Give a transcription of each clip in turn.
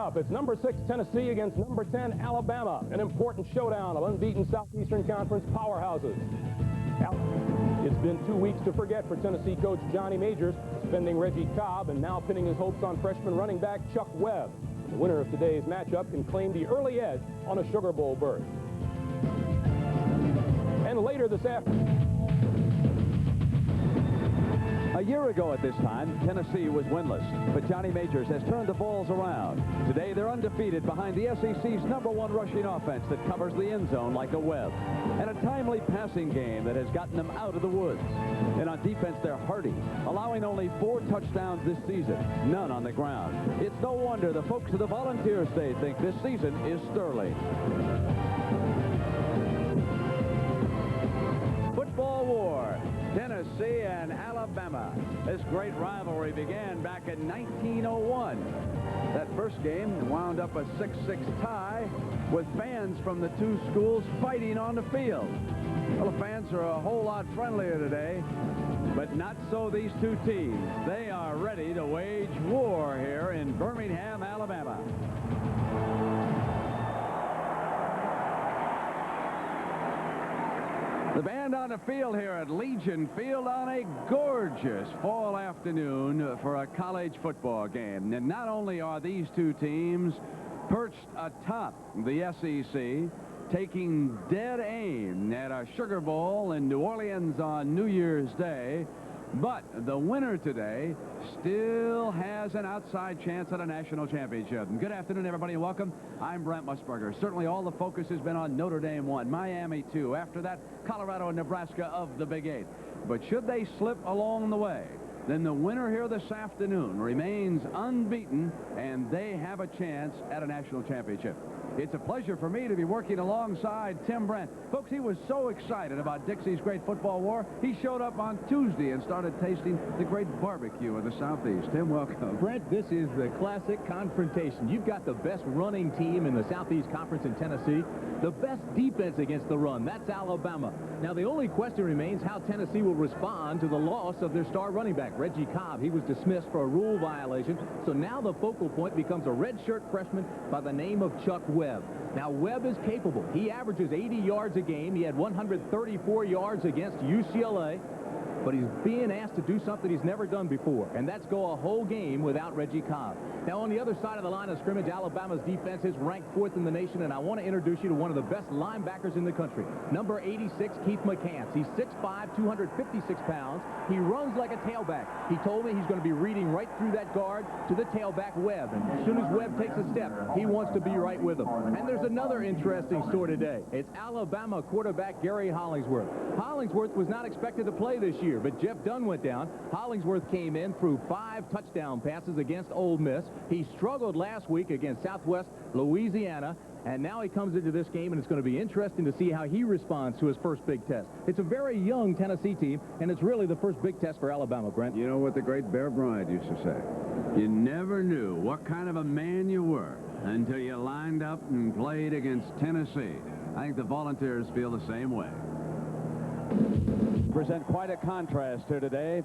up. It's number 6 Tennessee against number 10 Alabama. An important showdown of unbeaten Southeastern Conference powerhouses. It's been 2 weeks to forget for Tennessee coach Johnny Majors, suspending Reggie Cobb and now pinning his hopes on freshman running back Chuck Webb. The winner of today's matchup can claim the early edge on a Sugar Bowl berth. And later this afternoon. A year ago at this time, Tennessee was winless, but Johnny Majors has turned the balls around. Today, they're undefeated behind the SEC's #1 rushing offense that covers the end zone like a web, and a timely passing game that has gotten them out of the woods. And on defense, they're hardy, allowing only 4 touchdowns this season, none on the ground. It's no wonder the folks of the Volunteer State think this season is sterling. Football war. Tennessee and Alabama. This great rivalry began back in 1901. That first game wound up a 6-6 tie with fans from the two schools fighting on the field. Well, the fans are a whole lot friendlier today, but not so these two teams. They are ready to wage war here in Birmingham, Alabama. The band on the field here at Legion Field on a gorgeous fall afternoon for a college football game. And not only are these two teams perched atop the SEC, taking dead aim at a Sugar Bowl in New Orleans on New Year's Day, but the winner today still has an outside chance at a national championship. And good afternoon, everybody, and welcome. I'm Brent Musburger. Certainly all the focus has been on Notre Dame 1, Miami 2. After that, Colorado and Nebraska of the Big 8. But should they slip along the way, then the winner here this afternoon remains unbeaten, and they have a chance at a national championship. It's a pleasure for me to be working alongside Tim Brent. Folks, he was so excited about Dixie's great football war, he showed up on Tuesday and started tasting the great barbecue of the Southeast. Tim, welcome. Brent, this is the classic confrontation. You've got the best running team in the Southeast Conference in Tennessee, the best defense against the run. That's Alabama. Now, the only question remains how Tennessee will respond to the loss of their star running back, Reggie Cobb. He was dismissed for a rule violation, so now the focal point becomes a redshirt freshman by the name of Chuck Webb. Now, Webb is capable. He averages 80 yards a game. He had 134 yards against UCLA. But he's being asked to do something he's never done before, and that's go a whole game without Reggie Cobb. Now, on the other side of the line of scrimmage, Alabama's defense is ranked 4th in the nation, and I want to introduce you to one of the best linebackers in the country, number 86, Keith McCants. He's 6'5", 256 pounds. He runs like a tailback. He told me he's going to be reading right through that guard to the tailback Webb, and as soon as Webb takes a step, he wants to be right with him. And there's another interesting story today. It's Alabama quarterback Gary Hollingsworth. Hollingsworth was not expected to play this year, but Jeff Dunn went down. Hollingsworth came in, threw 5 touchdown passes against Ole Miss. He struggled last week against Southwest Louisiana, and now he comes into this game, and it's going to be interesting to see how he responds to his first big test. It's a very young Tennessee team, and it's really the first big test for Alabama, Brent. You know what the great Bear Bryant used to say? You never knew what kind of a man you were until you lined up and played against Tennessee. I think the Volunteers feel the same way. Present quite a contrast here today.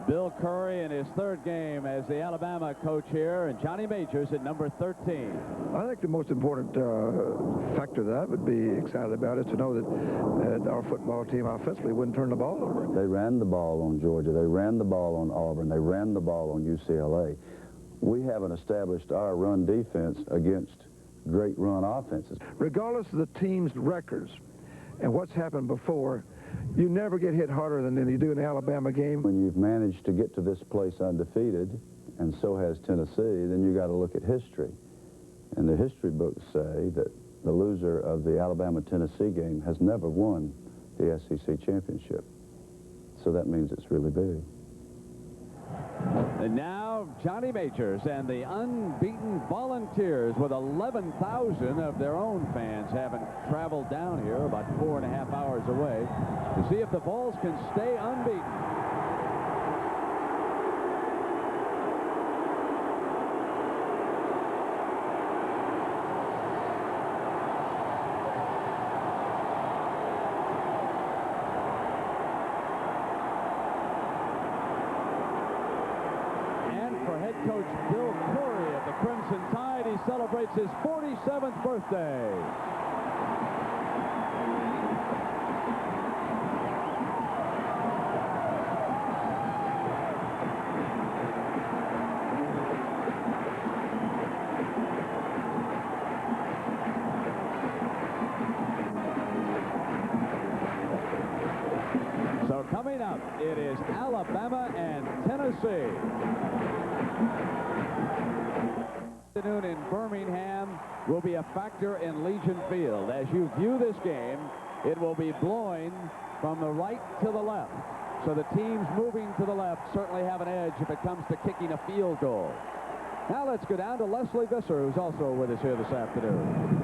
Bill Curry in his 3rd game as the Alabama coach here, and Johnny Majors at number 13. I think the most important factor that I would be excited about is to know that our football team offensively wouldn't turn the ball over. They ran the ball on Georgia. They ran the ball on Auburn. They ran the ball on UCLA. We haven't established our run defense against great run offenses. Regardless of the team's records and what's happened before, you never get hit harder than you do in the Alabama game. When you've managed to get to this place undefeated, and so has Tennessee, then you got to look at history. And the history books say that the loser of the Alabama-Tennessee game has never won the SEC championship. So that means it's really big. And now Johnny Majors and the unbeaten Volunteers, with 11,000 of their own fans having traveled down here about 4.5 hours away to see if the Vols can stay unbeaten. Coach Bill Curry of the Crimson Tide, he celebrates his 47th birthday. So coming up, it is Alabama and Tennessee. Afternoon in Birmingham will be a factor in Legion Field. As you view this game, it will be blowing from the right to the left. So the teams moving to the left certainly have an edge if it comes to kicking a field goal. Now let's go down to Leslie Visser, who's also with us here this afternoon.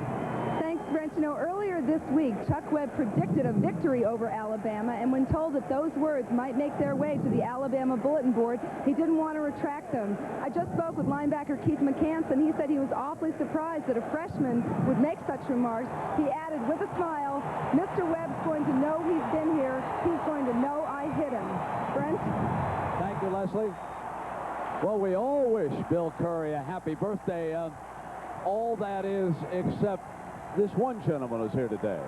Thanks, Brent. You know, earlier this week, Chuck Webb predicted a victory over Alabama, and when told that those words might make their way to the Alabama bulletin board, he didn't want to retract them. I just spoke with linebacker Keith McCanson. He said he was awfully surprised that a freshman would make such remarks. He added with a smile, Mr. Webb's going to know he's been here. He's going to know I hit him. Brent? Thank you, Leslie. Well, we all wish Bill Curry a happy birthday. All that is except this one gentleman who's here today.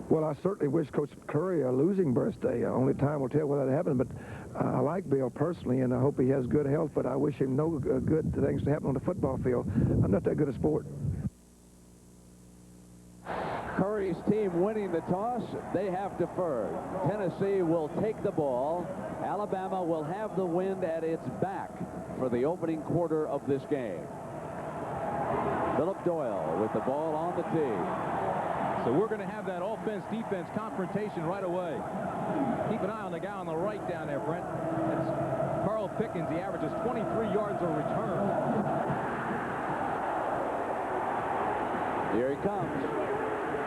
Well, I certainly wish Coach Curry a losing birthday. Only time will tell whether that happened, but I like Bill personally, and I hope he has good health, but I wish him no good things to happen on the football field. I'm not that good a sport. Curry's team winning the toss. They have deferred. Tennessee will take the ball. Alabama will have the wind at its back for the opening quarter of this game. Philip Doyle with the ball on the tee. So we're going to have that offense-defense confrontation right away. Keep an eye on the guy on the right down there, Brent. That's Carl Pickens. He averages 23 yards a return. Here he comes.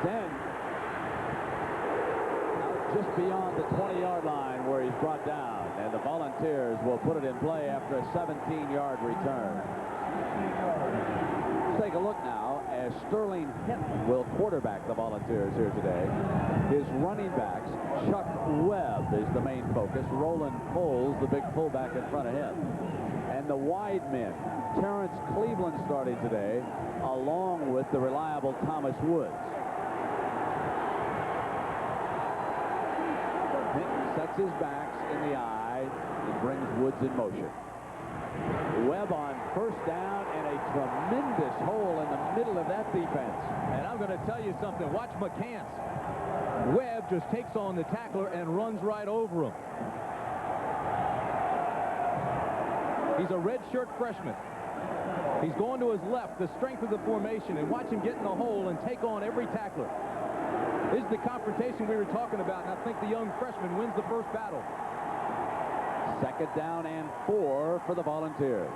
10. Out just beyond the 20-yard line where he's brought down. And the Volunteers will put it in play after a 17-yard return. Let's take a look now as Sterling Hinton will quarterback the Volunteers here today. His running backs, Chuck Webb is the main focus. Roland Coles, the big fullback in front of him. And the wide men, Terrence Cleveland starting today, along with the reliable Thomas Woods. Hinton sets his backs in the eye and brings Woods in motion. Webb on first down and a tremendous hole in the middle of that defense. And I'm going to tell you something. Watch McCants. Webb just takes on the tackler and runs right over him. He's a redshirt freshman. He's going to his left, the strength of the formation, and watch him get in the hole and take on every tackler. This is the confrontation we were talking about, and I think the young freshman wins the first battle. Second down and 4 for the Volunteers.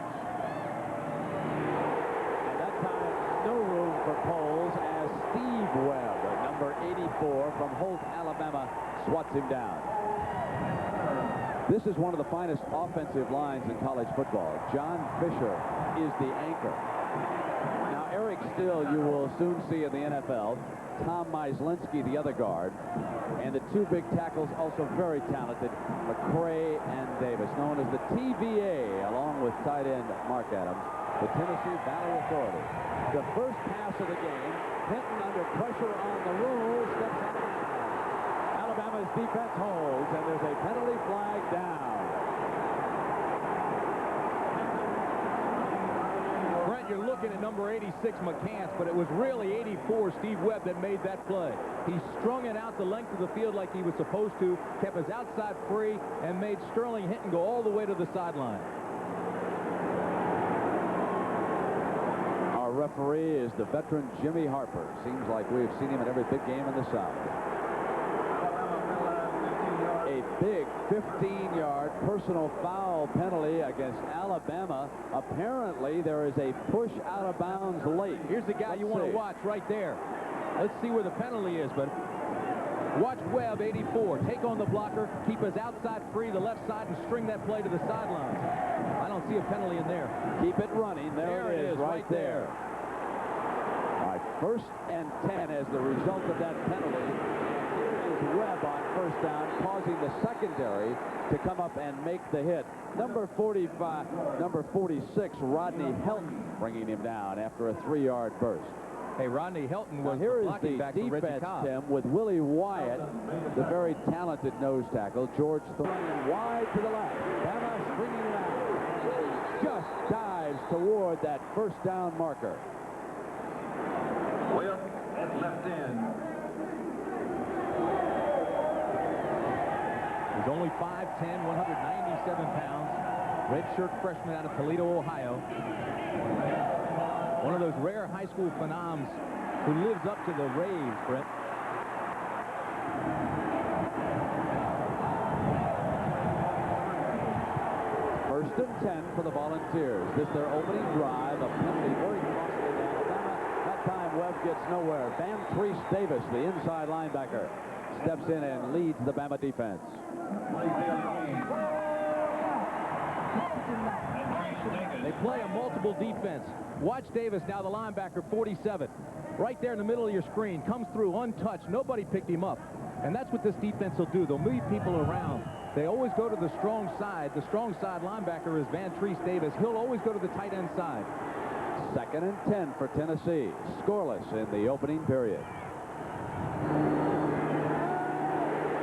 And that time, no room for Coles as Steve Webb, number 84 from Holt, Alabama, swats him down. This is one of the finest offensive lines in college football. John Fisher is the anchor. Now, Eric Still you will soon see in the NFL. Tom Myslinski, the other guard. And the two big tackles, also very talented, McCray and Davis, known as the TVA, along with tight end Mark Adams, the Tennessee Valley Authority. The first pass of the game, Hinton under pressure on the rule, steps out of bounds. Alabama's defense holds, and there's a penalty flag down. You're looking at number 86, McCants, but it was really 84, Steve Webb, that made that play. He strung it out the length of the field like he was supposed to, kept his outside free, and made Sterling Hinton go all the way to the sideline. Our referee is the veteran Jimmy Harper. Seems like we've seen him at every big game in the South. A big 15-yard personal foul penalty against Alabama. Apparently, there is a push out of bounds late. Here's the guy you want to watch right there. Let's see where the penalty is, but watch Webb, 84. Take on the blocker, keep his outside free, the left side, and string that play to the sideline. I don't see a penalty in there. Keep it running. There it is right there. All right, 1st and 10 as the result of that penalty. Here is Webb on first down, causing the secondary to come up and make the hit. Number 46, Rodney Helton, bringing him down after a 3-yard burst. Hey, Rodney Helton was Here is blocking the back for Reggie defense, Cobb. Tim, with Willie Wyatt, the very talented nose tackle. George throwing wide to the left. Bama stringing it out. Just dives toward that first down marker. Wilk at left end. He's only 5'10", 197 pounds. Redshirt freshman out of Toledo, Ohio. One of those rare high school phenoms who lives up to the rave, Brett. First and 10 for the Volunteers. This their opening drive. A penalty very costly to Alabama. That time Webb gets nowhere. Van Treese Davis, the inside linebacker, steps in and leads the Bama defense. They play a multiple defense. Watch Davis, now the linebacker, 47. Right there in the middle of your screen. Comes through untouched. Nobody picked him up. And that's what this defense will do. They'll move people around. They always go to the strong side. The strong side linebacker is Van Treese Davis. He'll always go to the tight end side. Second and 10 for Tennessee. Scoreless in the opening period.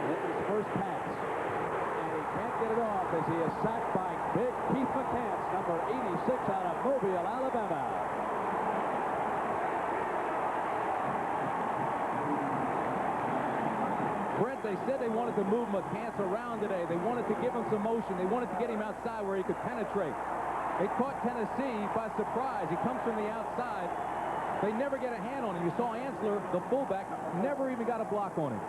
Hinton's first pass. And he can't get it off as he is sacked by big Keith McCants, number 86 out of Mobile, Alabama. Brent, they said they wanted to move McCants around today. They wanted to give him some motion. They wanted to get him outside where he could penetrate. It caught Tennessee by surprise. He comes from the outside. They never get a hand on him. You saw Ansler, the fullback, never even got a block on him.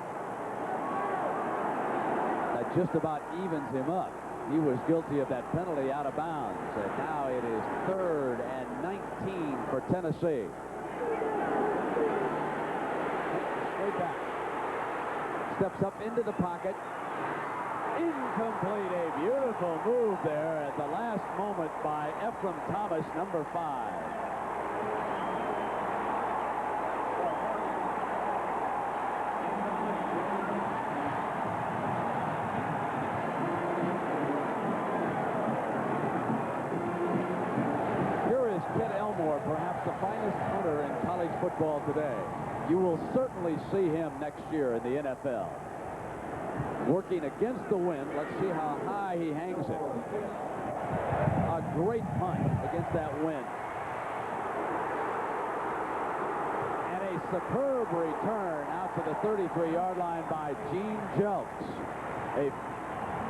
That just about evens him up. He was guilty of that penalty out of bounds. And now it is 3rd and 19 for Tennessee. Straight back. Steps up into the pocket. Incomplete. A beautiful move there at the last moment by Ephraim Thomas, number 5. Ted Elmore, perhaps the finest punter in college football today. You will certainly see him next year in the NFL. Working against the wind. Let's see how high he hangs it. A great punt against that wind. And a superb return out to the 33-yard line by Gene Jelks. A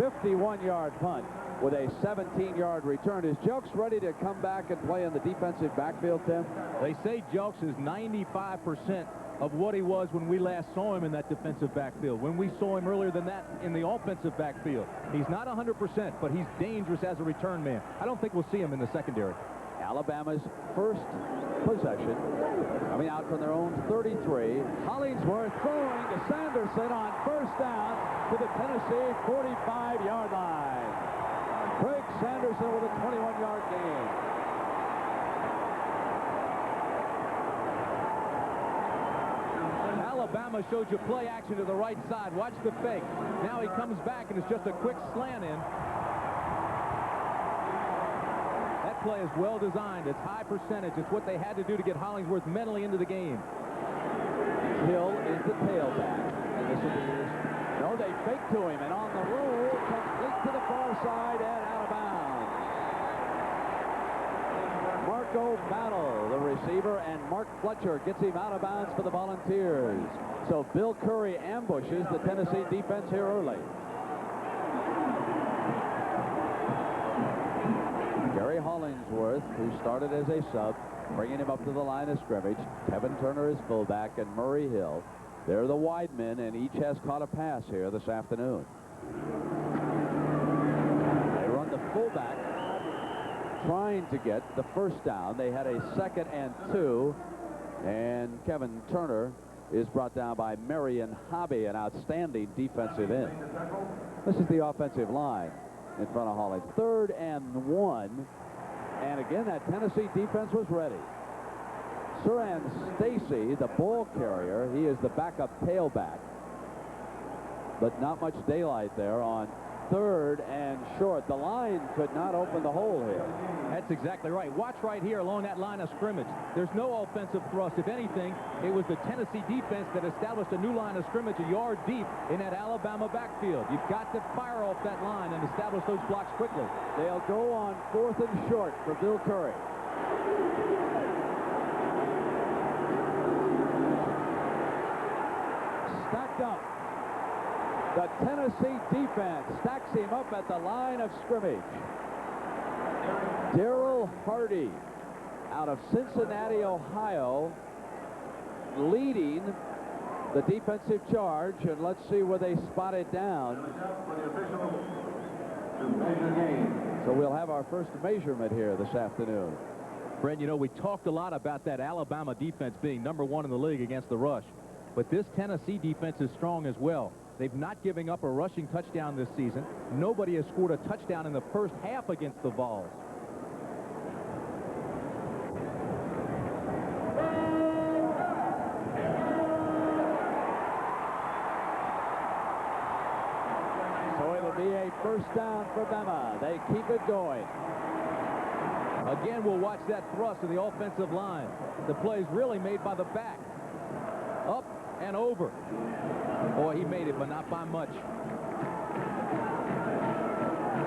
51-yard punt with a 17-yard return. Is Jelks ready to come back and play in the defensive backfield, Tim? They say Jelks is 95% of what he was when we last saw him in that defensive backfield. When we saw him earlier than that in the offensive backfield. He's not 100%, but he's dangerous as a return man. I don't think we'll see him in the secondary. Alabama's first possession coming out from their own 33. Hollingsworth throwing to Sanderson on first down to the Tennessee 45-yard line. Craig Sanderson with a 21-yard gain. Alabama showed you play action to the right side. Watch the fake. Now he comes back and it's just a quick slant in. That play is well designed. It's high percentage. It's what they had to do to get Hollingsworth mentally into the game. Hill is the tailback. And this will be his. No, they fake to him, and on the roll, complete to the far side and out of bounds. Marco Battle, the receiver, and Mark Fletcher gets him out of bounds for the Volunteers. So Bill Curry ambushes the Tennessee defense here early. Gary Hollingsworth, who started as a sub, bringing him up to the line of scrimmage. Kevin Turner is fullback, and Murray Hill. They're the wide men, and each has caught a pass here this afternoon. They run the fullback, trying to get the first down. They had a 2nd and 2, and Kevin Turner is brought down by Marion Hobby, an outstanding defensive end. This is the offensive line in front of Hollins. 3rd and 1, and again, that Tennessee defense was ready. Suran Stacy, the ball carrier, he is the backup tailback. but not much daylight there on 3rd and short. The line could not open the hole here. That's exactly right. Watch right here along that line of scrimmage. There's no offensive thrust. If anything, it was the Tennessee defense that established a new line of scrimmage a yard deep in that Alabama backfield. You've got to fire off that line and establish those blocks quickly. They'll go on 4th and short for Bill Curry. Stacked up. The Tennessee defense stacks him up at the line of scrimmage. Daryl Hardy out of Cincinnati, Ohio, leading the defensive charge, and let's see where they spot it down. So we'll have our first measurement here this afternoon. Fred, you know, we talked a lot about that Alabama defense being #1 in the league against the rush, but this Tennessee defense is strong as well. They've not given up a rushing touchdown this season. Nobody has scored a touchdown in the first half against the Vols. So it'll be a first down for Bama. They keep it going. Again, we'll watch that thrust of the offensive line. The play is really made by the back. Up and over. Boy, he made it, but not by much.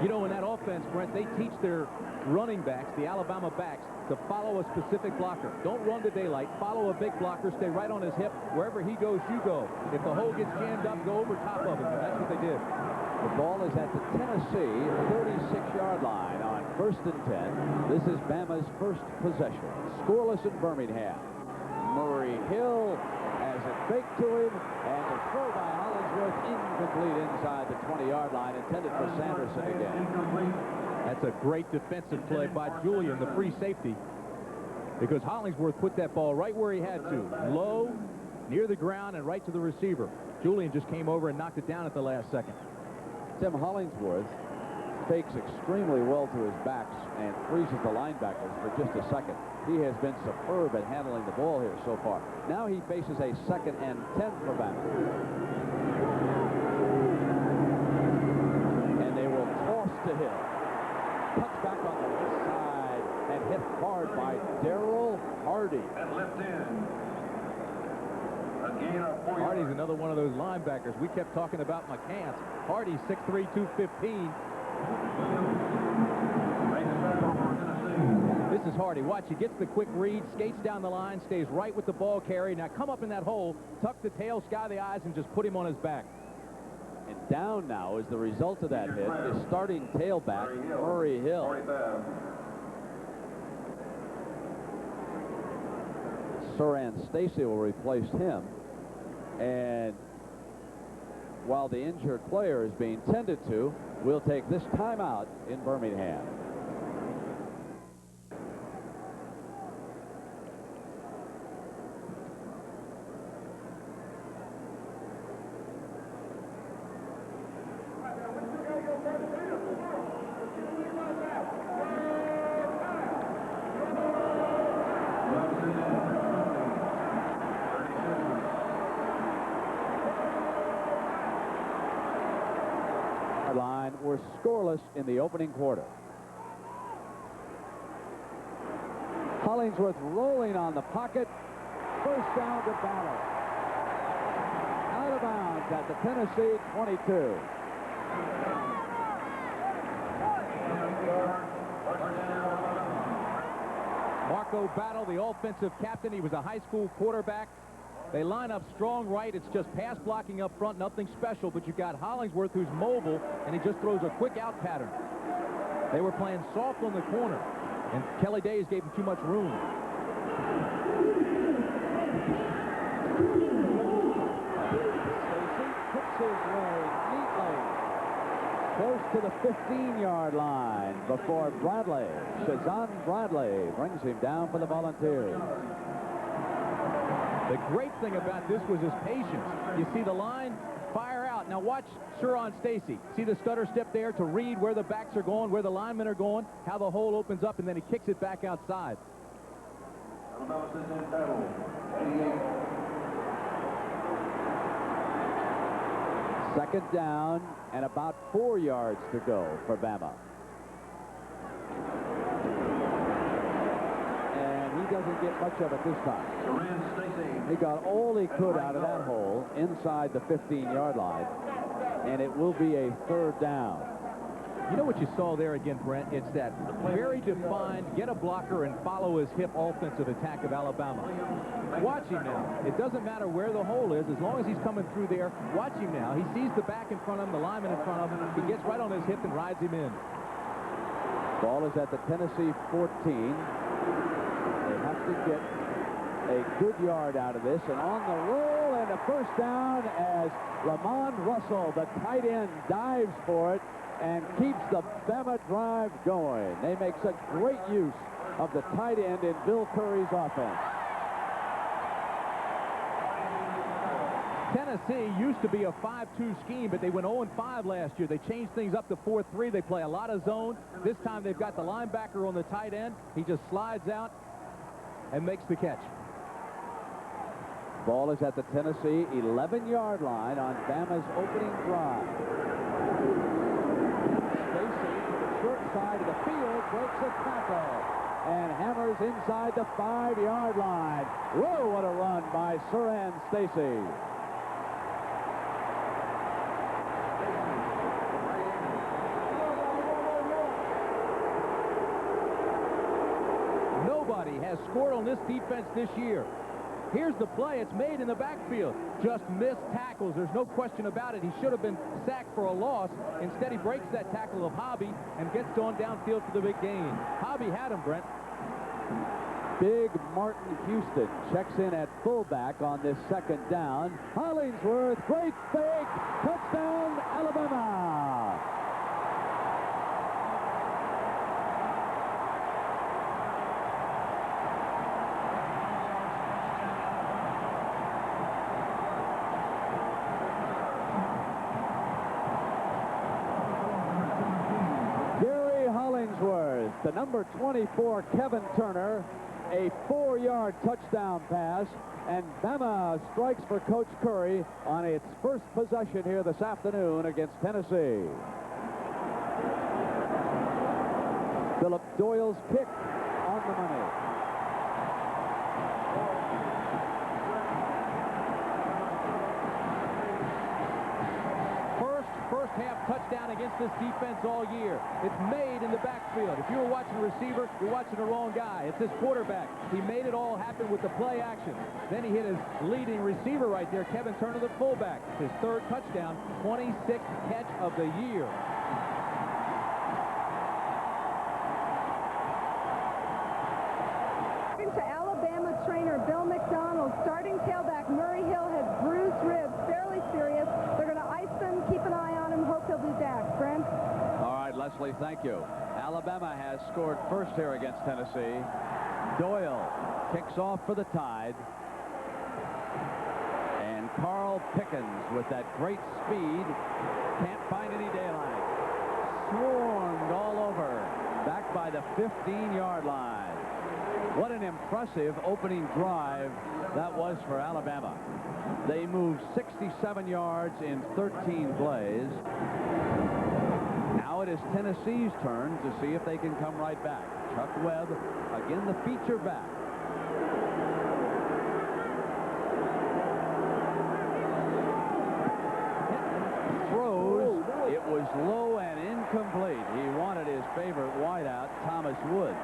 You know, in that offense, Brent, they teach their running backs, the Alabama backs, to follow a specific blocker. Don't run to daylight. Follow a big blocker. Stay right on his hip. Wherever he goes, you go. If the hole gets jammed up, go over top of him. And that's what they did. The ball is at the Tennessee 36-yard line on 1st and 10. This is Bama's first possession. Scoreless in Birmingham. Murray Hill has it faked to him, and the throw by Hollingsworth incomplete inside the 20-yard line, intended for Sanderson again. That's a great defensive play by Julian, the free safety, because Hollingsworth put that ball right where he had to, low, near the ground, and right to the receiver. Julian just came over and knocked it down at the last second. Tim Hollingsworth fakes extremely well to his backs and freezes the linebackers for just a second. He has been superb at handling the ball here so far. Now he faces a 2nd and 10 for Bama. And they will toss to Hill. Touchback on the left side and hit hard by Daryl Hardy. At left end. A gain of 4 yards. Hardy's another one of those linebackers. We kept talking about McCants. Hardy's 6'3", 215. This is Hardy. Watch, he gets the quick read, skates down the line, stays right with the ball carry. Now come up in that hole, tuck the tail, sky the eyes, and just put him on his back. And down now as the result of that hit is starting tailback Murray Hill. Suran Stacy will replace him. And while the injured player is being tended to, we'll take this timeout in Birmingham. Line were scoreless in the opening quarter. Hollingsworth rolling on the pocket. First down to Battle. Out of bounds at the Tennessee 22. Marco Battle, the offensive captain. He was a high school quarterback. They line up strong right. It's just pass blocking up front, nothing special, but you got Hollingsworth, who's mobile, and he just throws a quick out pattern. They were playing soft on the corner, and Kelly Days gave him too much room. Stacy puts his way neatly close to the 15-yard line before Bradley. Shazan Bradley brings him down for the Volunteers. The great thing about this was his patience. You see the line fire out. Now watch Suran Stacy. See the stutter step there to read where the backs are going, where the linemen are going, how the hole opens up, and then he kicks it back outside. Second down and about 4 yards to go for Bama. And he doesn't get much of it this time. He got all he could out of that hole inside the 15-yard line, and it will be a third down. You know what you saw there again, Brent? It's that very defined, get a blocker and follow his hip offensive attack of Alabama. Watch him now. It doesn't matter where the hole is, as long as he's coming through there. Watch him now. He sees the back in front of him, the lineman in front of him. He gets right on his hip and rides him in. Ball is at the Tennessee 14. They have to get a good yard out of this, and on the roll and a first down as Lamond Russell, the tight end, dives for it and keeps the Bama drive going. They make such great use of the tight end in Bill Curry's offense. Tennessee used to be a 5-2 scheme, but they went 0-5 last year. They changed things up to 4-3. They play a lot of zone. This time they've got the linebacker on the tight end. He just slides out and makes the catch. Ball is at the Tennessee 11-yard line on Bama's opening drive. Stacy to the short side of the field breaks a tackle and hammers inside the 5-yard line. Whoa, what a run by Suran Stacy. Nobody has scored on this defense this year. Here's the play. It's made in the backfield. Just missed tackles. There's no question about it. He should have been sacked for a loss. Instead, he breaks that tackle of Hobby and gets on downfield for the big gain. Hobby had him, Brent. Big Martin Houston checks in at fullback on this second down. Hollingsworth, great fake, touchdown, Alabama. The number 24, Kevin Turner, a 4-yard touchdown pass, and Bama strikes for Coach Curry on its first possession here this afternoon against Tennessee. Philip Doyle's kick on the money. First half touchdown against this defense all year. It's made in the backfield. If you were watching a receiver, you're watching the wrong guy. It's his quarterback. He made it all happen with the play action. Then he hit his leading receiver right there, Kevin Turner, the fullback. His third touchdown, 26th catch of the year. According to Alabama trainer Bill McDonald, starting tailback Murray Hill has bruised ribs, fairly serious. They're going to ice him, keep an eye on him, hope he'll be back. Brent? All right, Leslie, thank you. Alabama has scored first here against Tennessee. Doyle kicks off for the Tide. And Carl Pickens, with that great speed, can't find any daylight. Swarmed all over, back by the 15-yard line. What an impressive opening drive that was for Alabama. They moved 67 yards in 13 plays. Now it is Tennessee's turn to see if they can come right back. Chuck Webb, again the feature back. Throws. It was low and incomplete. He wanted his favorite wideout, Thomas Woods.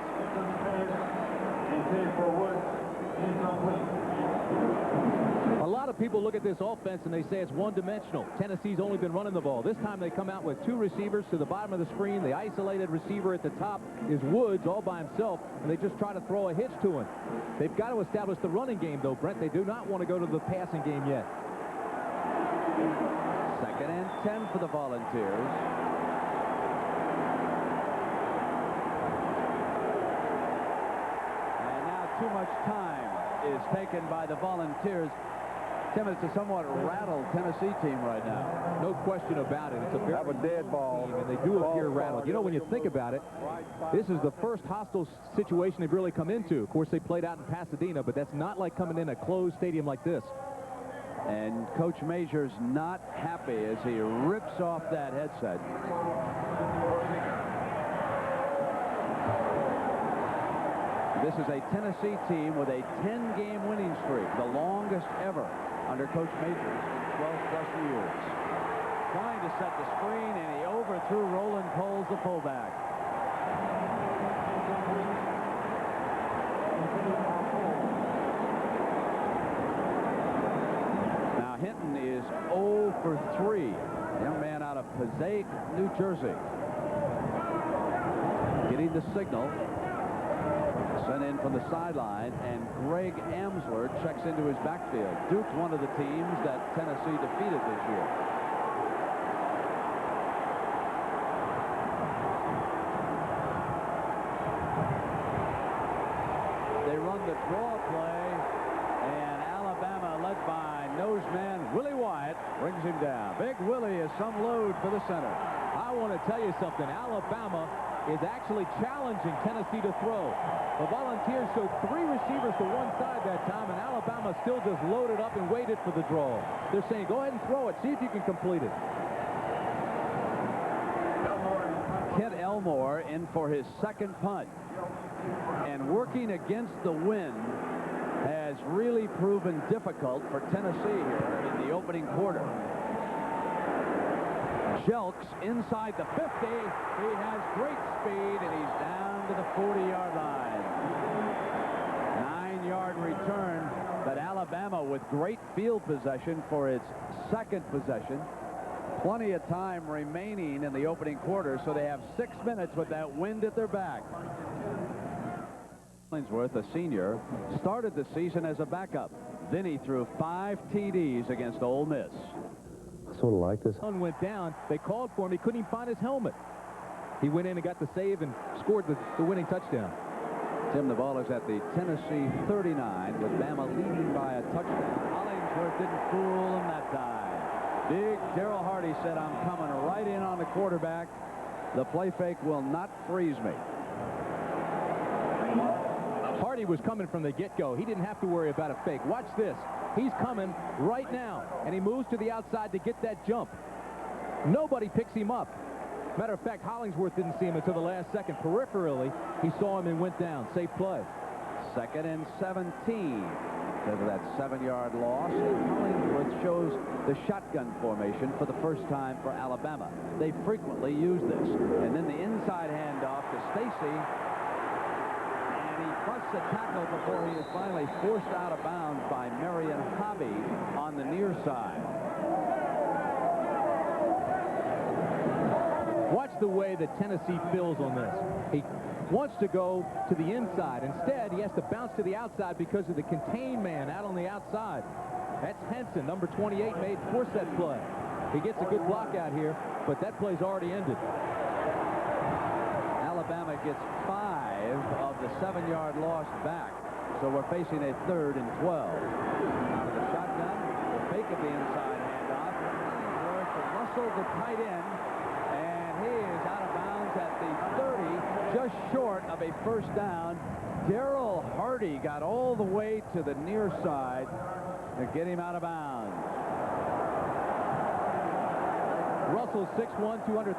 A lot of people look at this offense and they say it's one-dimensional. Tennessee's only been running the ball. This time they come out with two receivers to the bottom of the screen. The isolated receiver at the top is Woods all by himself, and they just try to throw a hitch to him. They've got to establish the running game, though, Brent. They do not want to go to the passing game yet. 2nd and 10 for the Volunteers. And now too much time is taken by the Volunteers. Tim, it's a somewhat rattled Tennessee team right now. No question about it. It's a very dead ball, team, and they do appear rattled. You know, when you think about it, this is the first hostile situation they've really come into. Of course, they played out in Pasadena, but that's not like coming in a closed stadium like this. And Coach Majors not happy as he rips off that headset. This is a Tennessee team with a 10-game winning streak, the longest ever under Coach Majors in 12-plus years. Trying to set the screen, and he overthrew Roland Poles, the fullback. Now Hinton is 0 for 3. Young man out of Passaic, New Jersey. Getting the signal. Sent in from the sideline, and Greg Amsler checks into his backfield. Duke's one of the teams that Tennessee defeated this year. They run the draw play, and Alabama, led by noseman Willie Wyatt, brings him down. Big Willie is some load for the center. I want to tell you something. Alabama is actually challenging Tennessee to throw. The Volunteers showed 3 receivers to one side that time, and Alabama still just loaded up and waited for the draw. They're saying, go ahead and throw it. See if you can complete it. Kent Elmore in for his second punt. And working against the wind has really proven difficult for Tennessee here in the opening quarter. Jelks inside the 50. He has great speed, and he's down to the 40-yard line. 9-yard return, but Alabama with great field possession for its second possession. Plenty of time remaining in the opening quarter, so they have 6 minutes with that wind at their back. Hollingsworth, a senior, started the season as a backup. Then he threw 5 TDs against Ole Miss. Sort of like this. Went down. They called for him. He couldn't even find his helmet. He went in and got the save and scored the winning touchdown. Tim, the ball is at the Tennessee 39 with Bama leading by a touchdown. Hollingsworth didn't fool him that time. Big Daryl Hardy said, I'm coming right in on the quarterback. The play fake will not freeze me. Hardy was coming from the get-go. He didn't have to worry about a fake. Watch this. He's coming right now, and he moves to the outside to get that jump. Nobody picks him up. Matter of fact, Hollingsworth didn't see him until the last second. Peripherally, he saw him and went down. Safe play. 2nd and 17. Because of that 7-yard loss, and Hollingsworth shows the shotgun formation for the first time for Alabama. They frequently use this. And then the inside handoff to Stacy. Busts a tackle before he is finally forced out of bounds by Marion Hobby on the near side. Watch the way that Tennessee fills on this. He wants to go to the inside. Instead, he has to bounce to the outside because of the contained man out on the outside. That's Henson, number 28, made force that play. He gets a good block out here, but that play's already ended. Alabama gets 5 of the 7-yard loss back. So we're facing a 3rd and 12. Out of the shotgun, the fake of the inside handoff. Hollingsworth to Russell, the tight end, and he is out of bounds at the 30, just short of a first down. Daryl Hardy got all the way to the near side to get him out of bounds. Russell, 6'1", 213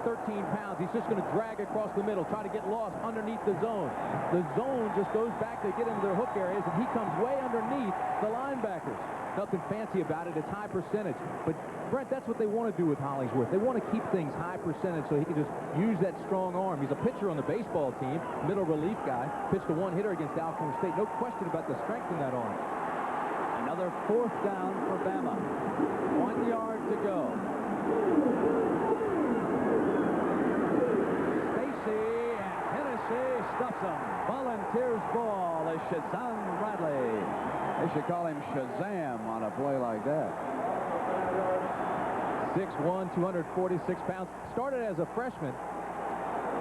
pounds. He's just going to drag across the middle, try to get lost underneath the zone. The zone just goes back to get into their hook areas, and he comes way underneath the linebackers. Nothing fancy about it. It's high percentage. But, Brent, that's what they want to do with Hollingsworth. They want to keep things high percentage so he can just use that strong arm. He's a pitcher on the baseball team, middle relief guy. Pitched a one-hitter against Alcorn State. No question about the strength in that arm. Another 4th down for Bama. 1 yard to go. Stacy and Tennessee stuffs him. Volunteers ball is Shazam Bradley. They should call him Shazam on a play like that. 6'1", 246 pounds. Started as a freshman.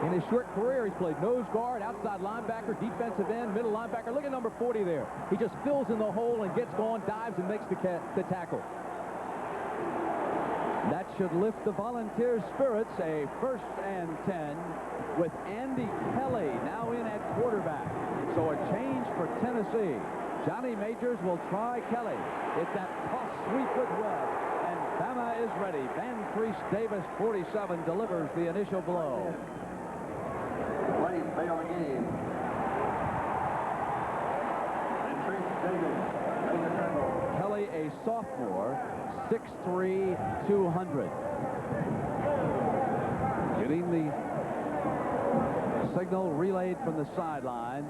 In his short career, he's played nose guard, outside linebacker, defensive end, middle linebacker. Look at number 40 there. He just fills in the hole and gets going, dives, and makes the tackle. That should lift the Volunteers' spirits. A 1st and 10 with Andy Kelly now in at quarterback. So a change for Tennessee. Johnny Majors will try Kelly. It's that toss sweep with Webb. And Bama is ready. Van Crease Davis, 47, delivers the initial blow. Play fail again. Van Crease Davis. Kelly, a sophomore, 6'3", 200. Getting the signal relayed from the sideline.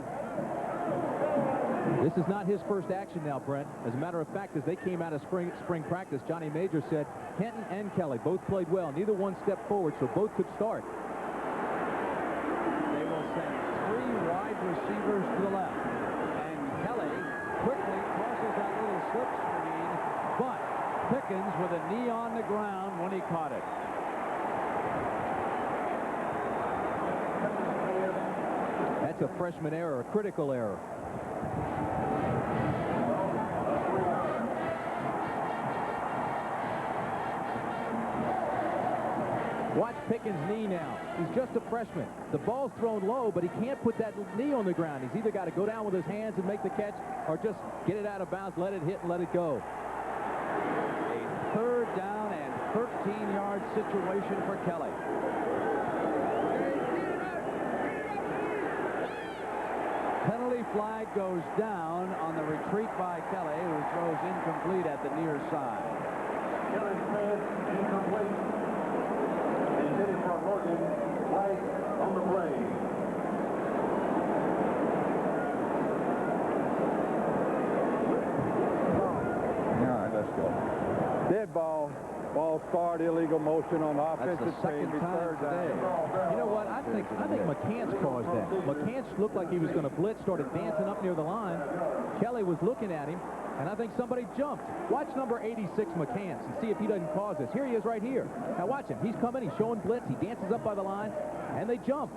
This is not his first action now, Brent. As a matter of fact, as they came out of spring practice, Johnny Majors said Kenton and Kelly both played well. Neither one stepped forward, so both could start. They will send 3 wide receivers to the left. And Kelly quickly crosses that little slip screen, but Pickens with a knee on the ground when he caught it. That's a freshman error, a critical error. Watch Pickens' knee now. He's just a freshman. The ball's thrown low, but he can't put that knee on the ground. He's either got to go down with his hands and make the catch, or just get it out of bounds, let it hit, and let it go. A 3rd down and 13-yard situation for Kelly. Penalty flag goes down on the retreat by Kelly, who throws incomplete at the near side. Kelly's pass incomplete. Intended for Morgan. Flag on the play. All right, let's go. Dead ball. Ball scarred, illegal motion on the offensive That's the second team. time today. You know what? I think McCants caused that. McCants looked like he was going to blitz, started dancing up near the line. Kelly was looking at him, and I think somebody jumped. Watch number 86, McCants, and see if he doesn't cause this. Here he is right here. Now watch him. He's coming. He's showing blitz. He dances up by the line, and they jump.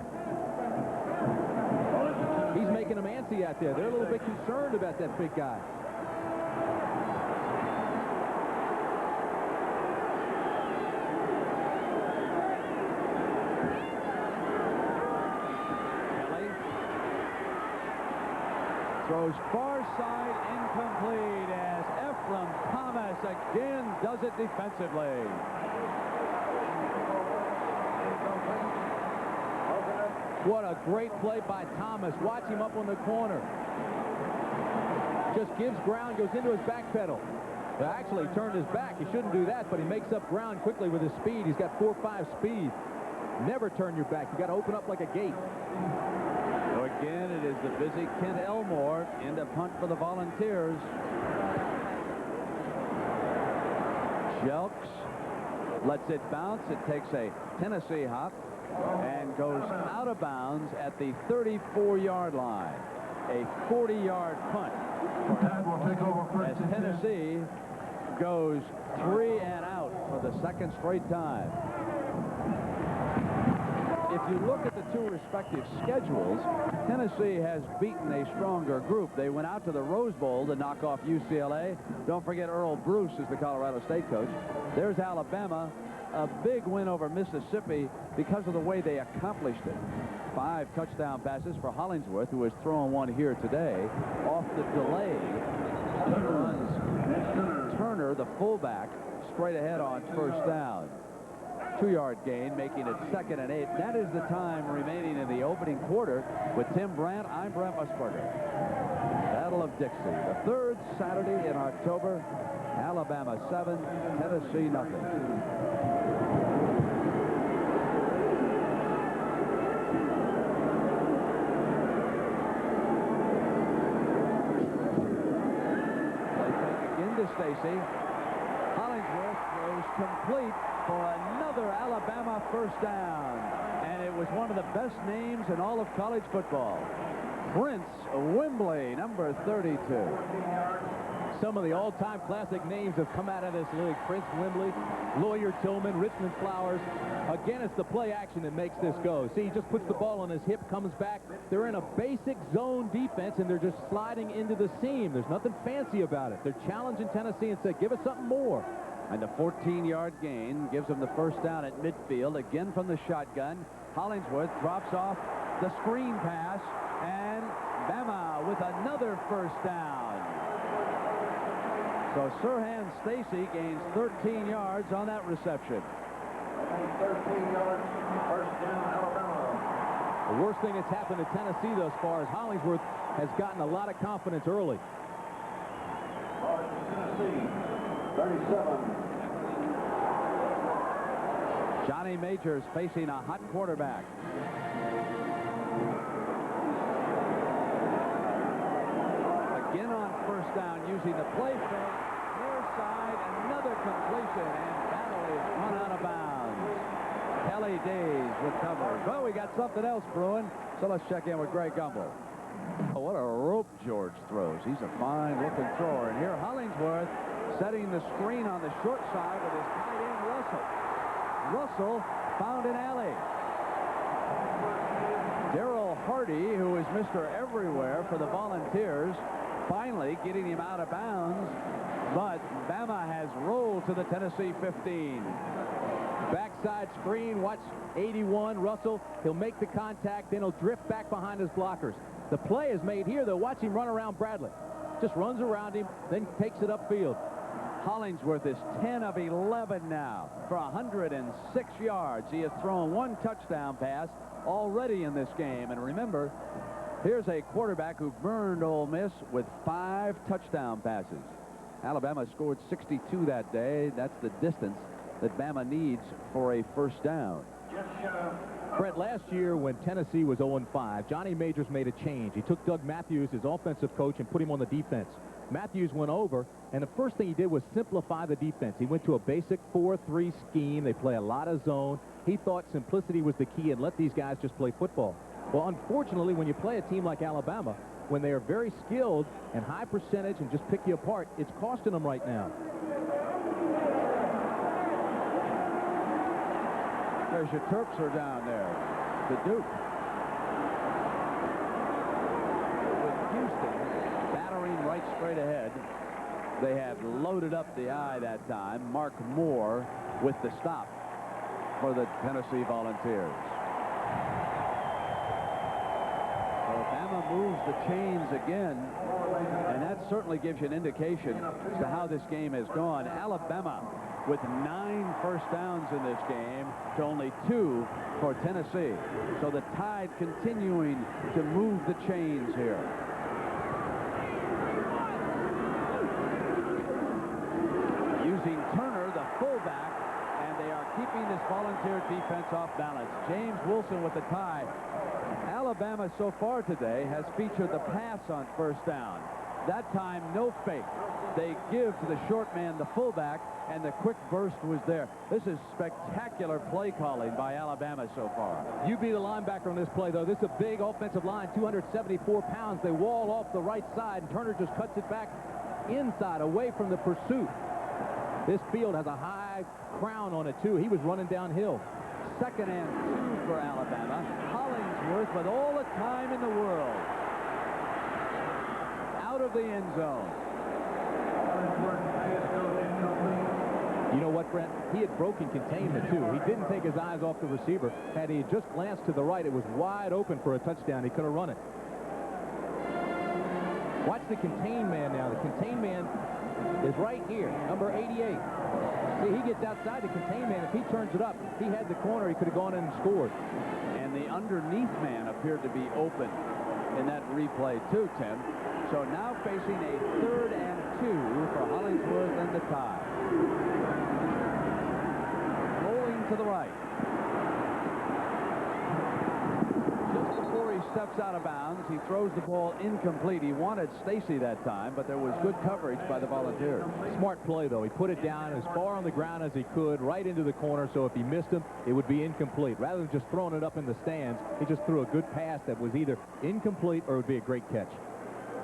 He's making them antsy out there. They're a little bit concerned about that big guy. Throws far side incomplete as Ephraim Thomas again does it defensively. What a great play by Thomas. Watch him up on the corner. Just gives ground, goes into his back pedal. Well, actually, he turned his back. He shouldn't do that, but he makes up ground quickly with his speed. He's got 4.5 speed. Never turn your back. You got to open up like a gate. So again, it is the busy Kent Elmore in the punt for the Volunteers. Jelks lets it bounce. It takes a Tennessee hop and goes out of bounds at the 34-yard line. A 40-yard punt. As Tennessee goes 3 and out for the second straight time. If you look at the two respective schedules, Tennessee has beaten a stronger group. They went out to the Rose Bowl to knock off UCLA. Don't forget Earl Bruce is the Colorado State coach. There's Alabama, a big win over Mississippi because of the way they accomplished it. 5 touchdown passes for Hollingsworth, who has thrown one here today. Off the delay, he runs Turner, the fullback, straight ahead on first down. 2-yard gain, making it 2nd and 8. That is the time remaining in the opening quarter. With Tim Brandt, I'm Brent Musburger. Battle of Dixie, the 3rd Saturday in October. Alabama 7, Tennessee nothing. Again to Stacy. Hollingsworth throws complete for another Alabama first down. And it was one of the best names in all of college football. Prince Wimbley, number 32. Some of the all-time classic names have come out of this league. Prince Wimbley, Lawyer Tillman, Richmond Flowers. Again, it's the play action that makes this go. See, he just puts the ball on his hip, comes back. They're in a basic zone defense, and they're just sliding into the seam. There's nothing fancy about it. They're challenging Tennessee and say, give us something more. And the 14-yard gain gives them the first down at midfield. Again from the shotgun. Hollingsworth drops off the screen pass, and Bama with another first down. So Sirhan Stacy gains 13 yards on that reception. 13 yards, first down, Alabama. The worst thing that's happened to Tennessee thus far is Hollingsworth has gotten a lot of confidence early. Tennessee, 37. Johnny Majors facing a hot quarterback. Again on first down using the play fake. Near side, another completion, and Battle is run out of bounds. Kelly Days recovers. Well, we got something else brewing, so let's check in with Greg Gumbel. Oh, what a rope George throws. He's a fine-looking thrower. And here Hollingsworth setting the screen on the short side with his tight end Russell. Russell found an alley. Darrell Hardy, who is Mr. Everywhere for the Volunteers, finally getting him out of bounds, but Bama has rolled to the Tennessee 15. Backside screen, watch 81, Russell. He'll make the contact, then he'll drift back behind his blockers. The play is made here, though. Watch him run around Bradley. Just runs around him, then takes it upfield. Hollingsworth is 10 of 11 now for 106 yards. He has thrown one touchdown pass already in this game. And remember, here's a quarterback who burned Ole Miss with 5 touchdown passes. Alabama scored 62 that day. That's the distance that Bama needs for a first down. Brett, last year when Tennessee was 0-5, Johnny Majors made a change. He took Doug Matthews, his offensive coach, and put him on the defense. Matthews went over, and the first thing he did was simplify the defense. He went to a basic 4-3 scheme. They play a lot of zone. He thought simplicity was the key and let these guys just play football. Well, unfortunately, when you play a team like Alabama, when they are very skilled and high percentage and just pick you apart, it's costing them right now. There's your Terps are down there. The Duke. With Houston battering right straight ahead. They have loaded up the eye that time. Mark Moore with the stop for the Tennessee Volunteers. So Bama moves the chains again, and that certainly gives you an indication as to how this game has gone. Alabama with 9 first downs in this game to only 2 for Tennessee. So the Tide continuing to move the chains here. Using Turner, the fullback, and they are keeping this Volunteer defense off balance. James Wilson with the tie. Alabama so far today has featured the pass on first down. That time, no fake. They give to the short man, the fullback, and the quick burst was there. This is spectacular play calling by Alabama so far. You be the linebacker on this play, though. This is a big offensive line, 274 pounds. They wall off the right side, and Turner just cuts it back inside, away from the pursuit. This field has a high crown on it, too. He was running downhill. 2nd and 2 for Alabama. Hollingsworth with all the time in the world. Out of the end zone. You know what, Brent? He had broken containment, too. He didn't take his eyes off the receiver. Had he just glanced to the right, it was wide open for a touchdown. He could have run it. Watch the contain man now. The contain man is right here, number 88. See, he gets outside the contain man. If he turns it up, he had the corner. He could have gone in and scored. And the underneath man appeared to be open in that replay, too, Tim. So now facing a 3rd and 2 for Hollingsworth and the Tide. Rolling to the right. Just before he steps out of bounds, he throws the ball incomplete. He wanted Stacy that time, but there was good coverage by the Volunteers. Smart play, though. He put it down as far on the ground as he could, right into the corner, so if he missed him, it would be incomplete. Rather than just throwing it up in the stands, he just threw a good pass that was either incomplete or it would be a great catch.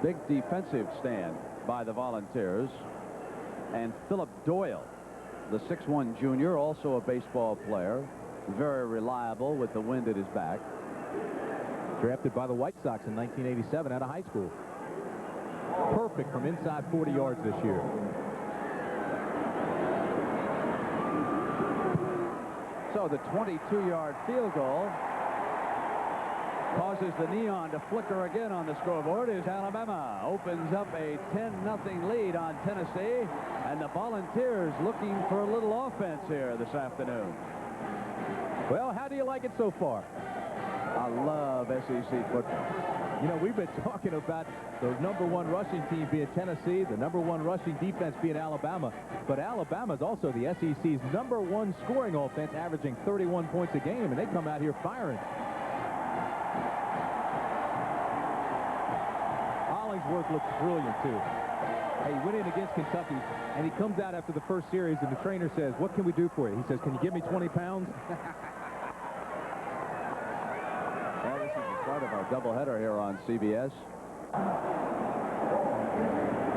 Big defensive stand by the Volunteers. And Philip Doyle, the 6'1 junior, also a baseball player, very reliable with the wind at his back. Drafted by the White Sox in 1987 out of high school. Perfect from inside 40 yards this year. So the 22-yard field goal causes the neon to flicker again on the scoreboard. Is Alabama opens up a 10-0 lead on Tennessee, and the Volunteers looking for a little offense here this afternoon. Well, how do you like it so far? I love SEC football. You know, we've been talking about the #1 rushing team being Tennessee, the #1 rushing defense being Alabama, but Alabama is also the SEC's #1 scoring offense, averaging 31 points a game, and they come out here firing. Hollingsworth looks brilliant, too. He went in against Kentucky, and he comes out after the first series, and the trainer says, "What can we do for you?" He says, "Can you give me 20 pounds?" Well, this is the start of our doubleheader here on CBS.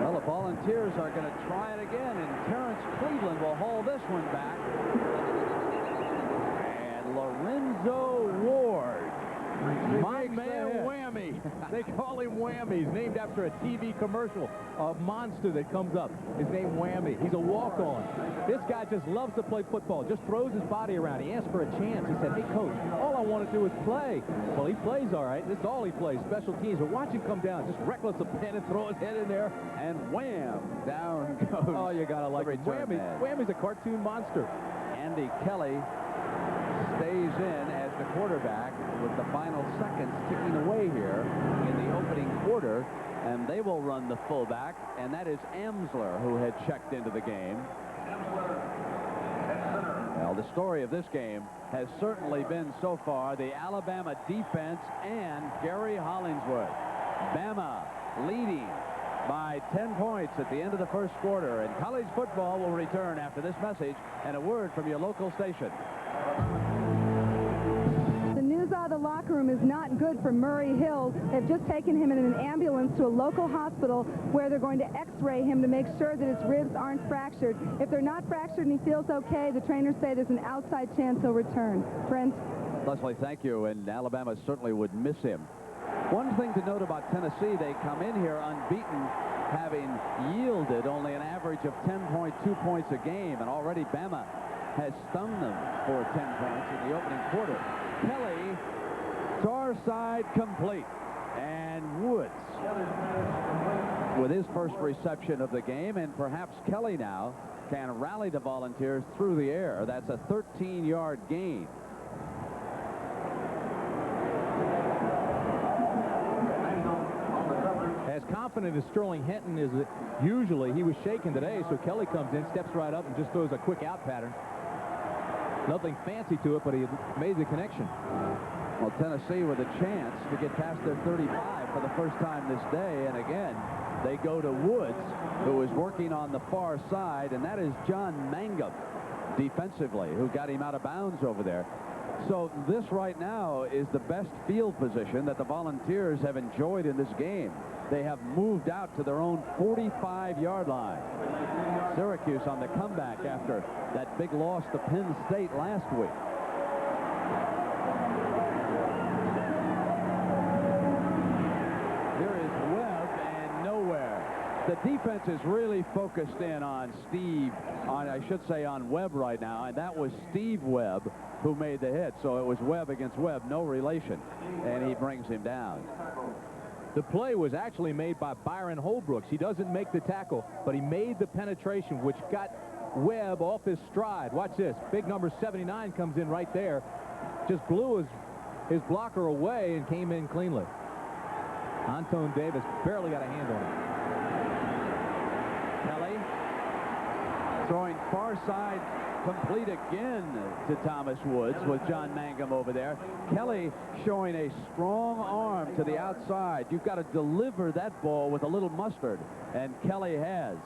Well, the Volunteers are going to try it again, and Terrence Cleveland will haul this one back. And Lorenzo Ward. My man Whammy. They call him Whammy. He's named after a TV commercial, a monster that comes up. His name Whammy. He's a walk-on. This guy just loves to play football, just throws his body around. He asked for a chance. He said, "Hey, coach, all I want to do is play." Well, he plays all right. This is all he plays, special teams. But watch him come down, just reckless abandon, throw his head in there. And wham, down goes. Oh, you got to like it. return man. Whammy's a cartoon monster. Andy Kelly stays in as the quarterback with the final seconds ticking away here in the opening quarter, and they will run the fullback, and that is Amsler, who had checked into the game. Well, the story of this game has certainly been so far the Alabama defense and Gary Hollingsworth. Bama leading by 10 points at the end of the first quarter, and college football will return after this message and a word from your local station. The news out of the locker room is not good for Murray Hill. They've just taken him in an ambulance to a local hospital where they're going to x-ray him to make sure that his ribs aren't fractured. If they're not fractured and he feels okay, the trainers say there's an outside chance he'll return. Brent? Leslie, thank you, and Alabama certainly would miss him. One thing to note about Tennessee, they come in here unbeaten, having yielded only an average of 10.2 points a game, and already Bama has stung them for 10 points in the opening quarter. Kelly, far side complete, and Woods with his first reception of the game, and perhaps Kelly now can rally the Volunteers through the air. That's a 13-yard gain. As confident as Sterling Henton is usually, he was shaken today, so Kelly comes in, steps right up, and just throws a quick out pattern. Nothing fancy to it, but he made the connection. Well, Tennessee with a chance to get past their 35 for the first time this day, and again, they go to Woods, who is working on the far side, and that is John Mangum defensively, who got him out of bounds over there. So this right now is the best field position that the Volunteers have enjoyed in this game. They have moved out to their own 45-yard line. Syracuse on the comeback after that big loss to Penn State last week. Here is Webb and nowhere. The defense is really focused in on on Webb right now, and that was Steve Webb who made the hit. So it was Webb against Webb, no relation, and he brings him down. The play was actually made by Byron Holbrooks. He doesn't make the tackle, but he made the penetration, which got Webb off his stride. Watch this. Big number 79 comes in right there. Just blew his blocker away and came in cleanly. Antoine Davis barely got a hand on him. Kelly throwing far side, complete again to Thomas Woods with John Mangum over there. Kelly showing a strong arm to the outside. You've got to deliver that ball with a little mustard, and Kelly has.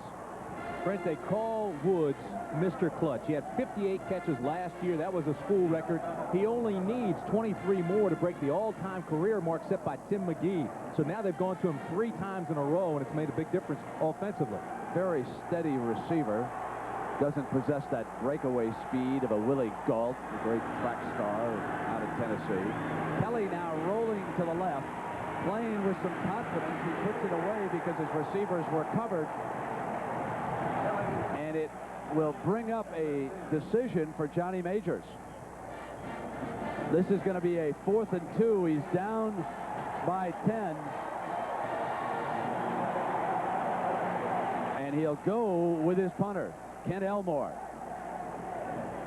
Brent, they call Woods Mr. Clutch. He had 58 catches last year. That was a school record. He only needs 23 more to break the all-time career mark set by Tim McGee. So now they've gone to him 3 times in a row, and it's made a big difference offensively. Very steady receiver. Doesn't possess that breakaway speed of a Willie Gault, the great track star out of Tennessee. Kelly now rolling to the left, playing with some confidence. He puts it away because his receivers were covered. And it will bring up a decision for Johnny Majors. This is going to be a 4th and 2. He's down by 10. and he'll go with his punter, Kent Elmore.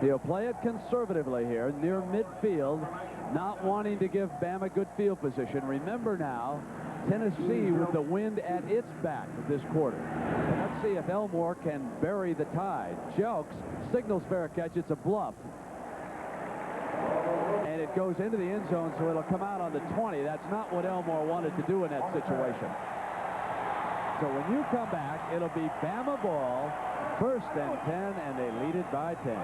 He'll play it conservatively here near midfield, not wanting to give Bama good field position. Remember now, Tennessee with the wind at its back this quarter. Let's see if Elmore can bury the tide. Jelks signals fair catch. It's a bluff. And it goes into the end zone, so it'll come out on the 20. That's not what Elmore wanted to do in that situation. So when you come back, it'll be Bama ball, 1st and 10, and they lead it by 10.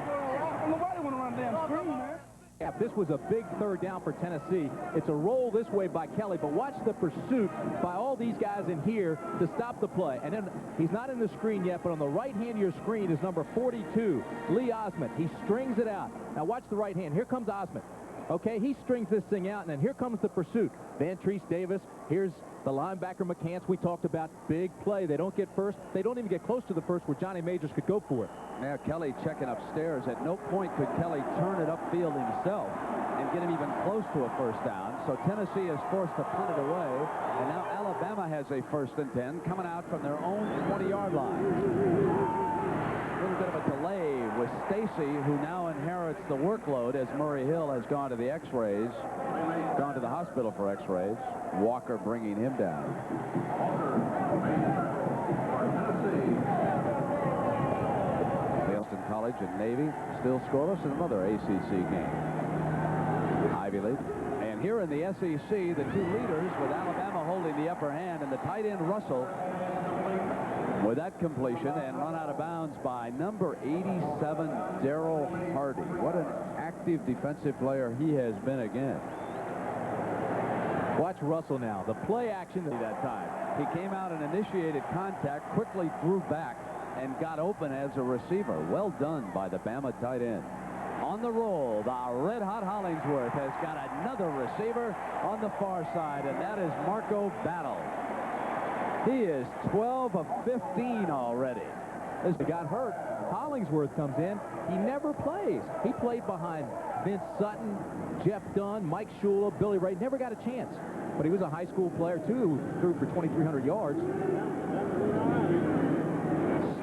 Nobody want to run down screen, man. If this was a big 3rd down for Tennessee, it's a roll this way by Kelly, but watch the pursuit by all these guys in here to stop the play. And then he's not in the screen yet, but on the right hand of your screen is number 42, Lee Osment. He strings it out. Now watch the right hand. Here comes Osment. Okay, he strings this thing out, and then here comes the pursuit. Van Treese Davis, here's the linebacker McCants we talked about. Big play. They don't get first. They don't even get close to the first where Johnny Majors could go for it. Now Kelly checking upstairs. At no point could Kelly turn it upfield himself and get him even close to a 1st down. So Tennessee is forced to punt it away. And now Alabama has a 1st and 10 coming out from their own 20-yard line. A little bit of a delay with Stacy, who now inherits the workload as Murray Hill has gone to the X-rays, gone to the hospital for X-rays. Walker bringing him down. Boston College and Navy still scoreless in another ACC game. Ivy League. And here in the SEC, the 2 leaders with Alabama holding the upper hand, and the tight end Russell with that completion and run out of bounds by number 87, Darrell Hardy. What an active defensive player he has been again. Watch Russell now. The play action that time. He came out and initiated contact, quickly drew back, and got open as a receiver. Well done by the Bama tight end. On the roll, the red-hot Hollingsworth has got another receiver on the far side, and that is Marco Battle. He is 12 of 15 already. As he got hurt, Hollingsworth comes in. He never plays. He played behind Vince Sutton, Jeff Dunn, Mike Shula, Billy Ray. Never got a chance. But he was a high school player, too, who threw for 2,300 yards.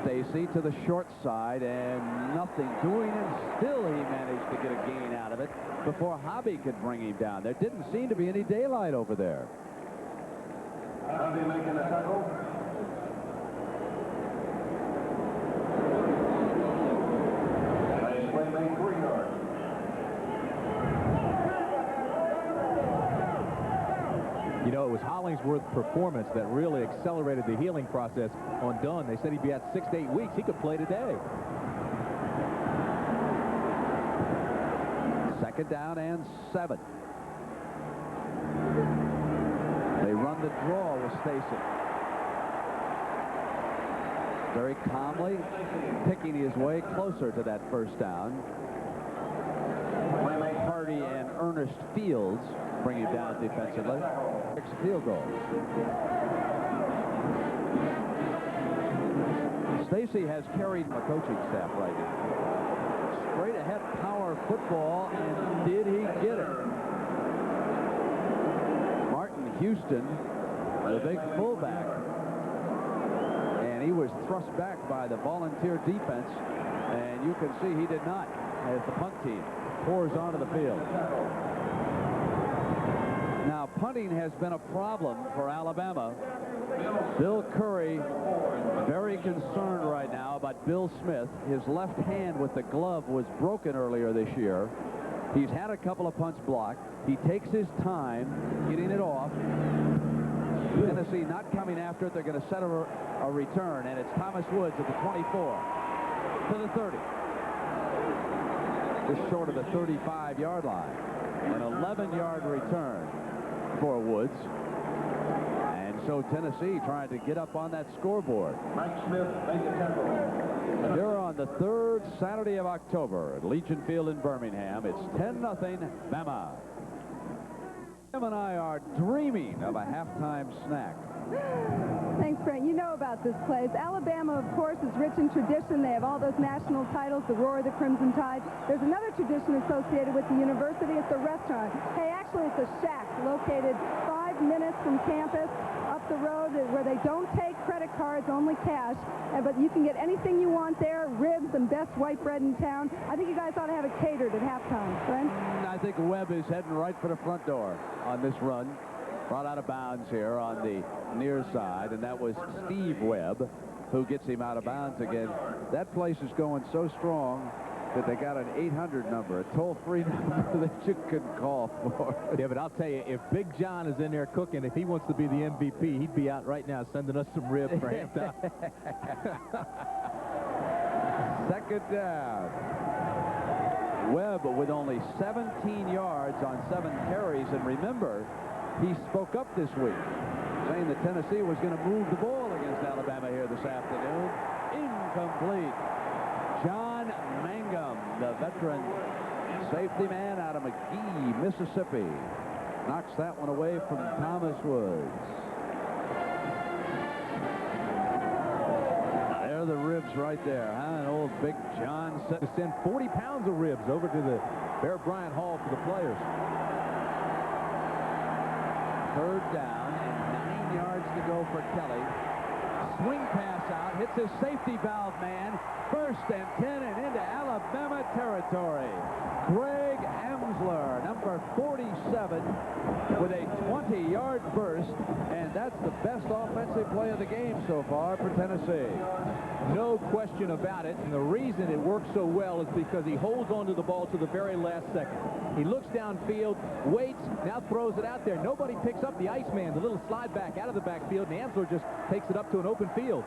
Stacy to the short side, and nothing doing, and still he managed to get a gain out of it before Hobby could bring him down. There didn't seem to be any daylight over there. Hobby making a tackle. Nice play, made 3 yards. You know, it was Hollingsworth's performance that really accelerated the healing process on Dunn. They said he'd be out 6 to 8 weeks. He could play today. 2nd down and 7. They run the draw with Stacy. Very calmly picking his way closer to that 1st down. Hardy and Ernest Fields bring him down defensively. 6 field goals. Stacy has carried the coaching staff right now. Straight ahead power football, and did he get it? Martin Houston, the big fullback, and he was thrust back by the volunteer defense, and you can see he did not as the punt team pours onto the field. Now, punting has been a problem for Alabama. Bill Curry very concerned right now about Bill Smith. His left hand with the glove was broken earlier this year. He's had a couple of punts blocked. He takes his time getting it off. Tennessee not coming after it. They're going to set a return, and it's Thomas Woods at the 24 to the 30. Just short of the 35-yard line. An 11-yard return for Woods. And so Tennessee trying to get up on that scoreboard. Mike Smith, make a tackle. They're on the 3rd Saturday of October at Legion Field in Birmingham. It's 10-0 Bama. Tim and I are dreaming of a halftime snack. Thanks, Brent. You know about this place. Alabama, of course, is rich in tradition. They have all those national titles, the Roar of the Crimson Tide. There's another tradition associated with the university. It's a restaurant. Hey, actually, it's a shack located 5 minutes from campus. Up the road is where they don't take credit cards, only cash, but you can get anything you want there, ribs and best white bread in town. I think you guys ought to have it catered at halftime. Brent? I think Webb is heading right for the front door on this run. Brought out of bounds here on the near side, and that was Steve Webb who gets him out of bounds again. That place is going so strong that they got an 800 number, a toll-free number that you can call for. Yeah, but I'll tell you, if Big John is in there cooking, if he wants to be the MVP, he'd be out right now sending us some ribs for halftime. Second down. Webb with only 17 yards on 7 carries, and remember, he spoke up this week, saying that Tennessee was going to move the ball against Alabama here this afternoon. Incomplete. John Mangum, the veteran safety man out of McGee, Mississippi, knocks that one away from Thomas Woods. There are the ribs right there, huh? And old Big John said to send 40 pounds of ribs over to the Bear Bryant Hall for the players. Third down and 9 yards to go for Kelly. Swing pass out, hits his safety valve man. First and 10 and into Alabama territory. Greg Emsler, number 47, with a 20-yard burst, and that's the best offensive play of the game so far for Tennessee. No question about it, and the reason it works so well is because he holds onto the ball to the very last second. He looks downfield, waits, now throws it out there. Nobody picks up the Iceman, the little slide back out of the backfield, and Emsler just takes it up to an open field.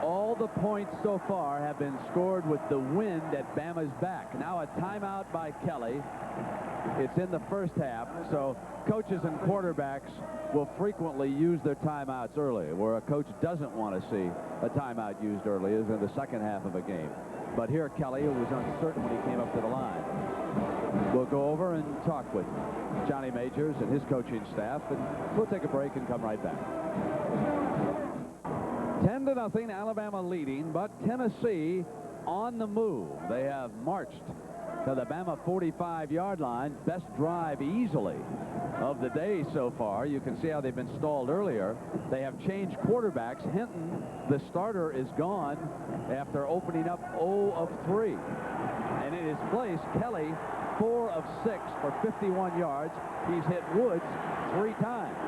All the points so far have been scored with the wind at Bama's back. Now a timeout by Kelly. It's in the first half, so coaches and quarterbacks will frequently use their timeouts early. Where a coach doesn't want to see a timeout used early is in the second half of a game. But here Kelly, who was uncertain when he came up to the line. We'll go over and talk with Johnny Majors and his coaching staff, and we'll take a break and come right back. 10-0, Alabama leading, but Tennessee on the move. They have marched to the Bama 45-yard line. Best drive easily of the day so far. You can see how they've been stalled earlier. They have changed quarterbacks. Hinton, the starter, is gone after opening up 0 of 3. And in his place, Kelly, 4 of 6 for 51 yards. He's hit Woods 3 times.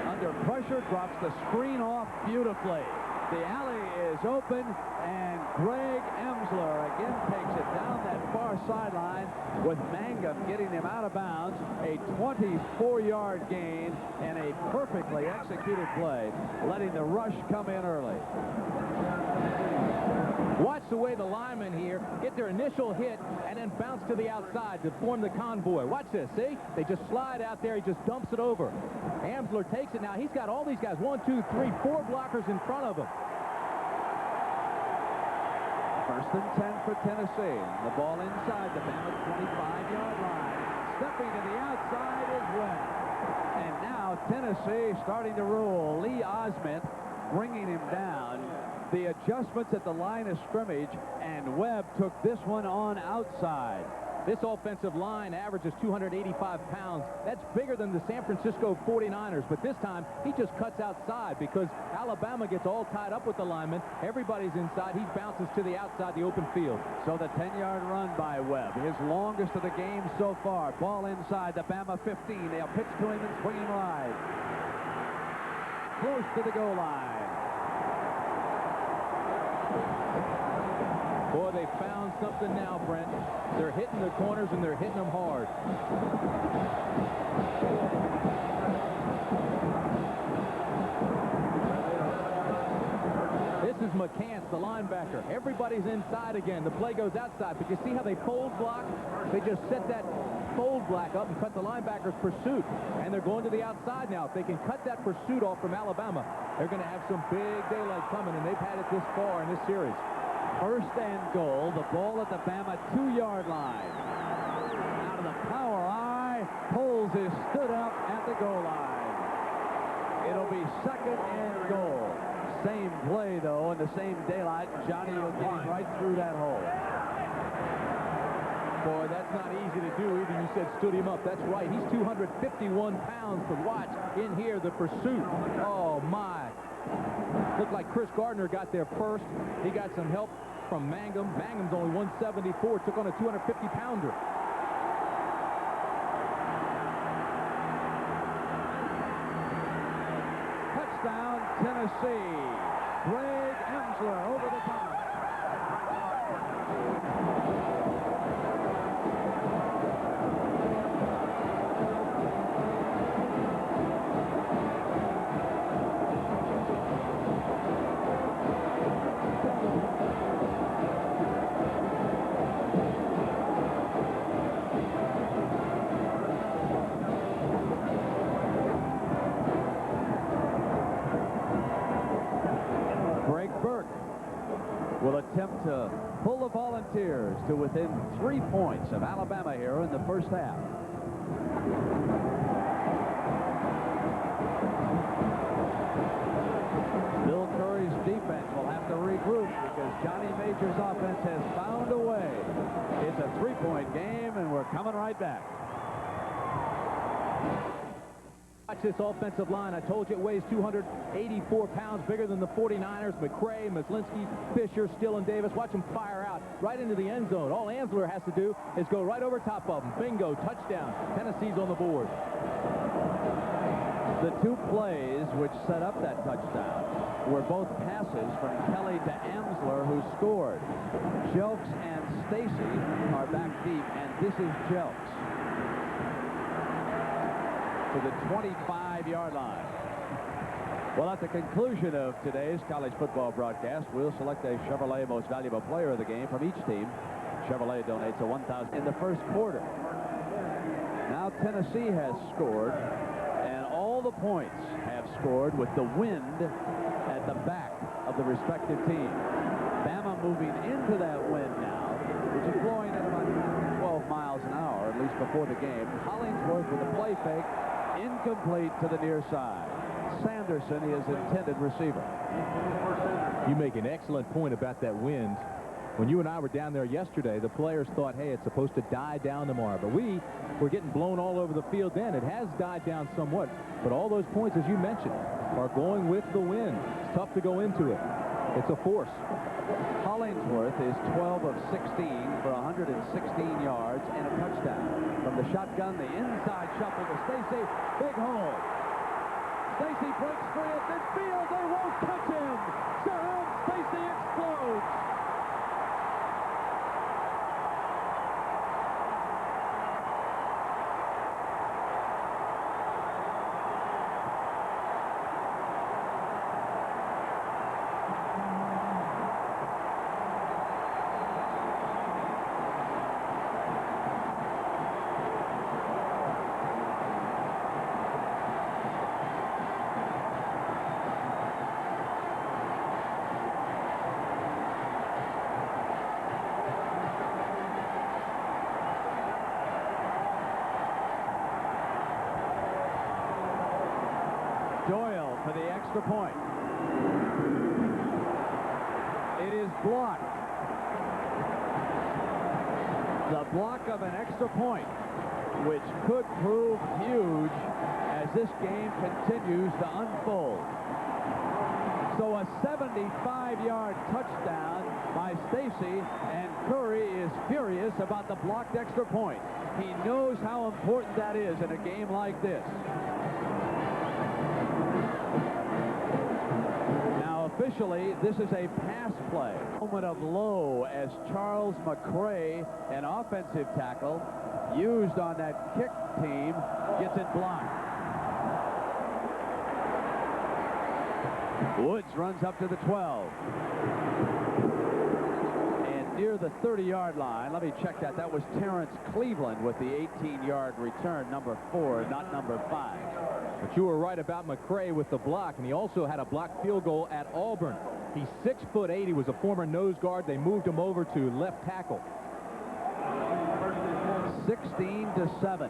Under pressure, drops the screen off beautifully. The alley is open, and Greg Emsler again takes it down that far sideline with Mangum getting him out of bounds. A 24-yard gain and a perfectly executed play, letting the rush come in early. Watch the way the linemen here get their initial hit and then bounce to the outside to form the convoy. Watch this, see? They just slide out there. He just dumps it over. Emsler takes it now. He's got all these guys, 1, 2, 3, 4 blockers in front of him. First and 10 for Tennessee. The ball inside the Bama 25-yard line. Stepping to the outside is Webb. And now Tennessee starting to roll. Lee Osment bringing him down. The adjustments at the line of scrimmage, and Webb took this one on outside. This offensive line averages 285 pounds. That's bigger than the San Francisco 49ers, but this time he just cuts outside because Alabama gets all tied up with the linemen. Everybody's inside. He bounces to the outside, the open field. So the 10-yard run by Webb, his longest of the game so far. Ball inside the Bama 15. They'll pitch to him and swing him wide. Close to the goal line. Boy, they found something now, Brent. They're hitting the corners, and they're hitting them hard. This is McCants, the linebacker. Everybody's inside again. The play goes outside, but you see how they fold block? They just set that fold block up and cut the linebacker's pursuit, and they're going to the outside now. If they can cut that pursuit off from Alabama, they're going to have some big daylight coming, and they've had it this far in this series. First and goal, the ball at the Bama 2-yard line. Out of the power eye, Poles is stood up at the goal line. It'll be second and goal. Same play, though, in the same daylight. Johnny will get right through that hole. Boy, that's not easy to do either. You said stood him up. That's right. He's 251 pounds, but watch in here the pursuit. Oh, my. Looked like Chris Gardner got there first. He got some help from Mangum. Mangum's only 174. Took on a 250-pounder. Touchdown, Tennessee. Greg Emsler over the top. Will attempt to pull the Volunteers to within 3 points of Alabama here in the first half. Bill Curry's defense will have to regroup because Johnny Major's offense has found a way. It's a 3-point game, and we're coming right back. Watch this offensive line. I told you it weighs 284 pounds, bigger than the 49ers. McCray, Myslinski, Fisher, Still, and Davis. Watch them fire out right into the end zone. All Ansler has to do is go right over top of them. Bingo, touchdown. Tennessee's on the board. The two plays which set up that touchdown were both passes from Kelly to Amsler, who scored. Jelks and Stacy are back deep, and this is Jelks to the 25-yard line. Well, at the conclusion of today's college football broadcast, we'll select a Chevrolet Most Valuable Player of the game from each team. Chevrolet donates a $1,000 in the first quarter. Now Tennessee has scored, and all the points have scored with the wind at the back of the respective team. Bama moving into that wind now, which is blowing at about 12 miles an hour, at least before the game. Hollingsworth with a play fake. Incomplete to the near side. Sanderson is intended receiver. You make an excellent point about that wind. When you and I were down there yesterday, the players thought, hey, it's supposed to die down tomorrow. But we were getting blown all over the field then. It has died down somewhat. But all those points, as you mentioned, are going with the wind. It's tough to go into it. It's a force. Hollingsworth is 12 of 16 for 116 yards and a touchdown. From the shotgun, the inside shuffle to Stacy. Big hole. Stacy breaks free at midfield. They won't touch him. Sharon Stacy explodes. Doyle for the extra point. It is blocked. The block of an extra point, which could prove huge as this game continues to unfold. So a 75-yard touchdown by Stacy, and Curry is furious about the blocked extra point. He knows how important that is in a game like this. Officially, this is a pass play. Moment of low as Charles McCray, an offensive tackle, used on that kick team, gets it blocked. Woods runs up to the 12. And near the 30-yard line, let me check that. That was Terrence Cleveland with the 18-yard return, number 4, not number 5. But you were right about McCray with the block, and he also had a blocked field goal at Auburn. He's 6'8". He was a former nose guard. They moved him over to left tackle. 16-7.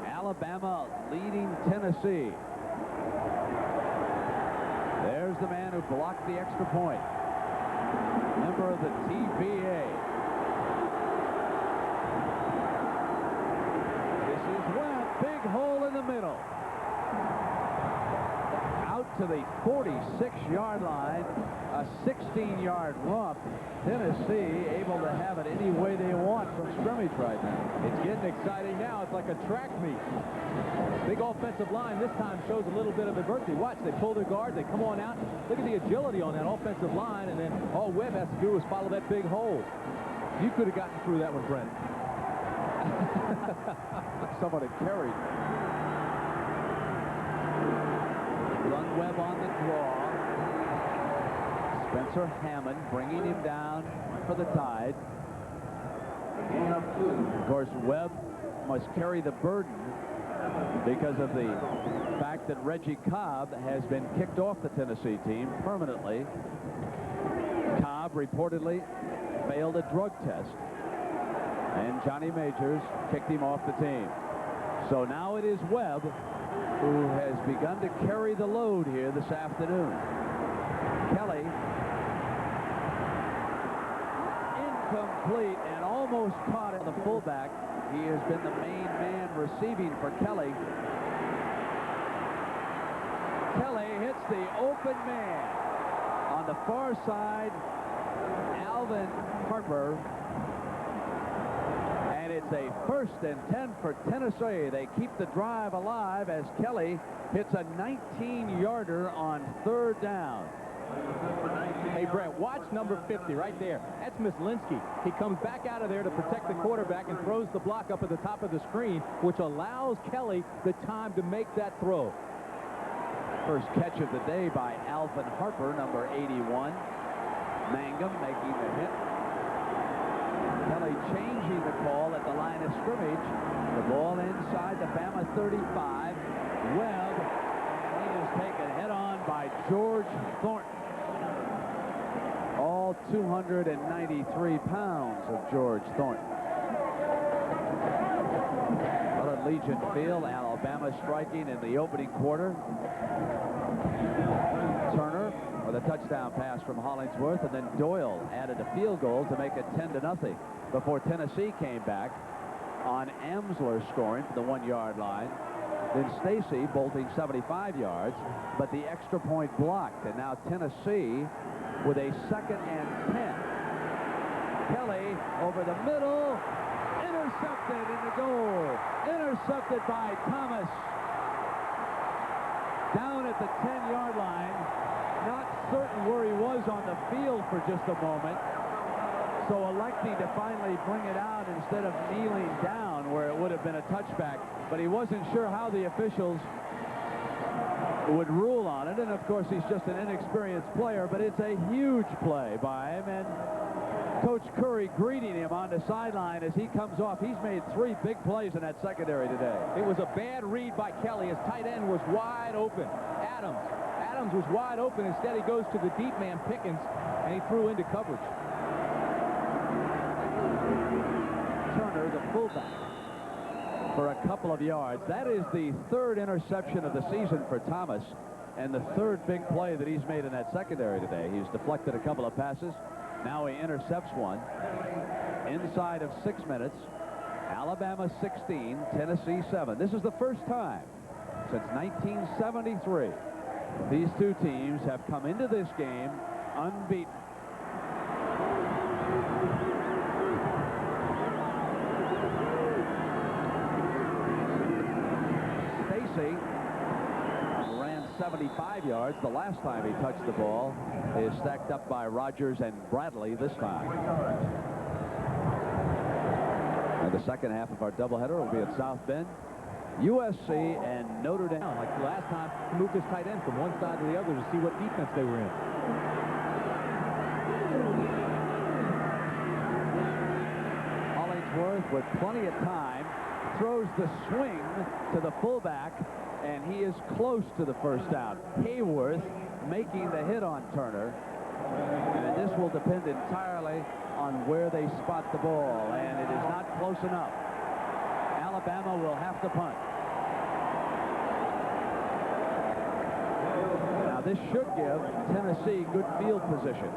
Alabama leading Tennessee. There's the man who blocked the extra point. Member of the TVA. to the 46-yard line, a 16-yard romp. Tennessee able to have it any way they want from scrimmage right now. It's getting exciting now. It's like a track meet. Big offensive line this time shows a little bit of adversity. Watch, they pull their guard, they come on out. Look at the agility on that offensive line, and then all Webb has to do is follow that big hole. You could have gotten through that one, Brent. Somebody carried. Run Webb on the draw. Spencer Hammond bringing him down for the Tide. Of course, Webb must carry the burden because of the fact that Reggie Cobb has been kicked off the Tennessee team permanently. Cobb reportedly failed a drug test, and Johnny Majors kicked him off the team. So now it is Webb who has begun to carry the load here this afternoon. Kelly, incomplete and almost caught at the fullback. He has been the main man receiving for Kelly. Kelly hits the open man on the far side, Alvin Harper. And it's a 1st and 10 for Tennessee. They keep the drive alive as Kelly hits a 19-yarder on 3rd down. Hey, Brett, watch number 50 right there. That's Myslinski. He comes back out of there to protect the quarterback and throws the block up at the top of the screen, which allows Kelly the time to make that throw. First catch of the day by Alvin Harper, number 81. Mangum making the hit. Kelly changing the call at the line of scrimmage. The ball inside the Bama 35. Webb, and he is taken head-on by George Thornton. All 293 pounds of George Thornton. Well, at Legion Field, Alabama striking in the opening quarter. Turner with a touchdown pass from Hollingsworth, and then Doyle added a field goal to make it 10-0 before Tennessee came back on Amsler scoring for the 1-yard line. Then Stacy bolting 75 yards, but the extra point blocked, and now Tennessee with a 2nd and 10. Kelly over the middle, intercepted in the goal, intercepted by Thomas. Down at the 10-yard line, not certain where he was on the field for just a moment, so electing to finally bring it out instead of kneeling down where it would have been a touchback. But he wasn't sure how the officials would rule on it, and of course he's just an inexperienced player, but it's a huge play by him, and Coach Curry greeting him on the sideline as he comes off. He's made 3 big plays in that secondary today. It was a bad read by Kelly. His tight end was wide open. Adams was wide open. Instead, he goes to the deep man, Pickens, and he threw into coverage. Turner, the fullback, for a couple of yards. That is the 3rd interception of the season for Thomas, and the 3rd big play that he's made in that secondary today. He's deflected a couple of passes. Now he intercepts one inside of 6 minutes. Alabama 16, Tennessee 7. This is the first time since 1973 these two teams have come into this game unbeaten. Stacy ran 75 yards the last time he touched the ball. Is stacked up by Rogers and Bradley this time. And the second half of our doubleheader will be at South Bend. USC and Notre Dame. Like last time, he moved his tight end from one side to the other to see what defense they were in. Hollingsworth with plenty of time throws the swing to the fullback, and he is close to the first down. Hayworth making the hit on Turner, and this will depend entirely on where they spot the ball, and it is not close enough. Alabama will have to punt. Now this should give Tennessee good field position.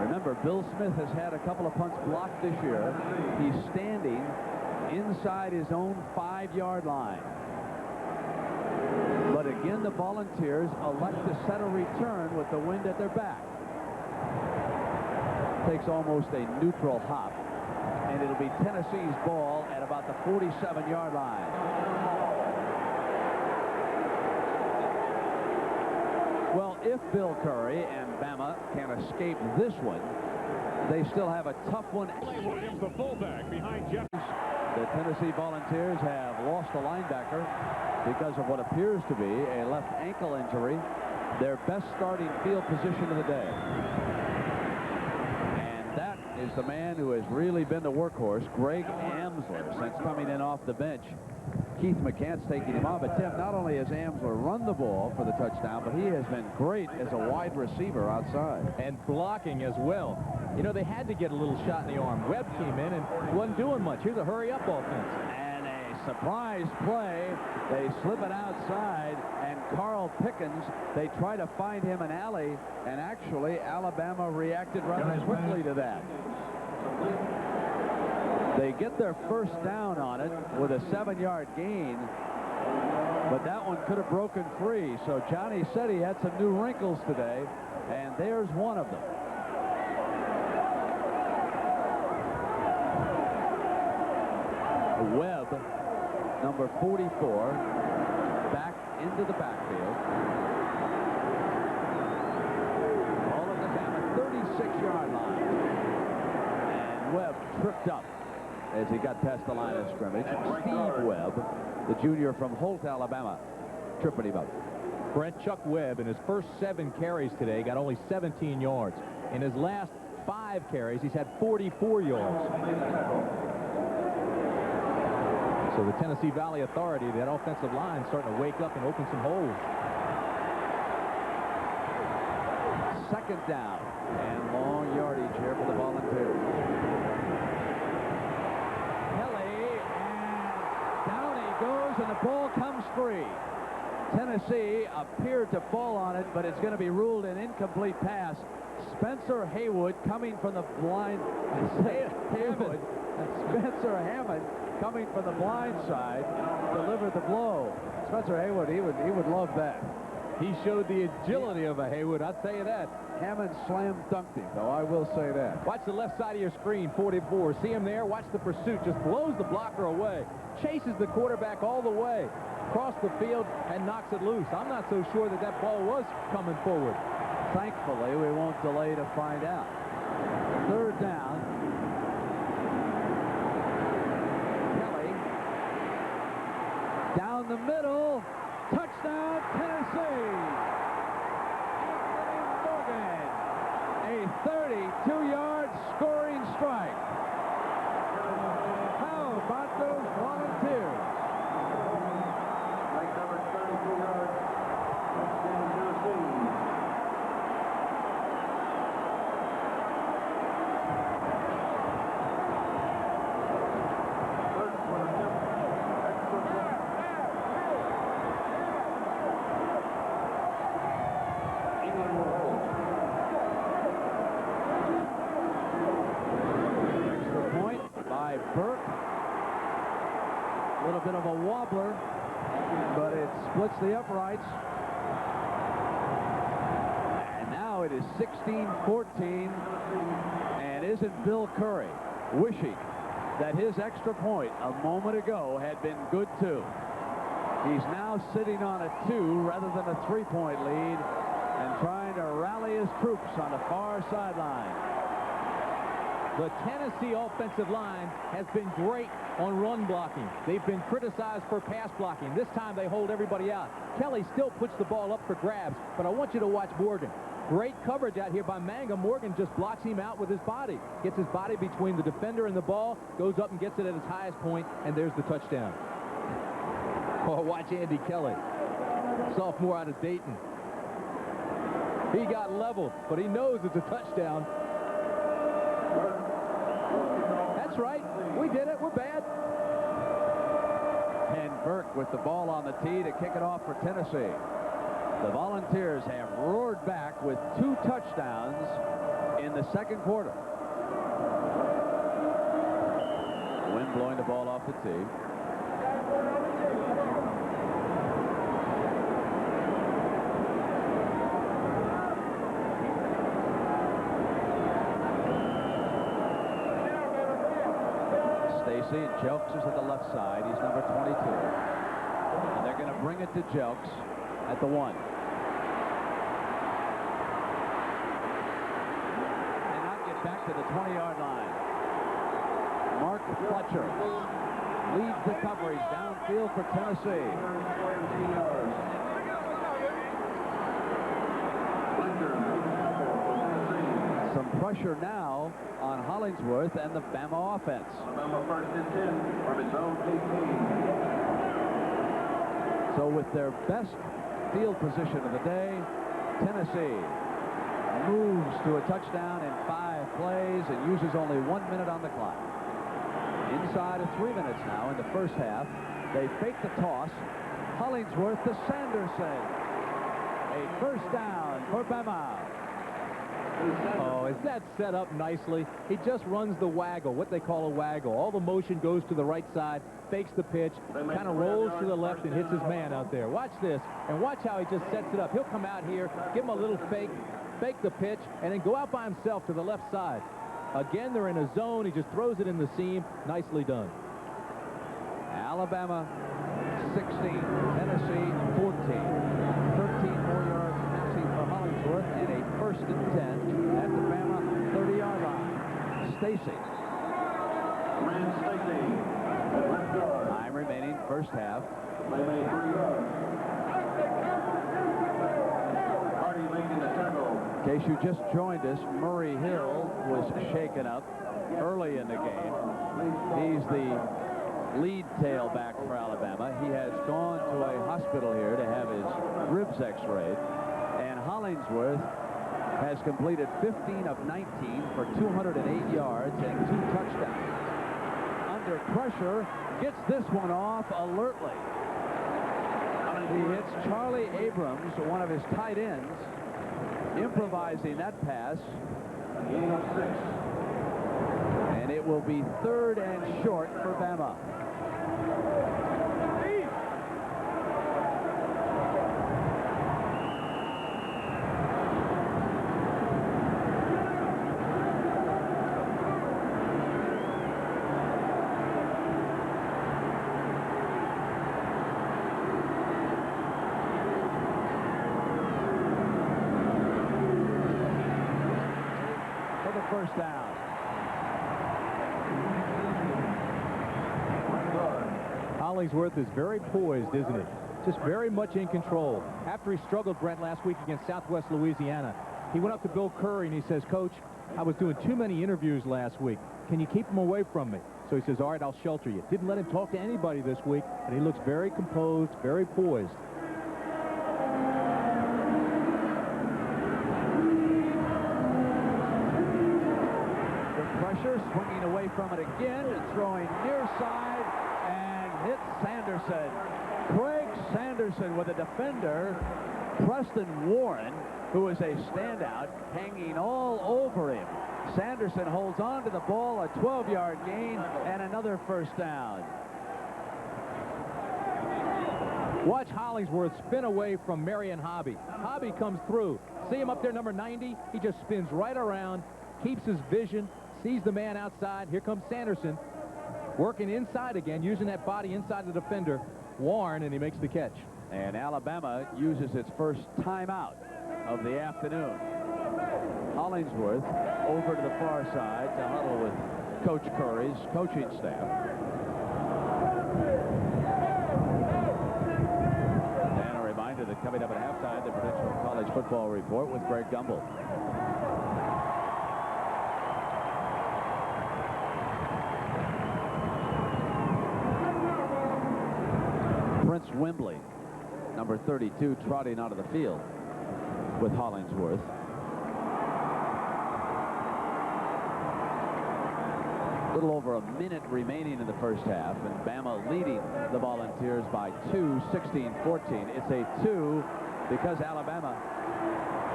Remember, Bill Smith has had a couple of punts blocked this year. He's standing inside his own 5-yard line. But again, the Volunteers elect to set a return with the wind at their back. Takes almost a neutral hop, and it'll be Tennessee's ball at about the 47-yard line. Well, if Bill Curry and Bama can escape this one, they still have a tough one. Williams, the fullback, behind Jeff. The Tennessee Volunteers have lost a linebacker because of what appears to be a left ankle injury, their best starting field position of the day. And that is the man who has really been the workhorse, Greg Amsler, since coming in off the bench. Keith McCants taking him off. But Tim, not only has Amsler run the ball for the touchdown, but he has been great as a wide receiver outside. And blocking as well. You know, they had to get a little shot in the arm. Webb came in and wasn't doing much. Here's a hurry-up offense. And a surprise play. They slip it outside, and Carl Pickens, they try to find him an alley, and actually Alabama reacted rather quickly to that. They get their first down on it with a 7-yard gain, but that one could have broken free. So Johnny said he had some new wrinkles today, and there's one of them. Webb, number 44, back into the backfield. All of the Bama 36-yard line. And Webb tripped up as he got past the line of scrimmage. Steve Webb, the junior from Holt, Alabama, tripping him up. Brent Chuck Webb, in his first 7 carries today, got only 17 yards. In his last 5 carries, he's had 44 yards. So the Tennessee Valley Authority, that offensive line, starting to wake up and open some holes. Second down and long yardage here for the Volunteers. Kelly, and down he goes, and the ball comes free. Tennessee appeared to fall on it, but it's going to be ruled an incomplete pass. Spencer Haywood coming from the blind. Haywood. Spencer Hammond coming from the blind side delivered the blow. Spencer Haywood, he would love that. He showed the agility of a Haywood, I'll tell you that. Hammond slam dunked him, though, I will say that. Watch the left side of your screen, 44. See him there? Watch the pursuit. Just blows the blocker away. Chases the quarterback all the way across the field and knocks it loose. I'm not so sure that that ball was coming forward. Thankfully, we won't delay to find out. Third down. Kelly down the middle. Touchdown, Tennessee. Morgan, a 32-yard scoring strike. How about those Volunteers? Like number 32 yards, Tennessee. First one, extra point. England will hold. Extra point by Burke. A little bit of a wobbler, but it splits the uprights. And now it is 16-14. And isn't Bill Curry wishing that his extra point a moment ago had been good too? He's now sitting on a 2 rather than a 3-point lead and trying to rally his troops on the far sideline. The Tennessee offensive line has been great on run blocking. They've been criticized for pass blocking. This time they hold everybody out. Kelly still puts the ball up for grabs, but I want you to watch Morgan. Great coverage out here by Manga. Morgan just blocks him out with his body. Gets his body between the defender and the ball, goes up and gets it at its highest point, and there's the touchdown. Oh, watch Andy Kelly, sophomore out of Dayton. He got leveled, but he knows it's a touchdown. That's right. We did it. We're bad. And Burke with the ball on the tee to kick it off for Tennessee. The Volunteers have roared back with 2 touchdowns in the second quarter. Wind blowing the ball off the tee. Stacy, and Jelks is at the left side. He's number 22. And they're going to bring it to Jelks at the 1. And now get back to the 20-yard line. Mark Fletcher leads the coverage downfield for Tennessee. Some pressure now on Hollingsworth and the Bama offense. Alabama first and 10 from its own 18. So with their best field position of the day, Tennessee moves to a touchdown in 5 plays and uses only 1 minute on the clock. Inside of 3 minutes now in the first half. They fake the toss. Hollingsworth to Sanderson. A first down for Bama. Oh, is that set up nicely? He just runs the waggle, what they call a waggle. All the motion goes to the right side, fakes the pitch, kind of rolls to the left and hits his man out there. Watch this, and watch how he just sets it up. He'll come out here, give him a little fake the pitch, and then go out by himself to the left side. Again, they're in a zone. He just throws it in the seam. Nicely done. Alabama 16, Tennessee 14. 13 more yards passing for Hollingsworth and a first and 10 at the Bama 30-yard line. Stacy. Rand Stacy at left guard. Time remaining, first half. They made 3 yards. Hardy making the tackle. In case you just joined us, Murray Hill was shaken up early in the game. He's the lead tailback for Alabama. He has gone to a hospital here to have his ribs x-rayed. And Hollingsworth has completed 15 of 19 for 208 yards and 2 touchdowns. Under pressure, gets this one off alertly. He hits Charlie Abrams, one of his tight ends, improvising that pass. And it will be 3rd and short for Bama. For the first down. Hollingsworth is very poised, isn't he? Just very much in control. After he struggled, Brent, last week against Southwest Louisiana, he went up to Bill Curry and he says, "Coach, I was doing too many interviews last week. Can you keep them away from me?" So he says, "All right, I'll shelter you." Didn't let him talk to anybody this week, and he looks very composed, very poised. The pressure, swinging away from it again and throwing near side and hits Sanderson. Craig Sanderson with a defender, Preston Warren, who is a standout, hanging all over him. Sanderson holds on to the ball, a 12-yard gain, and another first down. Watch Hollingsworth spin away from Marion Hobby. Hobby comes through. See him up there, number 90? He just spins right around, keeps his vision, sees the man outside. Here comes Sanderson, working inside again, using that body inside the defender, Warren, and he makes the catch. And Alabama uses its first timeout of the afternoon. Hollingsworth over to the far side to huddle with Coach Curry's coaching staff. And a reminder that coming up at halftime, the Prudential College Football Report with Greg Gumbel. Prince Wembley, number 32, trotting out of the field with Hollingsworth. A little over a minute remaining in the first half, and Bama leading the Volunteers by 2, 16-14. It's a 2 because Alabama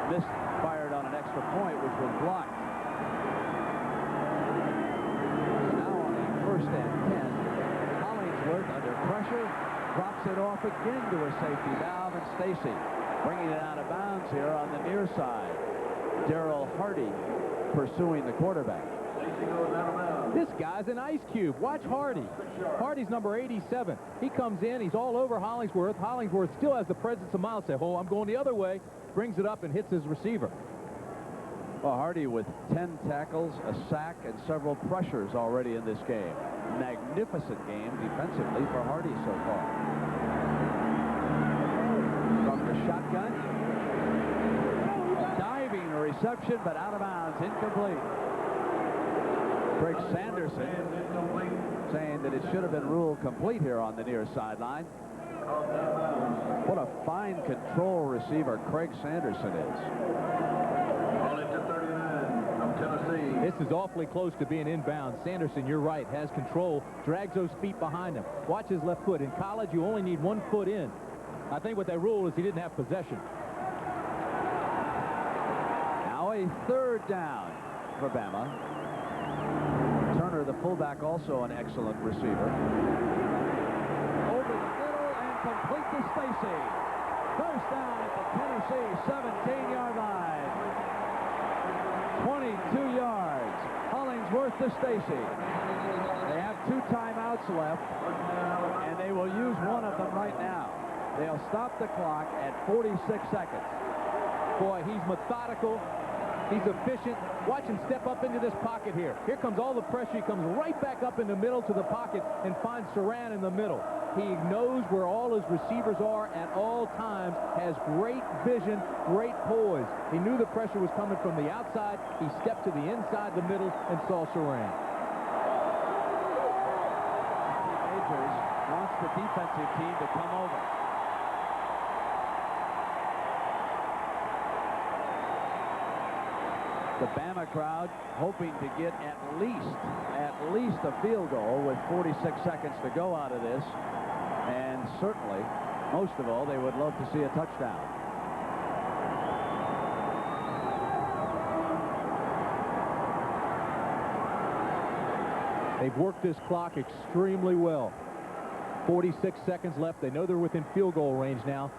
misfired on an extra point, which was blocked. Now on a first and 10, Hollingsworth under pressure, drops it off again to a safety valve, and Stacy bringing it out of bounds here on the near side. Darrell Hardy pursuing the quarterback. This guy's an ice cube. Watch Hardy. Hardy's number 87. He comes in, he's all over Hollingsworth. Hollingsworth still has the presence of mind. Say, oh, I'm going the other way. Brings it up and hits his receiver. Well, Hardy with 10 tackles, a sack, and several pressures already in this game. Magnificent game defensively for Hardy so far. From the shotgun. Diving reception, but out of bounds, incomplete. Craig Sanderson saying that it should have been ruled complete here on the near sideline. What a fine control receiver Craig Sanderson is. This is awfully close to being inbound. Sanderson, you're right, has control, drags those feet behind him. Watch his left foot. In college, you only need 1 foot in. I think what they ruled is he didn't have possession. Now a 3rd down for Bama. Turner, the fullback, also an excellent receiver. Over the middle and complete to Stacy. First down at the Tennessee 17-yard line. 22 yards. Hollingsworth to Stacy. They have 2 timeouts left, and they will use one of them right now. They'll stop the clock at 46 seconds. Boy, he's methodical. He's efficient. Watch him step up into this pocket here. Here comes all the pressure. He comes right back up in the middle to the pocket and finds Saran in the middle. He knows where all his receivers are at all times, has great vision, great poise. He knew the pressure was coming from the outside. He stepped to the inside, the middle, and saw Saran. Majors wants the defensive team to come over. The Bama crowd hoping to get at least a field goal with 46 seconds to go out of this. And certainly, most of all, they would love to see a touchdown. They've worked this clock extremely well. 46 seconds left. They know they're within field goal range now.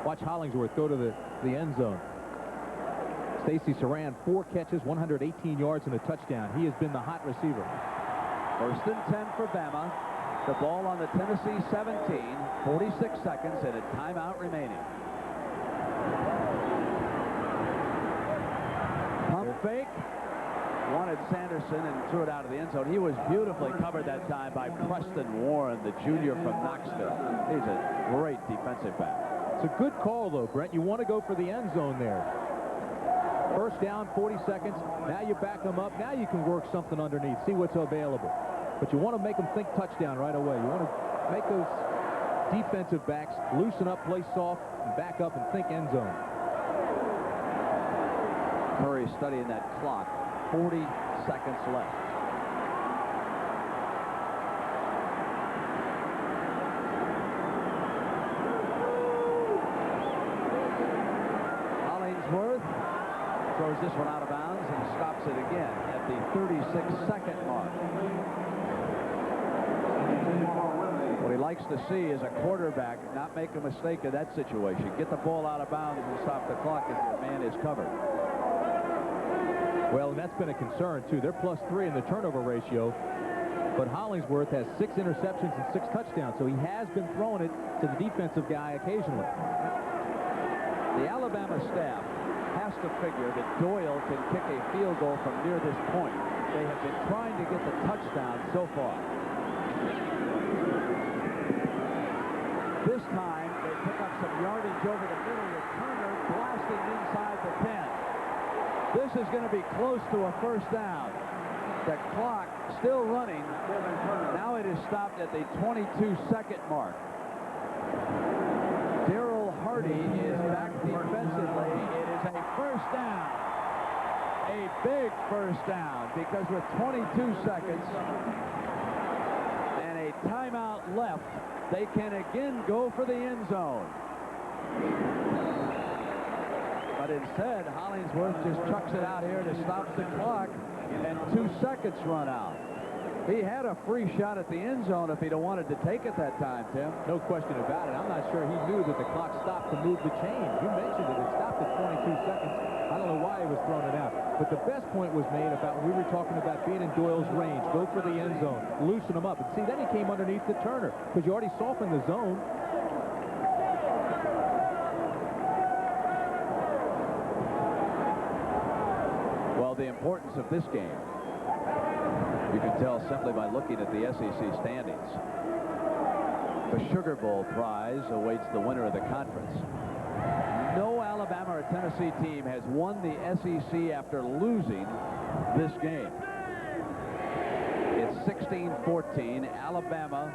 Watch Hollingsworth go to the end zone. Stacy Saran, 4 catches, 118 yards, and a touchdown. He has been the hot receiver. 1st and 10 for Bama. The ball on the Tennessee 17. 46 seconds and a timeout remaining. Pump fake. Wanted Sanderson and threw it out of the end zone. He was beautifully covered that time by Preston Warren, the junior from Knoxville. He's a great defensive back. It's a good call, though, Brent. You want to go for the end zone there. 1st down, 40 seconds. Now you back them up. Now you can work something underneath, see what's available. But you want to make them think touchdown right away. You want to make those defensive backs loosen up, play soft, and back up and think end zone. Curry studying that clock. 40 seconds left. Hollingsworth throws this one out of bounds and stops it again at the 36-second mark. What he likes to see is a quarterback not make a mistake in that situation. Get the ball out of bounds and stop the clock if your man is covered. Well, and that's been a concern, too. They're +3 in the turnover ratio, but Hollingsworth has 6 interceptions and 6 touchdowns, so he has been throwing it to the defensive guy occasionally. The Alabama staff has to figure that Doyle can kick a field goal from near this point. They have been trying to get the touchdown so far. This time, they pick up some yardage over the middle with Turner blasting inside the 10. This is going to be close to a 1st down. The clock still running. Now it is stopped at the 22-second mark. Daryl Hardy is back defensively. It is a 1st down. A big 1st down because with 22 seconds and a timeout left, they can again go for the end zone. But instead, Hollingsworth just chucks it out here to stop the clock, and 2 seconds run out. He had a free shot at the end zone if he'd have wanted to take it that time, Tim. No question about it. I'm not sure he knew that the clock stopped to move the chain. You mentioned it. It stopped the 22 seconds. I don't know why he was throwing it out. But the best point was made about when we were talking about being in Doyle's range. Go for the end zone. Loosen him up. And see, then he came underneath to Turner because you already softened the zone. Well, the importance of this game, you can tell simply by looking at the SEC standings. The Sugar Bowl prize awaits the winner of the conference. No Alabama or Tennessee team has won the SEC after losing this game. It's 16-14. Alabama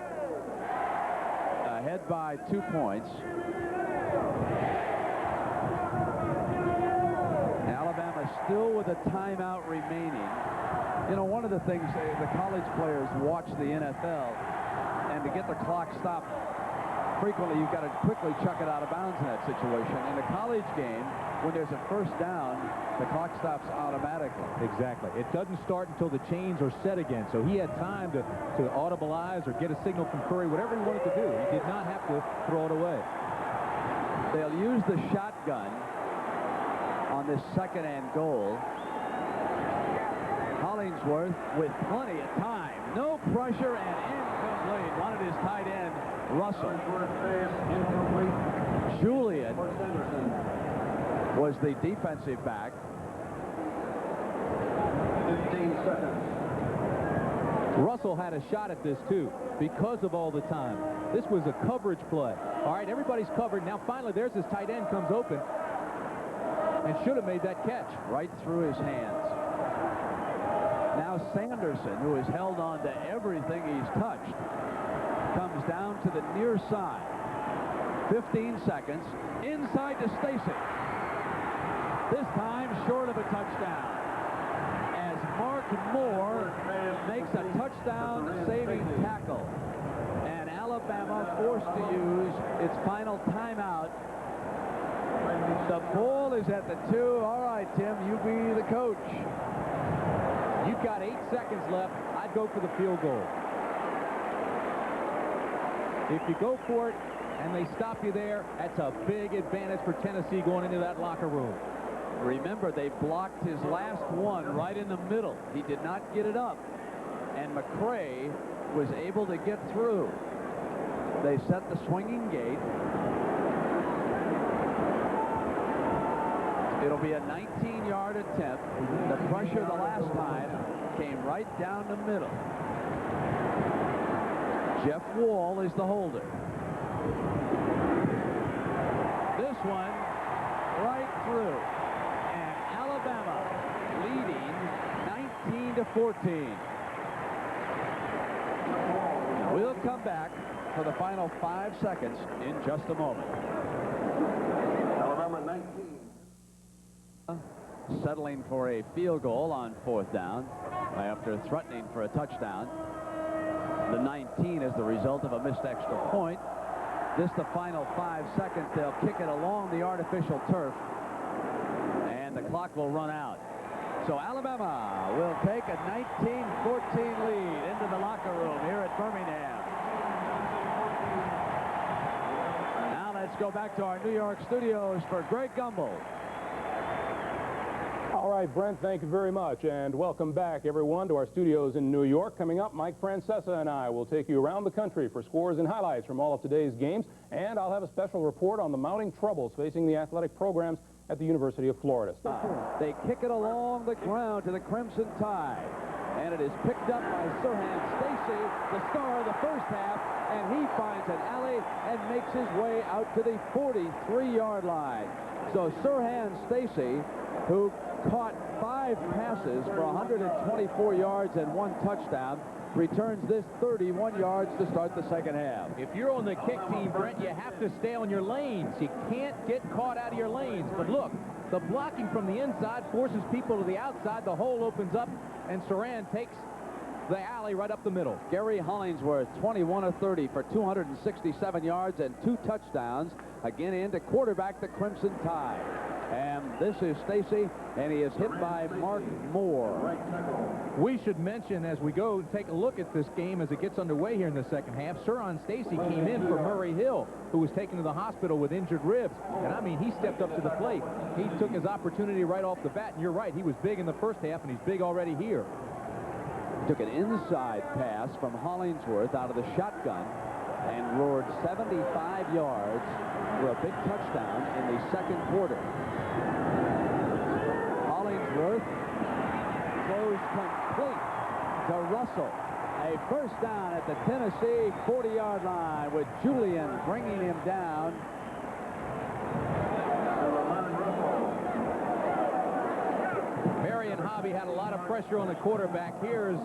ahead by 2 points. Alabama still with a timeout remaining. You know, one of the things the college players watch the NFL, and to get the clock stopped, frequently you've got to quickly chuck it out of bounds in that situation. In a college game, when there's a first down, the clock stops automatically. Exactly. It doesn't start until the chains are set again. So he had time to audibilize or get a signal from Curry, whatever he wanted to do. He did not have to throw it away. They'll use the shotgun on this second and goal. Hollingsworth with plenty of time. No pressure and incomplete. Wanted his tight end, Russell. Julian was the defensive back. 15 seconds. Russell had a shot at this, too, because of all the time. This was a coverage play. All right, everybody's covered. Now, finally, there's his tight end comes open and should have made that catch. Right through his hands. Now Sanderson, who has held on to everything he's touched, comes down to the near side. 15 seconds. Inside to Stacy. This time short of a touchdown. As Mark Moore makes a touchdown-saving tackle. And Alabama forced to use its final timeout. The ball is at the 2. All right, Tim, you be the coach. You've got 8 seconds left. I'd go for the field goal. If you go for it and they stop you there, that's a big advantage for Tennessee going into that locker room. Remember, they blocked his last one right in the middle. He did not get it up. And McCray was able to get through. They set the swinging gate. It'll be a 19-yard attempt. The pressure the last time came right down the middle. Jeff Wall is the holder. This one right through. And Alabama leading 19-14. We'll come back for the final 5 seconds in just a moment. Alabama 19. Settling for a field goal on 4th down after threatening for a touchdown. The 19 is the result of a missed extra point. This the final 5 seconds. They'll kick it along the artificial turf, and the clock will run out. So Alabama will take a 19-14 lead into the locker room here at Birmingham. Now let's go back to our New York studios for Greg Gumbel. All right, Brent, thank you very much, and welcome back, everyone, to our studios in New York. Coming up, Mike Francesa and I will take you around the country for scores and highlights from all of today's games, and I'll have a special report on the mounting troubles facing the athletic programs at the University of Florida. They kick it along the ground to the Crimson Tide, and it is picked up by Sirhan Stacy, the star of the first half, and he finds an alley and makes his way out to the 43-yard line. So Sirhan Stacy, who caught 5 passes for 124 yards and 1 touchdown, returns this 31 yards to start the second half. If you're on the kick team, Brent, you have to stay on your lanes. You can't get caught out of your lanes. But look, the blocking from the inside forces people to the outside. The hole opens up, and Sirhan takes the alley right up the middle. Gary Hollingsworth, 21 of 30 for 267 yards and 2 touchdowns. Again in to quarterback the Crimson Tide. And this is Stacy, and he is hit by Mark Moore. We should mention as we go take a look at this game as it gets underway here in the second half, Sirron Stacy came in for Murray Hill, who was taken to the hospital with injured ribs. And I mean, he stepped up to the plate. He took his opportunity right off the bat, and you're right, he was big in the first half, and he's big already here. Took an inside pass from Hollingsworth out of the shotgun and roared 75 yards for a big touchdown in the second quarter. Hollingsworth throws complete to Russell. A first down at the Tennessee 40-yard line with Julian bringing him down. Marion Hobby had a lot of pressure on the quarterback. Here's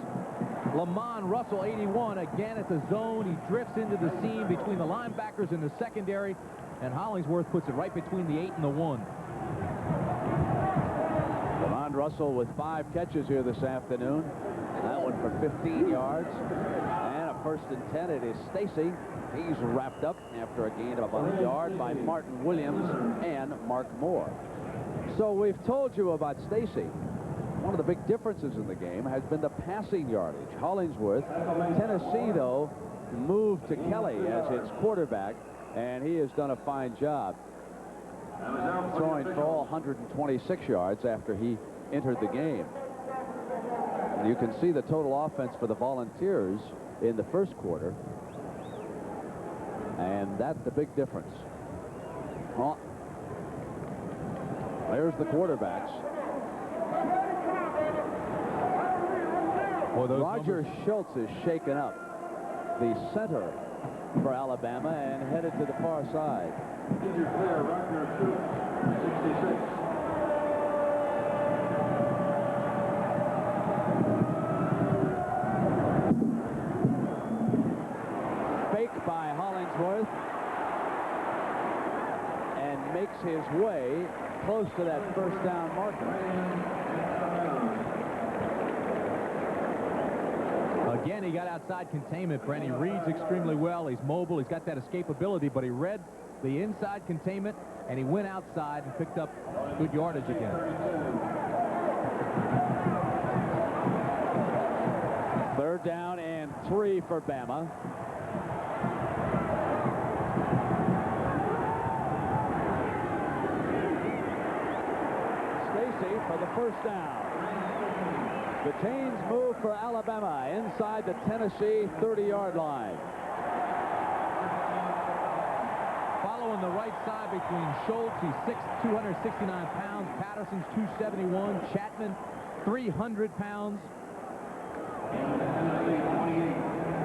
Lamont Russell, 81. Again, it's a zone. He drifts into the seam between the linebackers and the secondary, and Hollingsworth puts it right between the 8 and the 1. Lamont Russell with 5 catches here this afternoon. That one for 15 yards. And a first and 10. It is Stacy. He's wrapped up after a gain of about a yard by Martin Williams and Mark Moore. So we've told you about Stacy. One of the big differences in the game has been the passing yardage. Hollingsworth, Tennessee, though, moved to Kelly as its quarterback, and he has done a fine job. Throwing for all 126 yards after he entered the game. And you can see the total offense for the Volunteers in the first quarter. And that's the big difference. Well, there's the quarterbacks. Roger Schultz is shaken up, the center for Alabama, and headed to the far side. Fake by Hollingsworth, and makes his way close to that first down marker. Again, he got outside containment, Brent. He reads extremely well. He's mobile. He's got that escapability, but he read the inside containment, and he went outside and picked up good yardage again. Third down and 3 for Bama. Stacy for the first down. The chains move for Alabama inside the Tennessee 30-yard line. Following the right side between Schultz, he's 269 pounds. Patterson's 271. Chapman, 300 pounds.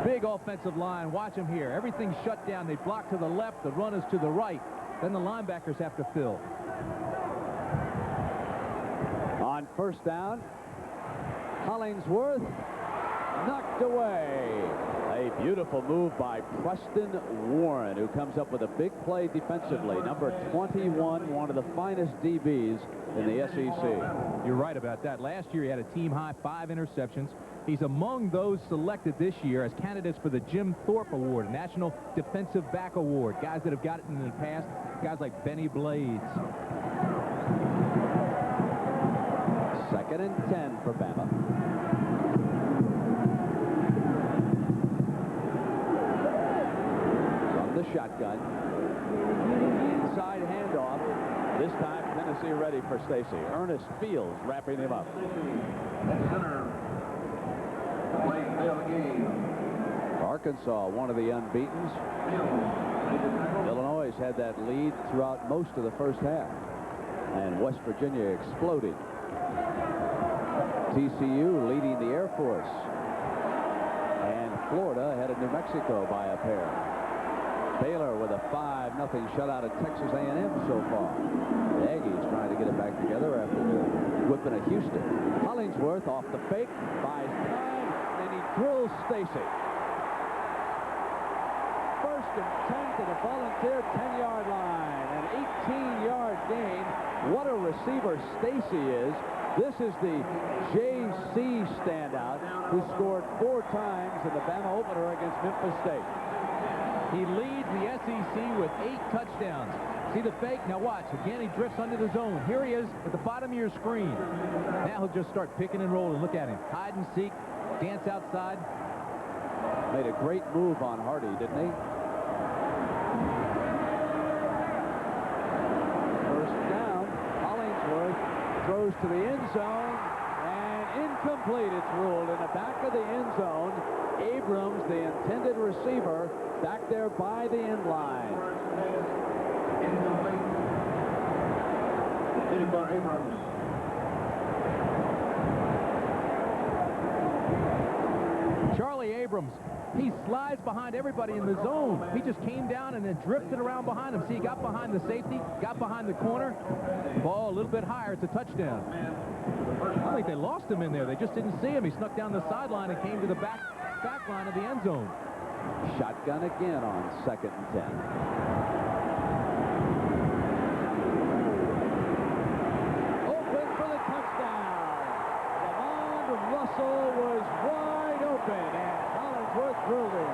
Big offensive line. Watch him here. Everything's shut down. They block to the left. The run is to the right. Then the linebackers have to fill. On first down, Hollingsworth knocked away. A beautiful move by Preston Warren, who comes up with a big play defensively. Number 21, one of the finest DBs in the SEC. You're right about that. Last year he had a team-high 5 interceptions. He's among those selected this year as candidates for the Jim Thorpe Award, National Defensive Back Award. Guys that have gotten it in the past, guys like Benny Blades. Second and 10 for Bama. From the shotgun. Inside handoff. This time Tennessee ready for Stacy. Ernest Fields wrapping him up. Arkansas, one of the unbeatens. Illinois had that lead throughout most of the first half. And West Virginia exploded. TCU leading the Air Force. And Florida ahead of New Mexico by a pair. Baylor with a 5-0 shutout at Texas A&M so far. The Aggies trying to get it back together after the whipping at Houston. Hollingsworth off the fake, buys time, and he drills Stacy. First and 10 to the Volunteer 10-yard line. An 18-yard gain. What a receiver Stacy is. This is the JC standout who scored 4 times in the Bama opener against Memphis State. He leads the SEC with 8 touchdowns. See the fake? Now watch. Again, he drifts under the zone. Here he is at the bottom of your screen. Now he'll just start picking and rolling. Look at him. Hide and seek. Dance outside. Made a great move on Hardy, didn't he? First down. Hollingsworth throws to the end zone. And incomplete, it's ruled. In the back of the end zone. Abrams, the intended receiver, back there by the end line. Charlie Abrams, he slides behind everybody in the zone. He just came down and then drifted around behind him. See, he got behind the safety, got behind the corner. Ball a little bit higher. It's a touchdown. I think they lost him in there. They just didn't see him. He snuck down the sideline and came to the back line of the end zone. Shotgun again on 2nd and 10. Open for the touchdown. Lamond Russell was wide open, and Hollingsworth drilled him.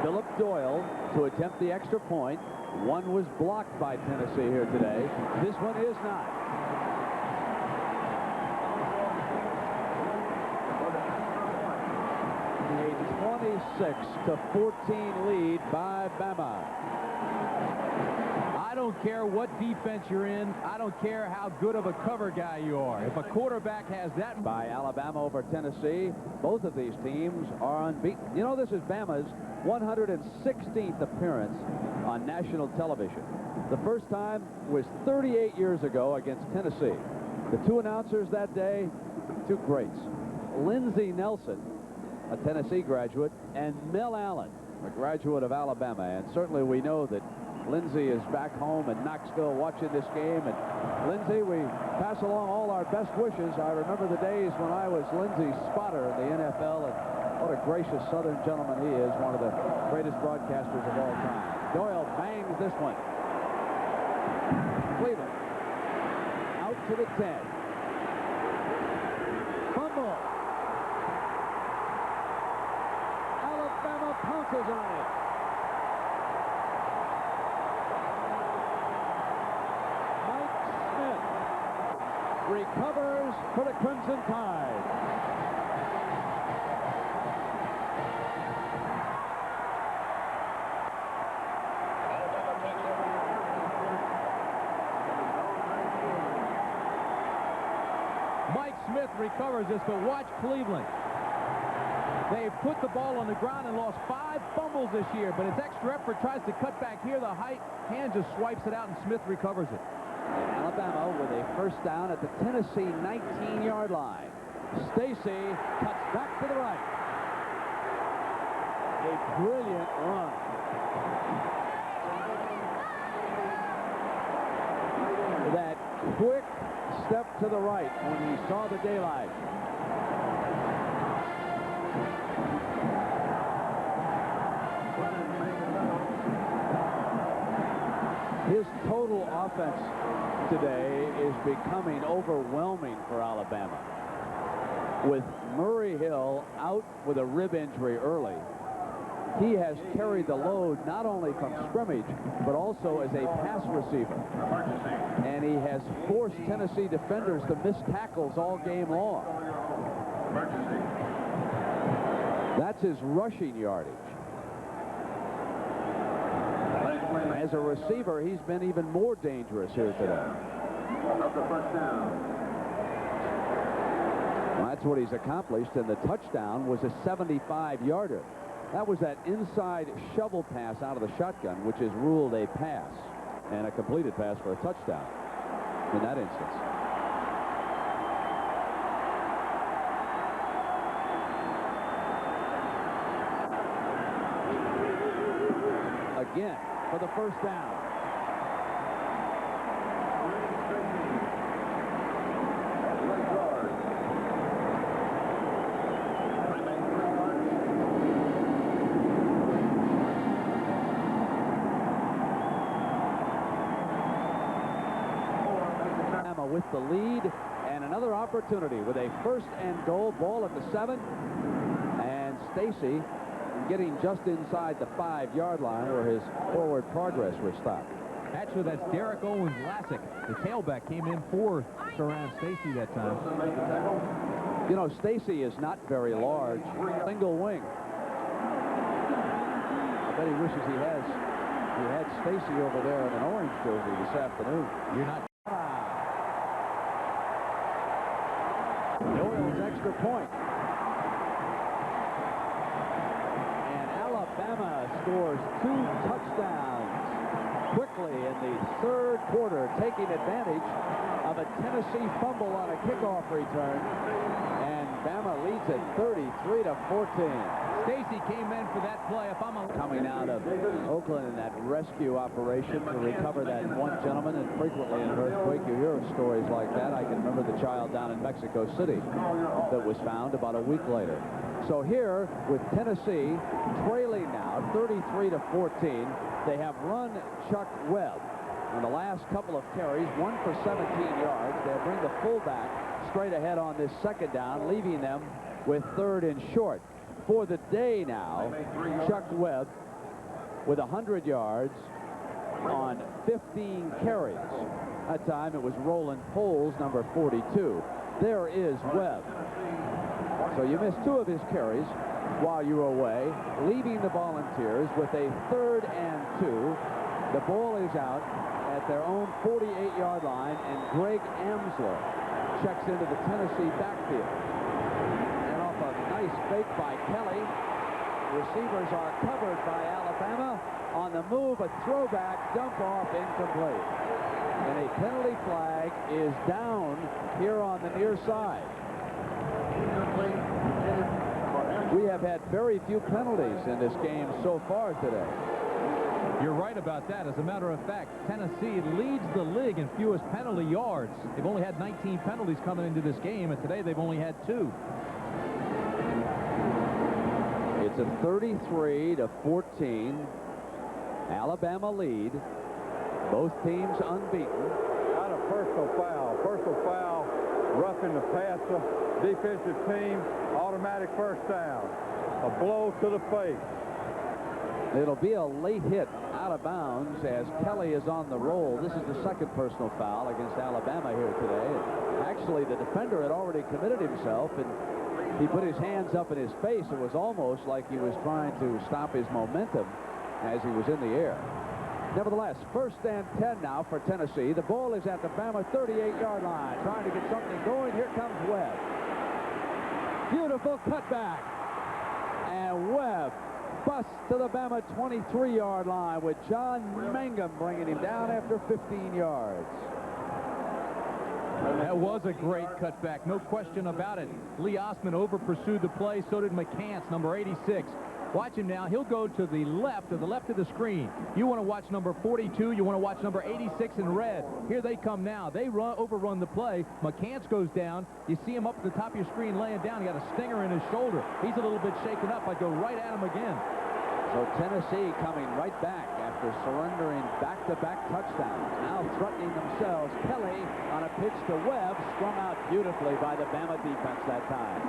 Philip Doyle to attempt the extra point. One was blocked by Tennessee here today. This one is not. A 26-14 lead by Bama. I don't care what defense you're in. I don't care how good of a cover guy you are. If a quarterback has that... By Alabama over Tennessee, both of these teams are unbeaten. You know, this is Bama's 116th appearance on national television. The first time was 38 years ago against Tennessee. The two announcers that day, two greats. Lindsey Nelson, a Tennessee graduate, and Mel Allen, a graduate of Alabama. And certainly we know that Lindsey is back home in Knoxville watching this game. And Lindsey, we pass along all our best wishes. I remember the days when I was Lindsey's spotter in the NFL, and what a gracious Southern gentleman he is, one of the greatest broadcasters of all time. Doyle bangs this one. Cleveland out to the 10. Fumble. Alabama pounces on it. Mike Smith recovers for the Crimson Tide. Mike Smith recovers this, but watch Cleveland. They've put the ball on the ground and lost 5 fumbles this year, but it's extra effort, tries to cut back here. The hand just swipes it out, and Smith recovers it. And Alabama with a first down at the Tennessee 19-yard line. Stacy cuts back to the right. A brilliant run. That quick step to the right when he saw the daylight. His total offense today is becoming overwhelming for Alabama. With Murray Hill out with a rib injury early, he has carried the load not only from scrimmage, but also as a pass receiver. And he has forced Tennessee defenders to miss tackles all game long. That's his rushing yardage. As a receiver, he's been even more dangerous here today. Well, that's what he's accomplished, and the touchdown was a 75-yarder. That was that inside shovel pass out of the shotgun, which is ruled a pass, and a completed pass for a touchdown in that instance. Again for the first down. the lead, and another opportunity with a first and goal. Ball at the 7, and Stacy getting just inside the 5-yard line where his forward progress was stopped. Actually, that's Derek Owens-Lassick. The tailback came in for Saran Stacy that time. You know, Stacy is not very large. Single wing. I bet he wishes he had Stacy over there in an orange jersey this afternoon. You're not. Doyle's extra point. And Alabama scores 2 touchdowns quickly in the 3rd quarter, taking advantage of a Tennessee fumble on a kickoff return. And Bama leads it 33-14. Stacy came in for that play. If I'm coming out of Oakland in that rescue operation to recover that one gentleman, and frequently in an earthquake you hear of stories like that. I can remember the child down in Mexico City that was found about a week later. So here with Tennessee trailing now 33-14, they have run Chuck Webb on the last couple of carries, 1 for 17 yards. They'll bring the fullback straight ahead on this 2nd down, leaving them with 3rd and short. For the day now, Chuck Webb with 100 yards on 15 carries. That time it was Roland Poles, number 42. There is Webb. So you missed 2 of his carries while you were away, leaving the Volunteers with a 3rd and 2. The ball is out at their own 48-yard line, and Greg Amsler checks into the Tennessee backfield. Nice fake by Kelly. Receivers are covered by Alabama. On the move, a throwback, dump off, incomplete. And a penalty flag is down here on the near side. We have had very few penalties in this game so far today. You're right about that. As a matter of fact, Tennessee leads the league in fewest penalty yards. They've only had 19 penalties coming into this game, and today they've only had 2. It's a 33-14 Alabama lead. Both teams unbeaten. Not a personal foul. Personal foul, roughing the passer. Defensive team, automatic first down. A blow to the face. It'll be a late hit out of bounds as Kelly is on the roll. This is the 2nd personal foul against Alabama here today. Actually, the defender had already committed himself, and he put his hands up in his face. It was almost like he was trying to stop his momentum as he was in the air. Nevertheless, 1st and 10 now for Tennessee. The ball is at the Bama 38-yard line. Trying to get something going. Here comes Webb. Beautiful cutback. And Webb busts to the Bama 23-yard line with John Mangum bringing him down after 15 yards. That was a great cutback, no question about it. Lee Osman over-pursued the play, so did McCants, number 86. Watch him now. He'll go to the left of the screen. You want to watch number 42. You want to watch number 86 in red. Here they come now. They overrun the play. McCants goes down. You see him up at the top of your screen laying down. He got a stinger in his shoulder. He's a little bit shaken up. I'd go right at him again. So Tennessee coming right back after surrendering back-to-back touchdowns. Now threatening themselves. Kelly on a pitch to Webb, strung out beautifully by the Bama defense that time.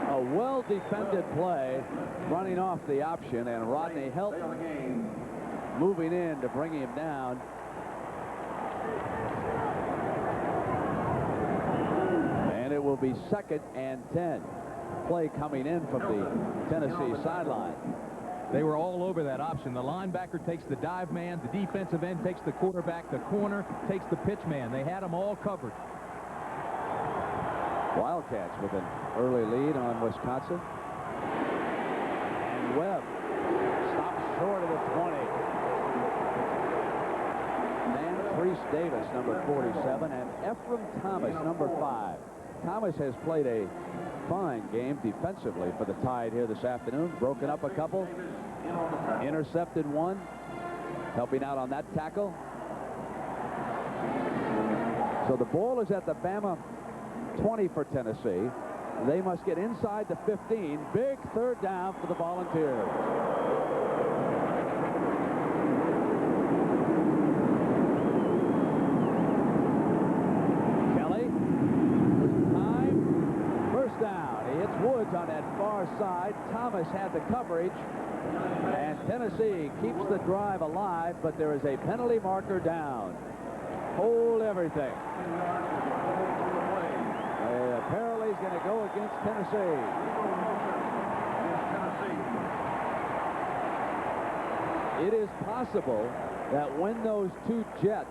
A well-defended play, running off the option, and Rodney Helton moving in to bring him down. And it will be 2nd and 10. Play coming in from the Tennessee sideline. They were all over that option. The linebacker takes the dive man. The defensive end takes the quarterback. The corner takes the pitch man. They had them all covered. Wildcats with an early lead on Wisconsin. And Webb stops short of the 20. Dan Priest Davis, number 47, and Ephraim Thomas, number 5. Thomas has played a fine game defensively for the Tide here this afternoon. Broken up a couple. Intercepted one. Helping out on that tackle. So the ball is at the Bama 20 for Tennessee. They must get inside the 15. Big 3rd down for the Volunteers. Kelly on that far side. Thomas had the coverage, and Tennessee keeps the drive alive, but there is a penalty marker down. Hold everything. Apparently he's going to go against Tennessee. It is possible that when those two jets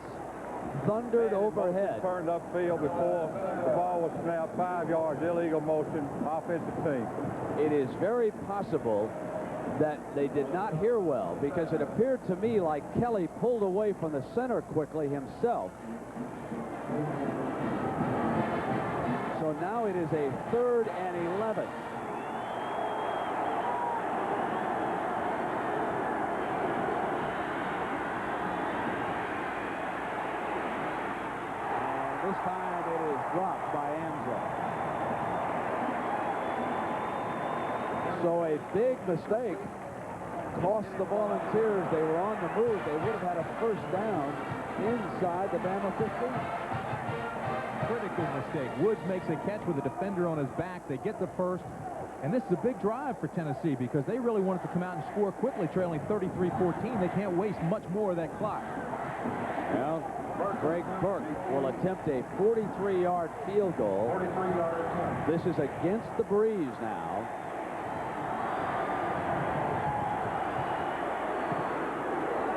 thundered overhead. Turned upfield before the ball was snapped, 5 yards, illegal motion, offensive team. It is very possible that they did not hear well, because it appeared to me like Kelly pulled away from the center quickly himself. So now it is a 3rd and 11. This time it is dropped by Ansel. So a big mistake cost the Volunteers. They were on the move. They would have had a first down inside the Bama 15. Critical mistake. Woods makes a catch with a defender on his back. They get the first. And this is a big drive for Tennessee because they really wanted to come out and score quickly, trailing 33-14. They can't waste much more of that clock. Well, Greg Burke will attempt a 43-yard field goal. This is against the breeze now.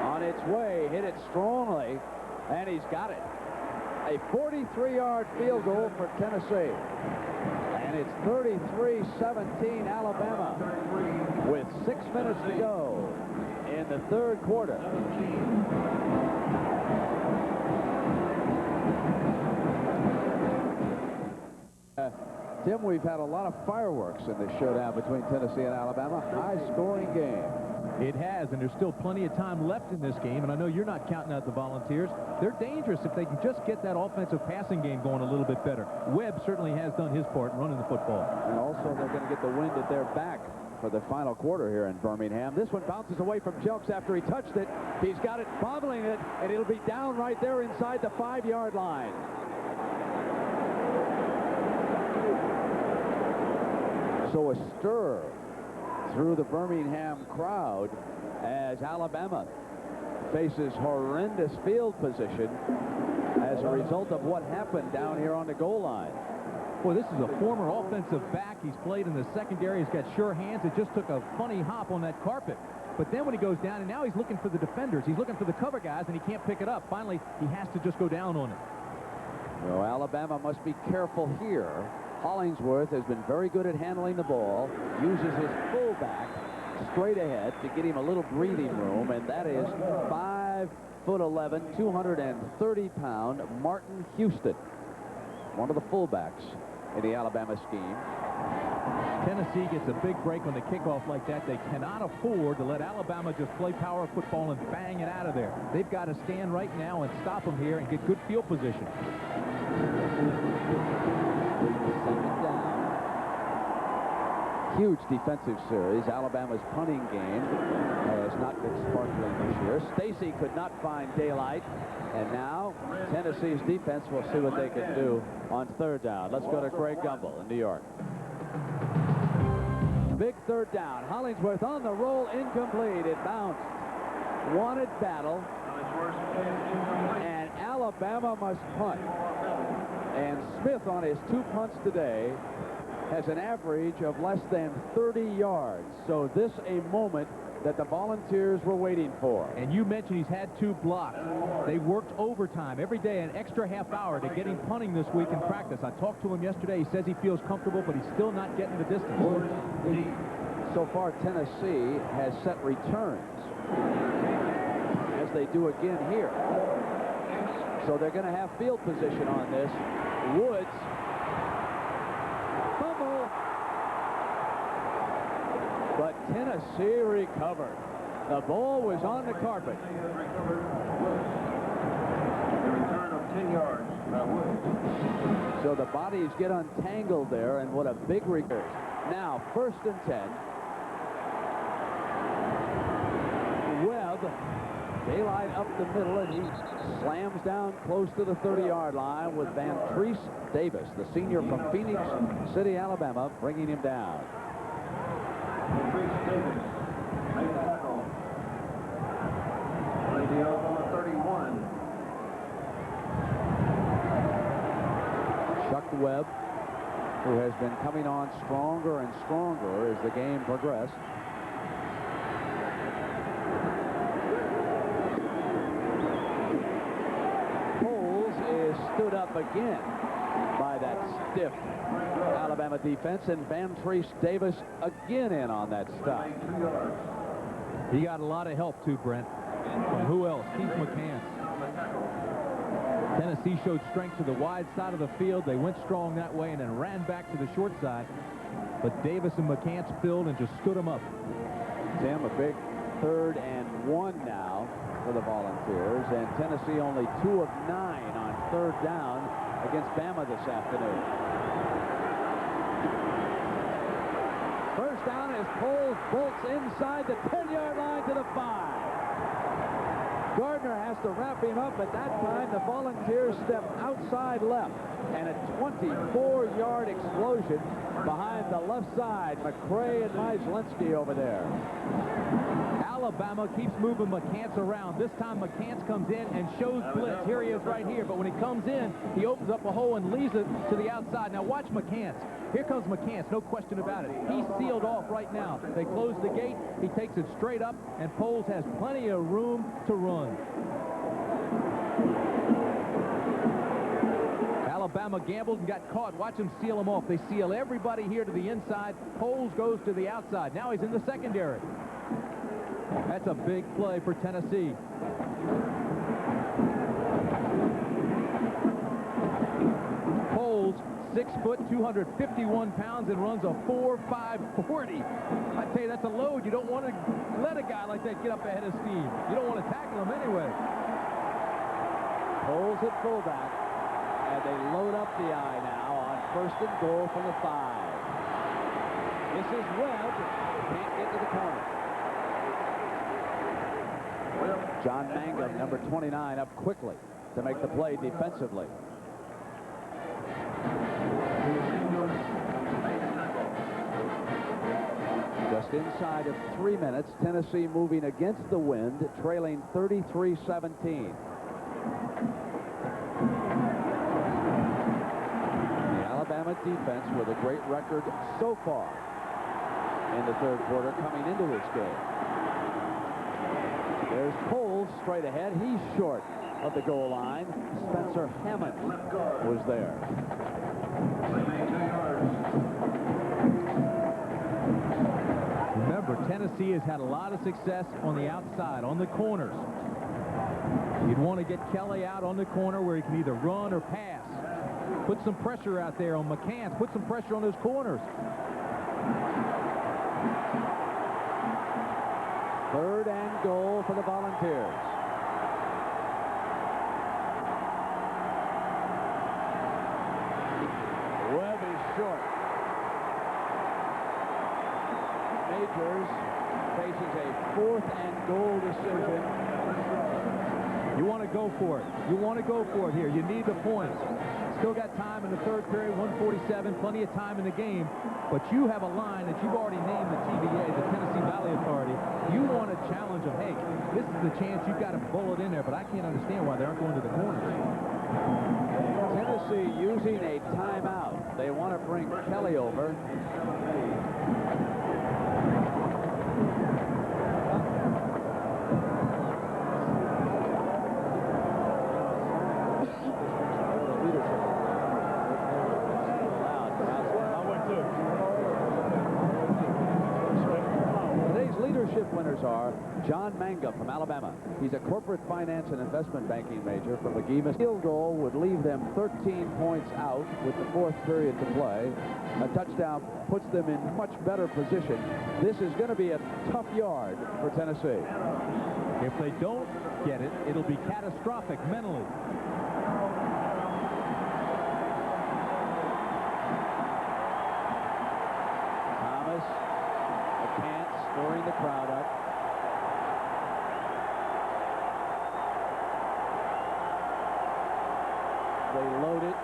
On its way, hit it strongly, and he's got it. A 43-yard field goal for Tennessee. And it's 33-17 Alabama with 6 minutes to go in the 3rd quarter. Tim, we've had a lot of fireworks in this showdown between Tennessee and Alabama. High-scoring game. It has, and there's still plenty of time left in this game, and I know you're not counting out the Volunteers. They're dangerous if they can just get that offensive passing game going a little bit better. Webb certainly has done his part running the football. And also they're going to get the wind at their back for the final quarter here in Birmingham. This one bounces away from Jelks after he touched it. He's got it, bobbling it, and it'll be down right there inside the 5-yard line. So a stir through the Birmingham crowd as Alabama faces horrendous field position as a result of what happened down here on the goal line. Boy, this is a former offensive back. He's played in the secondary. He's got sure hands. It just took a funny hop on that carpet. But then when he goes down, and now he's looking for the defenders. He's looking for the cover guys, and he can't pick it up. Finally, he has to just go down on it. Well, Alabama must be careful here. Hollingsworth has been very good at handling the ball, uses his fullback straight ahead to get him a little breathing room, and that is 5'11", 230-pound Martin Houston, one of the fullbacks in the Alabama scheme. Tennessee gets a big break on the kickoff like that. They cannot afford to let Alabama just play power football and bang it out of there. They've got to stand right now and stop them here and get good field position. Second down. Huge defensive series. Alabama's punting game has not been sparkling this year. Stacy could not find daylight, and now Tennessee's defense will see what they can do on 3rd down. Let's go to Craig Gumbel in New York. Big 3rd down. Hollingsworth on the roll, incomplete. It bounced. Wanted battle, and Alabama must punt. And Smith on his 2 punts today has an average of less than 30 yards. So this a moment that the Volunteers were waiting for. And you mentioned he's had 2 blocks. They worked overtime every day, an extra half hour to get him punting this week in practice. I talked to him yesterday. He says he feels comfortable, but he's still not getting the distance. So far, Tennessee has set returns, as they do again here. So they're going to have field position on this. Woods. Fumble. But Tennessee recovered. The ball was on the carpet. A return of 10 yards by Woods. So the bodies get untangled there, and what a big return. Now, 1st and 10. Webb, daylight up the middle, and he slams down close to the 30-yard line with Van Treese Davis, the senior from Phoenix City, Alabama, bringing him down. Webb, who has been coming on stronger and stronger as the game progressed. Poles is stood up again by that stiff Alabama defense, and Vantrese Davis again in on that stop. He got a lot of help too, Brent. From who else? Keith McCants. Tennessee showed strength to the wide side of the field. They went strong that way and then ran back to the short side. But Davis and McCants filled and just stood them up. Tim, a big 3rd and 1 now for the Volunteers, and Tennessee only 2 of 9 on 3rd down against Bama this afternoon. First down as Poles bolts inside the 10-yard line to the 5. Gardner has to wrap him up. At that time, the Volunteers step outside left, and a 24-yard explosion behind the left side. McCray and Myslinski over there. Alabama keeps moving McCants around. This time McCants comes in and shows blitz. Here he is right here. But when he comes in, he opens up a hole and leaves it to the outside. Now watch McCants. Here comes McCants, no question about it. He's sealed off right now. They close the gate. He takes it straight up, and Poles has plenty of room to run. Alabama gambled and got caught. Watch them seal him off. They seal everybody here to the inside. Poles goes to the outside. Now he's in the secondary. That's a big play for Tennessee. Poles, 6 foot, 251 pounds, and runs a 4.540. I tell you, that's a load. You don't want to let a guy like that get up ahead of steam. You don't want to tackle him anyway. Poles at fullback, and they load up the eye now on 1st and goal from the 5. This is Webb. Can't get to the corner. John Mangum, number 29, up quickly to make the play defensively. Just inside of 3 minutes, Tennessee moving against the wind, trailing 33-17. The Alabama defense with a great record so far in the 3rd quarter coming into this game. There's Poles straight ahead. He's short of the goal line. Spencer Hammond was there. Remember, Tennessee has had a lot of success on the outside, on the corners. You'd want to get Kelly out on the corner where he can either run or pass. Put some pressure out there on McCants. Put some pressure on those corners. 3rd and goal for the Volunteers. Webb is short. Majors faces a 4th and goal decision. You want to go for it. You want to go for it here. You need the points. Still got time in the 3rd period, 1:47, plenty of time in the game. But you have a line that you've already named the TVA, the Tennessee Valley Authority. You want to challenge them. Hey, this is the chance you've got to bullet in there, but I can't understand why they aren't going to the corners. Tennessee using a timeout. They want to bring Kelly over. Winners are John Mangum from Alabama. He's a corporate finance and investment banking major from McGee. Field goal would leave them 13 points out with the 4th period to play. A touchdown puts them in much better position. This is going to be a tough yard for Tennessee. If they don't get it, it'll be catastrophic mentally. Thomas, McCants stirring the crowd up. They load it.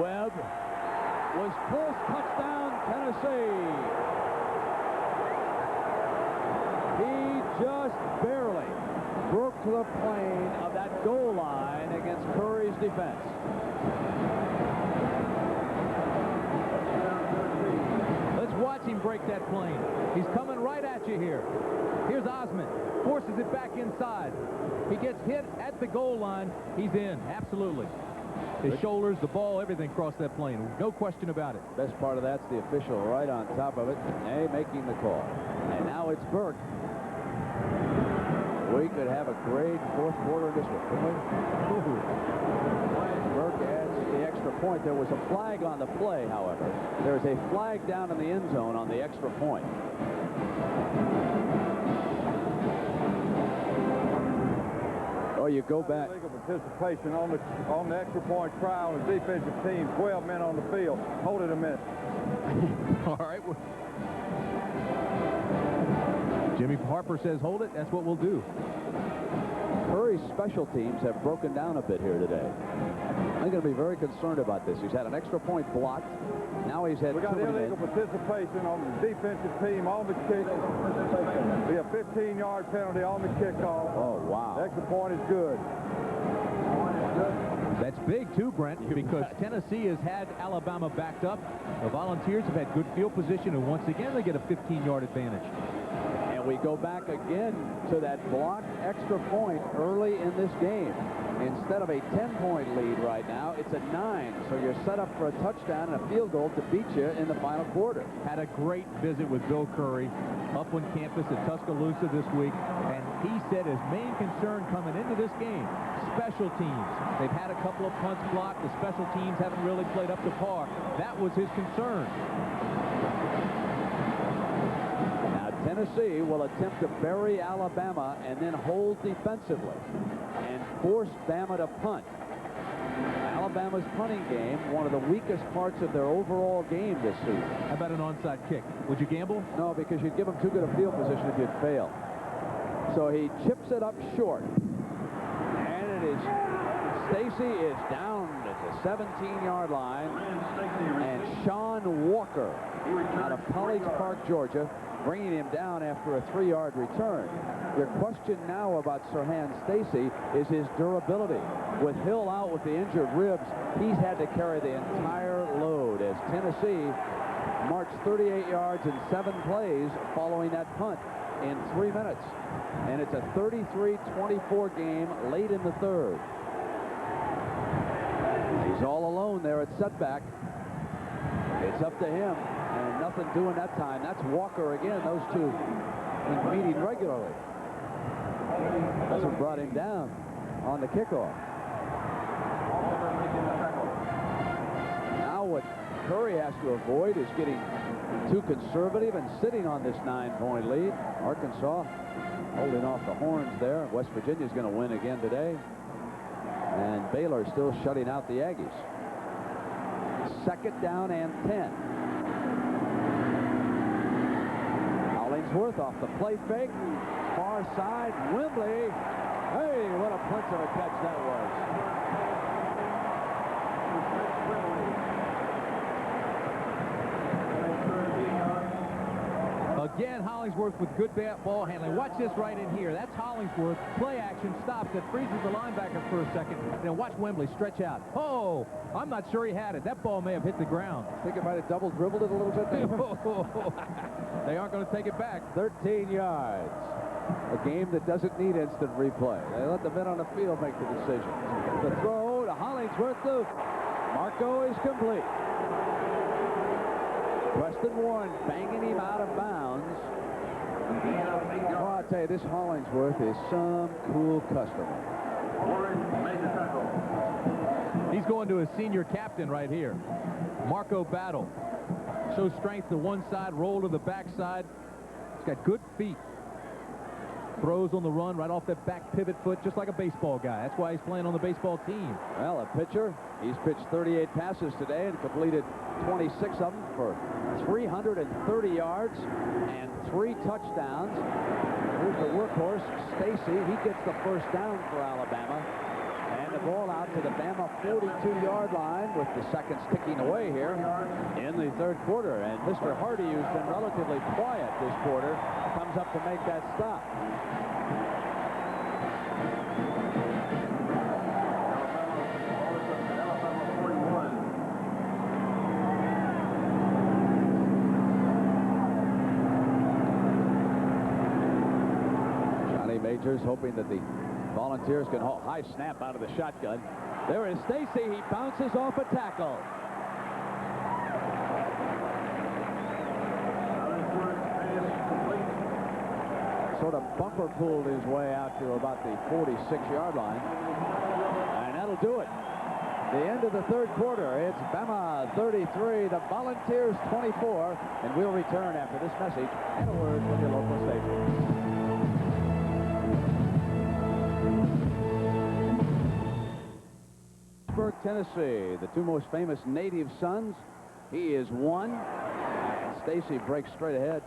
Webb was close. Touchdown, Tennessee. He just barely broke the plane of that goal line against Curry's defense. Let's watch him break that plane. He's coming right at you here. Here's Osmond. Forces it back inside. He gets hit at the goal line. He's in. Absolutely. His shoulders, the ball, everything crossed that plane. No question about it. Best part of that's the official right on top of it, making the call. And now it's Burke. We could have a great fourth quarter in this one, couldn't we? Burke adds the extra point. There was a flag on the play, however. There's a flag down in the end zone on the extra point. Oh, you go back. Legal participation on the extra point try on the defensive team. 12 men on the field. Hold it a minute. All right. Jimmy Harper says hold it. That's what we'll do. Curry's special teams have broken down a bit here today. I'm going to be very concerned about this. He's had an extra point blocked. Now he's had we got illegal participation on the defensive team on the kick. We have 15-yard penalty on the kickoff. Oh, wow. The extra point is good. That's big, too, Brent, because Tennessee has had Alabama backed up. The Volunteers have had good field position, and once again, they get a 15-yard advantage. And we go back again to that blocked extra point early in this game. Instead of a 10-point lead right now, it's a 9. So you're set up for a touchdown and a field goal to beat you in the final quarter. Had a great visit with Bill Curry up on campus at Tuscaloosa this week, and he said his main concern coming into this game, special teams. They've had a couple of punts blocked. The special teams haven't really played up to par. That was his concern. Now, Tennessee will attempt to bury Alabama and then hold defensively and force Bama to punt. Alabama's punting game, one of the weakest parts of their overall game this season. How about an onside kick? Would you gamble? No, because you'd give them too good a field position if you'd fail. So he chips it up short. And it is, Stacy is down at the 17-yard line. And Sean Walker out of College Park, Georgia, bringing him down after a 3-yard return. Your question now about Sirhan Stacy is his durability. With Hill out with the injured ribs, he's had to carry the entire load as Tennessee marched 38 yards in 7 plays following that punt in 3 minutes. And it's a 33-24 game late in the third. He's all alone there at setback. It's up to him. And nothing doing that time. That's Walker again. Those two meeting regularly. That's what brought him down on the kickoff. Now what Curry has to avoid is getting too conservative and sitting on this 9-point lead. Arkansas holding off the horns there. West Virginia's going to win again today. And Baylor still shutting out the Aggies. 2nd down and 10. Hollingsworth off the play fake. Far side, Wembley. Hey, what a punch of a catch that was. Again, Hollingsworth with good ball handling. Watch this right in here. That's Hollingsworth. Play action stops. That freezes the linebacker for a second. Then watch Wembley stretch out. Oh, I'm not sure he had it. That ball may have hit the ground. I think it might have double dribbled it a little bit there. They aren't going to take it back. 13 yards. A game that doesn't need instant replay. They let the men on the field make the decision. The throw to Hollingsworth. Marco is complete. Preston Warren banging him out of bounds. Oh, I'll tell you, this Hollingsworth is some cool customer. He's going to his senior captain right here. Marco Battle. Shows strength to one side, roll to the backside. He's got good feet. Throws on the run right off that back pivot foot, just like a baseball guy. That's why he's playing on the baseball team. Well, a pitcher. He's pitched 38 passes today and completed 26 of them for 330 yards and 3 touchdowns. Here's the workhorse, Stacy. He gets the first down for Alabama. And the ball out to the Bama 42-yard line with the seconds ticking away here in the third quarter. And Mr. Hardy, who's been relatively quiet this quarter, comes up to make that stop. Majors, hoping that the Volunteers can hold. High snap out of the shotgun. There is Stacy. He bounces off a tackle. Sort of bumper pulled his way out to about the 46-yard line. And that'll do it. The end of the third quarter. It's Bama 33, the Volunteers 24. And we'll return after this message and a word from your local station. Tennessee, the two most famous native sons. He is one, and Stacy breaks straight ahead.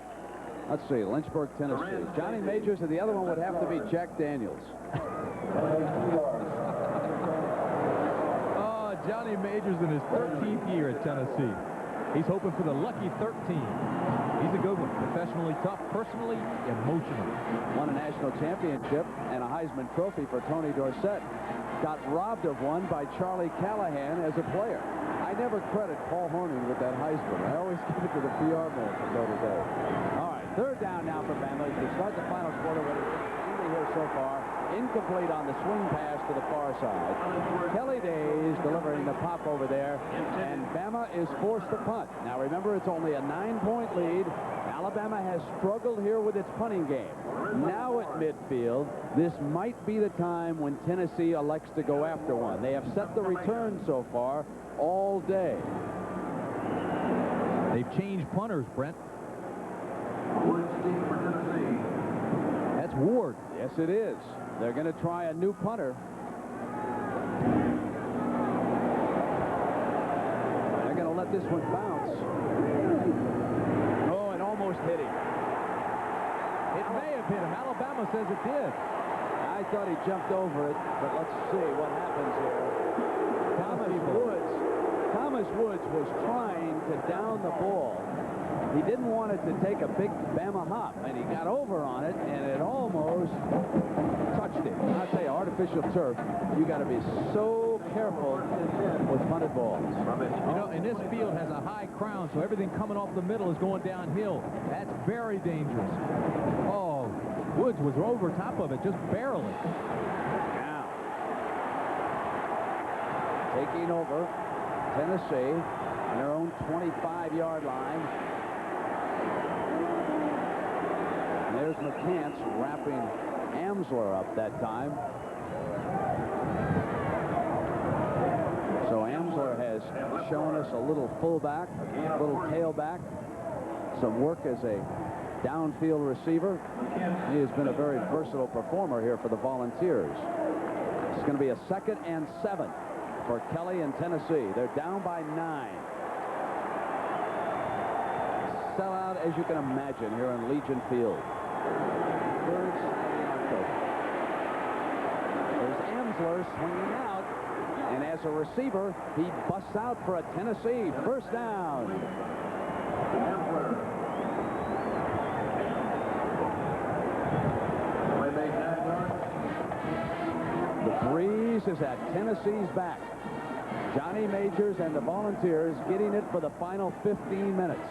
Let's see, Lynchburg, Tennessee. Johnny Majors, and the other one would have to be Jack Daniels. Oh, Johnny Majors in his 13th year at Tennessee. He's hoping for the lucky 13. He's a good one. Professionally tough, personally, emotional. Won a national championship and a Heisman Trophy for Tony Dorsett. Got robbed of one by Charlie Callahan as a player. I never credit Paul Hornung with that Heisman. I always give it to the PR man from Notre Dame. All right, third down now for Bama. To start the final quarter, what is here so far, incomplete on the swing pass to the far side. Kelly Days delivering the pop over there, and Bama is forced to punt. Now remember, it's only a 9-point lead. Alabama has struggled here with its punting game. Now at midfield, this might be the time when Tennessee elects to go after one. They have set the return so far all day. They've changed punters, Brent. That's Ward. Yes, it is. They're going to try a new punter. They're going to let this one bounce. Oh, it almost hit him. It may have hit him. Alabama says it did. I thought he jumped over it, but let's see what happens here. Thomas Woods was trying to down the ball. He didn't want it to take a big Bama hop, and he got over on it, and it almost touched it. I'll tell you, artificial turf, you got to be so careful with punted balls. You know, and this field has a high crown, so everything coming off the middle is going downhill. That's very dangerous. Oh, Woods was over top of it, just barely. Now, taking over Tennessee on their own 25-yard line. And there's McCants wrapping Amsler up that time. So Amsler has shown us a little fullback, a little tailback, some work as a downfield receiver. He has been a very versatile performer here for the Volunteers. It's going to be a 2nd and 7 for Kelly and Tennessee. They're down by 9. Sellout, as you can imagine, here in Legion Field. There's Amsler swinging out, and as a receiver, he busts out for a Tennessee first down. The breeze is at Tennessee's back. Johnny Majors and the Volunteers getting it for the final 15 minutes.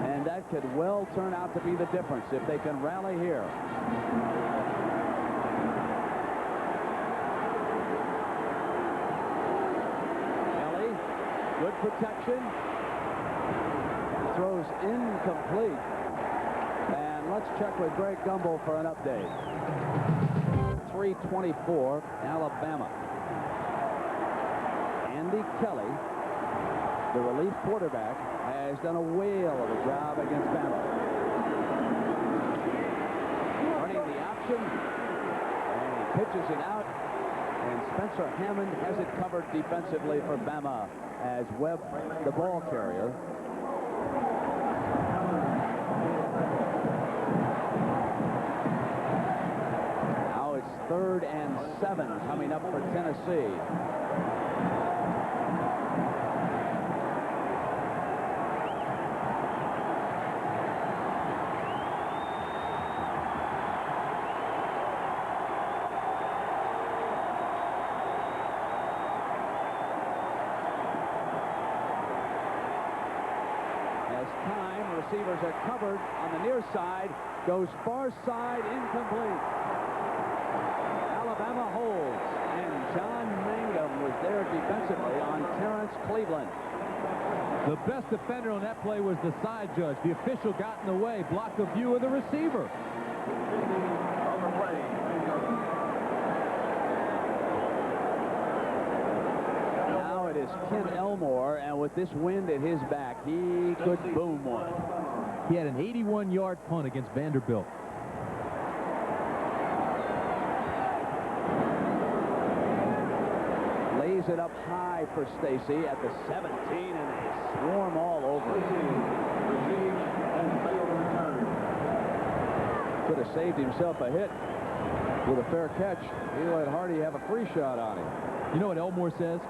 And that could well turn out to be the difference if they can rally here. Kelly, good protection. Throws incomplete. And let's check with Greg Gumbel for an update. 3:24, Alabama. Andy Kelly, the relief quarterback, has done a whale of a job against Bama. Running the option, and he pitches it out, and Spencer Hammond has it covered defensively for Bama as Webb, the ball carrier. Now it's 3rd and 7 coming up for Tennessee. Receivers are covered on the near side, goes far side, incomplete. defensively on Terrence Cleveland. The best defender on that play was the side judge. The official got in the way, blocked the view of the receiver. Now it is Ken Elmore, and with this wind at his back, he could boom one. He had an 81-yard punt against Vanderbilt. Lays it up high for Stacy at the 17, and they swarm all over it. Could have saved himself a hit with a fair catch. He let Hardy have a free shot on him. You know what Elmore says?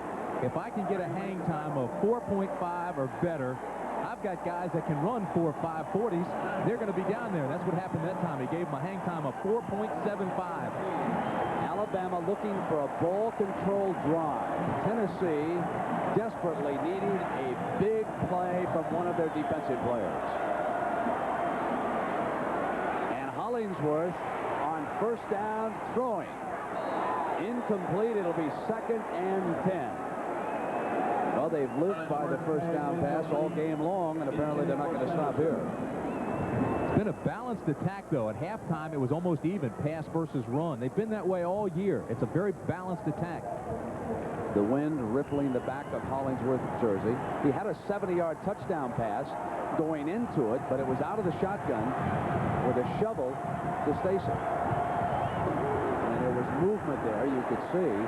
If I can get a hang time of 4.5 or better, I've got guys that can run 4.5 40s. They're going to be down there. That's what happened that time. He gave them a hang time of 4.75. Alabama looking for a ball-controlled drive. Tennessee desperately needing a big play from one of their defensive players. And Hollingsworth on first down throwing. Incomplete. It'll be 2nd and 10. Well, they've lived by the first down pass all game long, and apparently they're not going to stop here. It's been a balanced attack, though. At halftime, it was almost even, pass versus run. They've been that way all year. It's a very balanced attack. The wind rippling the back of Hollingsworth's jersey. He had a 70-yard touchdown pass going into it, but it was out of the shotgun with a shovel to Stacy. And there was movement there, you could see. A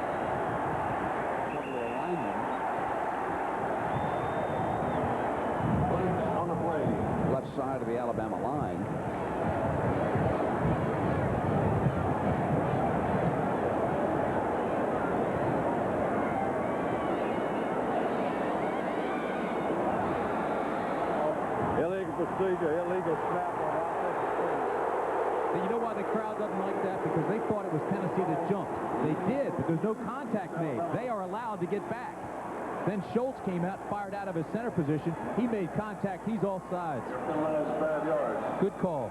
couple of linemen. On the play. Left side of the Alabama line. Illegal procedure, illegal snap on offensive play. And you know why the crowd doesn't like that? Because they thought it was Tennessee that jumped. They did, but there's no contact made. They are allowed to get back. Then Schultz came out, fired out of his center position. He made contact. He's offsides. Good call.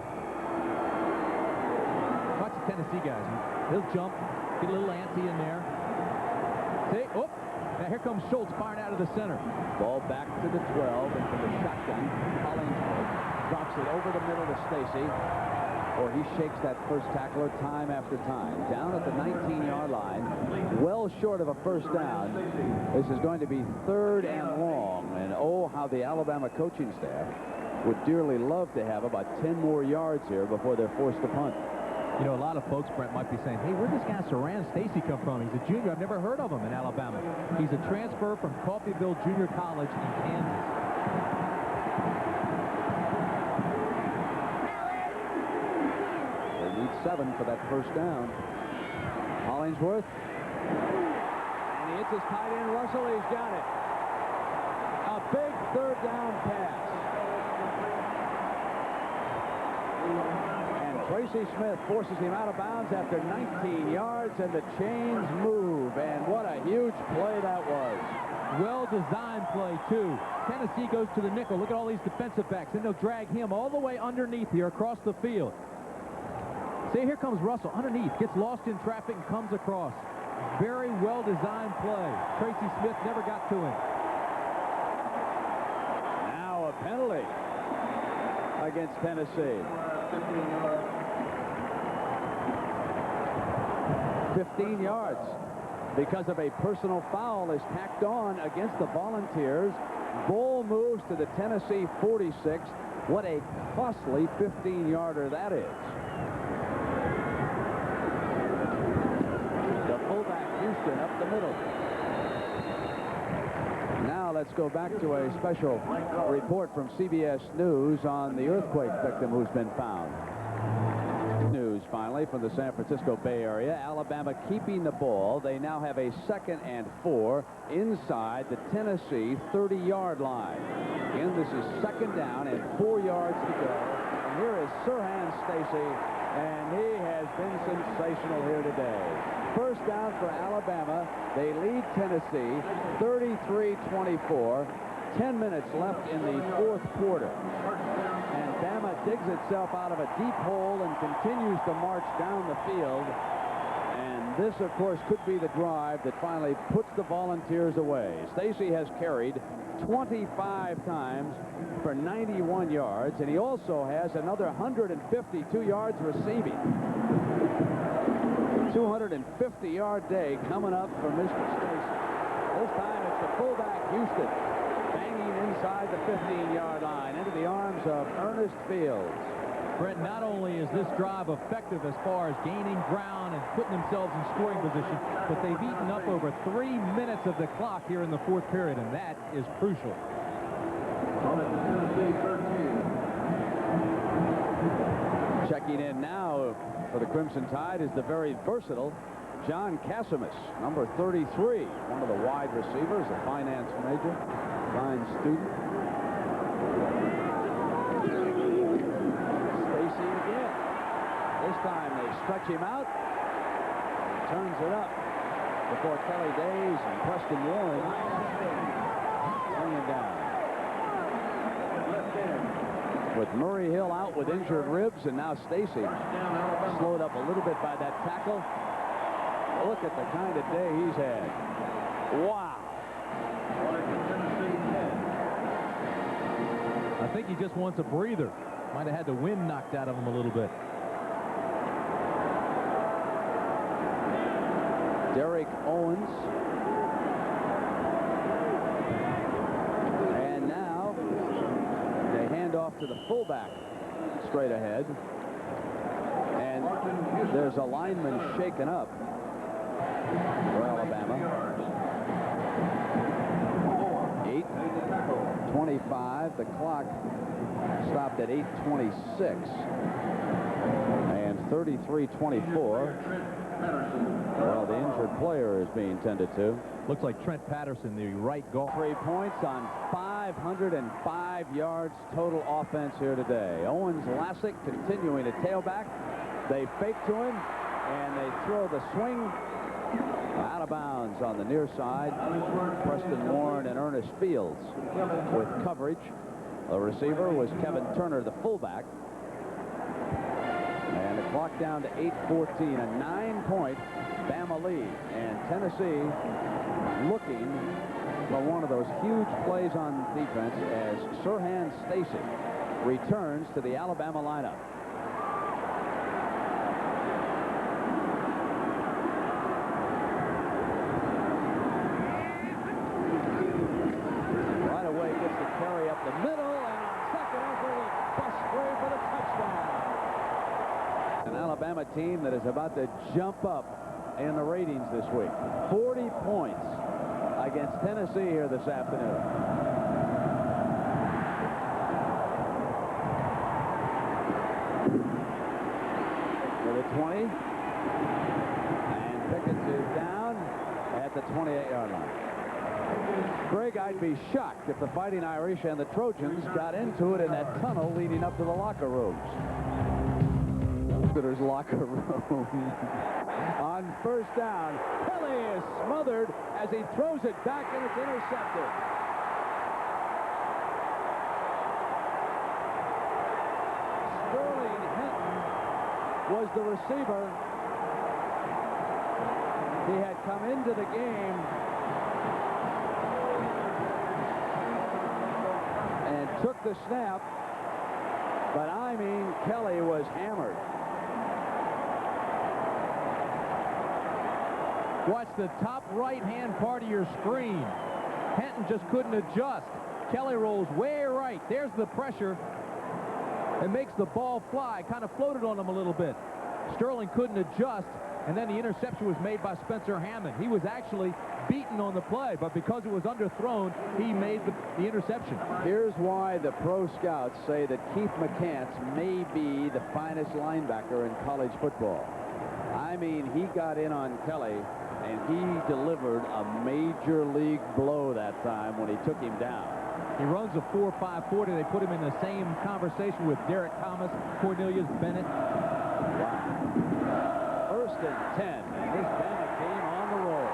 Watch the Tennessee guys. He'll jump, get a little ante in there. See? Oh, now here comes Schultz firing out of the center. Ball back to the 12 and from the shotgun. Hollingsworth drops it over the middle to Stacy. Or he shakes that first tackler time after time. Down at the 19-yard line, well short of a first down. This is going to be 3rd and long. And oh, how the Alabama coaching staff would dearly love to have about 10 more yards here before they're forced to punt. You know, a lot of folks, Brent, might be saying, hey, where'd this guy Saran Stacy come from? He's a junior. I've never heard of him in Alabama. He's a transfer from Coffeyville Junior College in Kansas. 7 for that first down. Hollingsworth. And he hits his tight end, Russell. He's got it. A big 3rd down pass. And Tracy Smith forces him out of bounds after 19 yards, and the chains move. And what a huge play that was. Well-designed play, too. Tennessee goes to the nickel. Look at all these defensive backs. Then they'll drag him all the way underneath here across the field. See, here comes Russell underneath, gets lost in traffic and comes across. Very well-designed play. Tracy Smith never got to him. Now a penalty against Tennessee. 15 yards because of a personal foul is tacked on against the Volunteers. Bull moves to the Tennessee 46. What a costly 15-yarder that is. Houston up the middle. Now let's go back to a special report from CBS News on the earthquake victim who's been found. News finally from the San Francisco Bay Area. Alabama keeping the ball. They now have a 2nd and 4 inside the Tennessee 30-yard line. Again, this is 2nd down and 4 yards to go. And here is Sirhan Stacy, and he has been sensational here today. First down for Alabama. They lead Tennessee 33-24. 10 minutes left in the 4th quarter. And Bama digs itself out of a deep hole and continues to march down the field. And And this, of course, could be the drive that finally puts the Volunteers away. Stacy has carried 25 times for 91 yards, and he also has another 152 yards receiving. 250-yard day coming up for Mr. Stacy. This time it's the fullback, Houston, banging inside the 15-yard line into the arms of Ernest Fields. Brent, not only is this drive effective as far as gaining ground and putting themselves in scoring position, but they've eaten up over 3 minutes of the clock here in the fourth period, and that is crucial. Checking in now for the Crimson Tide is the very versatile John Casimus, number 33, one of the wide receivers, a finance major, fine student. Stacy again. This time they stretch him out. He turns it up before Kelly Days and Preston Warren bring him down. With Murray Hill out with injured ribs, and now Stacy slowed up a little bit by that tackle. Look at the kind of day he's had. Wow. I think he just wants a breather. Might have had the wind knocked out of him a little bit. Derek Owens. And now they hand off to the fullback straight ahead. And there's a lineman shaken up for Alabama. 8:25. The clock stopped at 8:26. And 33-24. Well, the injured player is being tended to. Looks like Trent Patterson, the right guard. 3 points on 505 yards total offense here today. Owens Lassick continuing to tailback. They fake to him, and they throw the swing out of bounds on the near side. Preston Warren and Ernest Fields with coverage. The receiver was Kevin Turner, the fullback. And the clock down to 8:14, a 9-point Bama lead. And Tennessee looking for one of those huge plays on defense as Sirhan Stacy returns to the Alabama lineup. Right away gets the carry up the middle, and on second effort, bust free for the touchdown. An Alabama team that is about to jump up in the ratings this week. 40 points against Tennessee here this afternoon. For the 20. And Pickens is down at the 28-yard line. Greg, I'd be shocked if the Fighting Irish and the Trojans got into it in that tunnel leading up to the locker rooms. Visitors' locker room. On first down, Kelly is smothered as he throws it back, and it's intercepted. Sterling Hinton was the receiver. He had come into the game and took the snap, but I mean, Kelly was hammered. Watch the top right-hand part of your screen. Hinton just couldn't adjust. Kelly rolls way right. There's the pressure. It makes the ball fly. Kind of floated on him a little bit. Sterling couldn't adjust, and then the interception was made by Spencer Hammond. He was actually beaten on the play, but because it was underthrown, he made the interception. Here's why the pro scouts say that Keith McCants may be the finest linebacker in college football. I mean, he got in on Kelly, and he delivered a major league blow that time when he took him down. He runs a 4.5 40. They put him in the same conversation with Derek Thomas, Cornelius Bennett. Wow. First and 10. And this Bama team on the roll.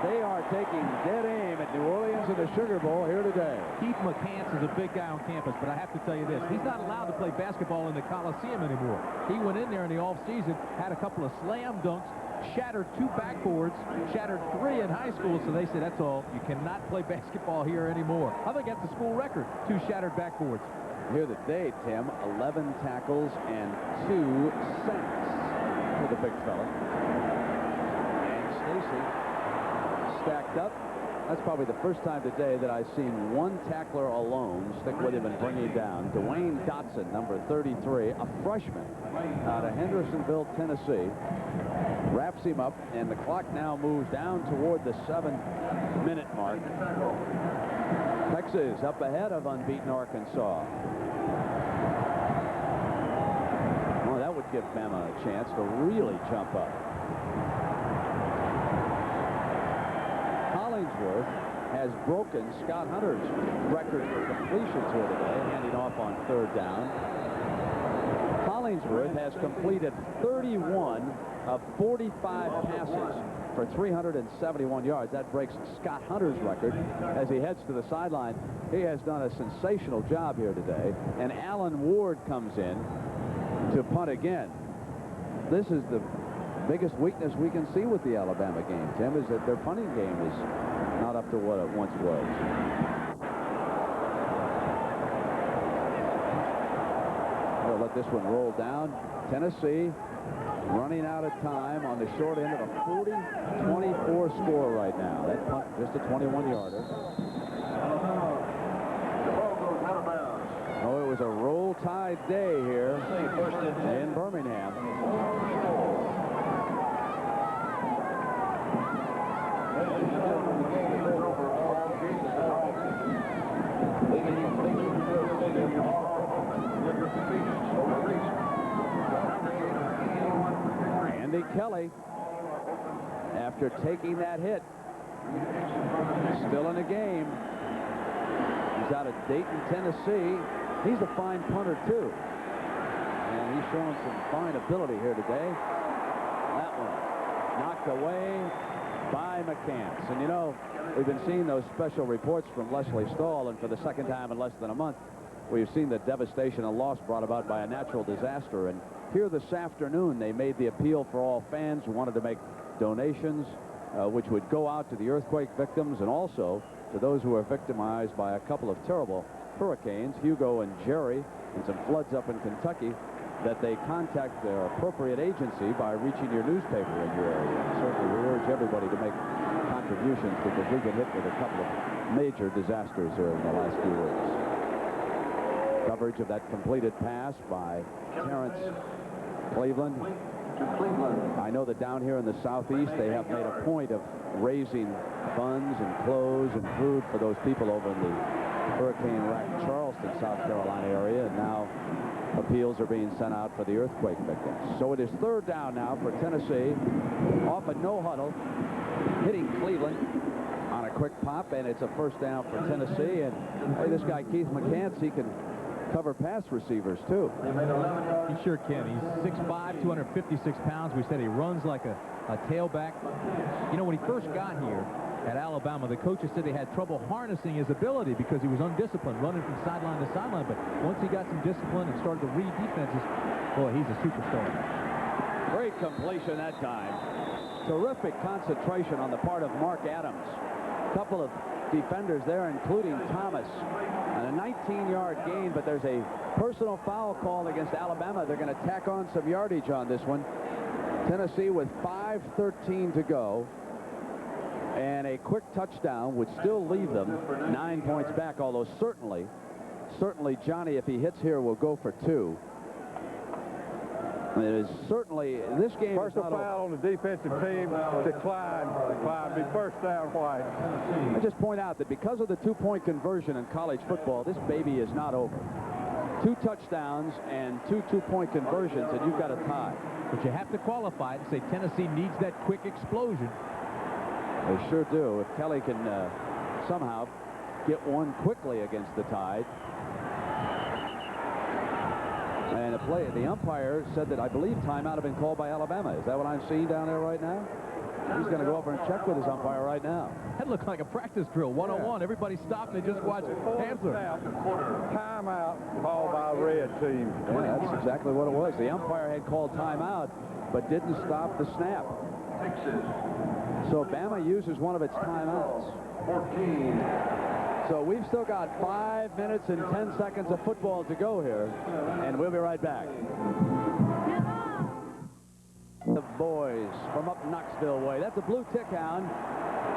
they are taking dead aim at New Orleans in the Sugar Bowl here today. Keith McCants is a big guy on campus, but I have to tell you this. He's not allowed to play basketball in the Coliseum anymore. He went in there in the offseason, had a couple of slam dunks, shattered 2 backboards, shattered 3 in high school, so they said, that's all. You cannot play basketball here anymore. I think that's the school record, 2 shattered backboards. Here today, Tim, 11 tackles and 2 sacks for the big fella. And Stacy stacked up. That's probably the first time today that I've seen one tackler alone stick with him and bring him down. Dwayne Dotson, number 33, a freshman out of Hendersonville, Tennessee, wraps him up, and the clock now moves down toward the 7-minute mark. Texas up ahead of unbeaten Arkansas. Well, that would give Bama a chance to really jump up. Hollingsworth has broken Scott Hunter's record for completions here today, handing off on 3rd down. Hollingsworth has completed 31 of 45 passes for 371 yards. That breaks Scott Hunter's record. As he heads to the sideline, he has done a sensational job here today. And Alan Ward comes in to punt again. This is the biggest weakness we can see with the Alabama game, Tim, is that their punting game is not up to what it once was. We'll let this one roll down. Tennessee running out of time on the short end of a 40-24 score right now. That punt, just a 21-yarder. Oh, it was a Roll Tide day here in Birmingham. Andy Kelly, after taking that hit, still in the game. He's out of Dayton, Tennessee. He's a fine punter, too. And he's showing some fine ability here today. That one knocked away by McCants. And, you know, we've been seeing those special reports from Leslie Stahl, and for the second time in less than a month, we've seen the devastation and loss brought about by a natural disaster. And here this afternoon, they made the appeal for all fans who wanted to make donations, which would go out to the earthquake victims and also to those who were victimized by a couple of terrible hurricanes, Hugo and Jerry, and some floods up in Kentucky, that they contact their appropriate agency by reaching your newspaper in your area. And certainly we urge everybody to make contributions because we've been hit with a couple of major disasters here in the last few weeks. Coverage of that completed pass by Terrence Cleveland. I know that down here in the Southeast they have made a point of raising funds and clothes and food for those people over in the hurricane-racked Charleston, South Carolina area, and now appeals are being sent out for the earthquake victims. So it is 3rd down now for Tennessee, off a no huddle, hitting Cleveland on a quick pop, and it's a 1st down for Tennessee. And hey, this guy Keith McCants, he can cover pass receivers too. He sure can. He's 6'5", 256 pounds. We said he runs like a tailback. You know, when he first got here at Alabama, the coaches said they had trouble harnessing his ability because he was undisciplined, running from sideline to sideline. But once he got some discipline and started to read defenses, boy, he's a superstar. Great completion that time. Terrific concentration on the part of Mark Adams. A couple of defenders there, including Thomas. And a 19-yard gain, but there's a personal foul call against Alabama. They're going to tack on some yardage on this one. Tennessee with 5:13 to go. And a quick touchdown would still leave them 9 points back, although certainly Johnny, if he hits here, will go for 2. It is certainly, this game Personal foul on the defensive team, decline, be 1st down White. I just point out that because of the 2-point conversion in college football, this baby is not over. 2 touchdowns and 2 2-point conversions, and you've got a tie. But you have to qualify it and say Tennessee needs that quick explosion. They sure do. If Kelly can somehow get one quickly against the Tide. And the umpire said that I believe timeout had been called by Alabama. Is that what I'm seeing down there right now? He's going to go over and check with his umpire right now. That looked like a practice drill, one-on-one. Everybody stopped and they just watched Hamsler. Timeout called by the red team. Yeah, that's exactly what it was. The umpire had called timeout, but didn't stop the snap. So Bama uses one of its timeouts. 14. So we've still got 5 minutes and 10 seconds of football to go here, and we'll be right back. The boys from up Knoxville way. That's a blue tick hound.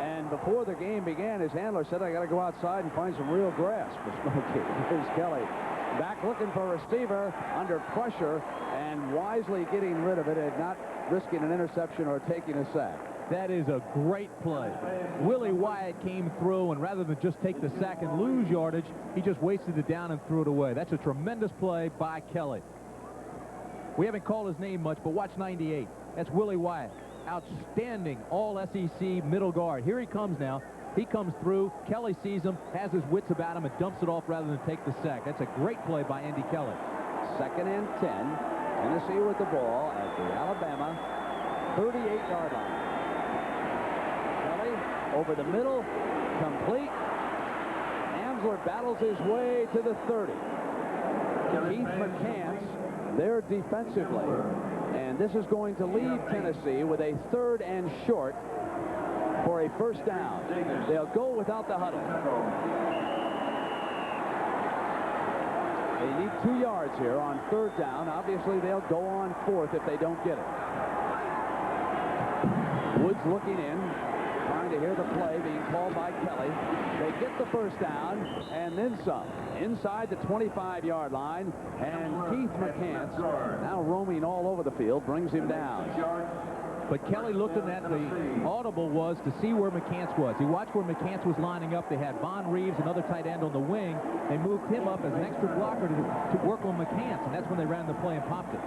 And before the game began, his handler said, I got to go outside and find some real grass for Smokey. Here's Kelly. Back looking for a receiver under pressure and wisely getting rid of it and not risking an interception or taking a sack. That is a great play. Willie Wyatt came through, and rather than just take the sack and lose yardage, he just wasted it down and threw it away. That's a tremendous play by Kelly. We haven't called his name much, but watch 98. That's Willie Wyatt. Outstanding all-SEC middle guard. Here he comes now. He comes through. Kelly sees him, has his wits about him, and dumps it off rather than take the sack. That's a great play by Andy Kelly. 2nd and 10. Tennessee with the ball at the Alabama 38-yard line. Kelly over the middle, complete. Hamsler battles his way to the 30. Keith McCants there defensively. And this is going to leave Tennessee with a 3rd and short for a first down. They'll go without the huddle. They need 2 yards here on 3rd down. Obviously, they'll go on 4th if they don't get it. Woods looking in, trying to hear the play being called by Kelly. They get the first down and then some. Inside the 25-yard line, and Keith McCants, now roaming all over the field, brings him down. But Kelly looking at the audible was to see where McCants was. He watched where McCants was lining up. They had Von Reeves, another tight end on the wing. They moved him up as an extra blocker to work on McCants, and that's when they ran the play and popped it.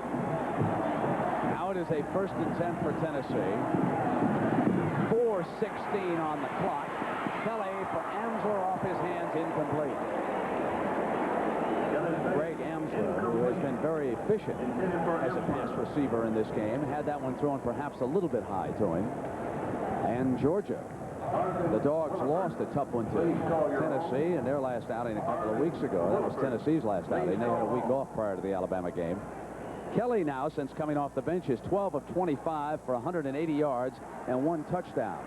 Now it is a 1st and 10 for Tennessee. 4:16 on the clock. Kelly for Hamsler off his hands, incomplete. Greg Hamsler, who has been very efficient as a pass receiver in this game, had that one thrown perhaps a little bit high to him. And Georgia, the Dogs lost a tough one to Tennessee in their last outing a couple of weeks ago. That was Tennessee's last outing. They had a week off prior to the Alabama game. Kelly now, since coming off the bench, is 12 of 25 for 180 yards and 1 touchdown.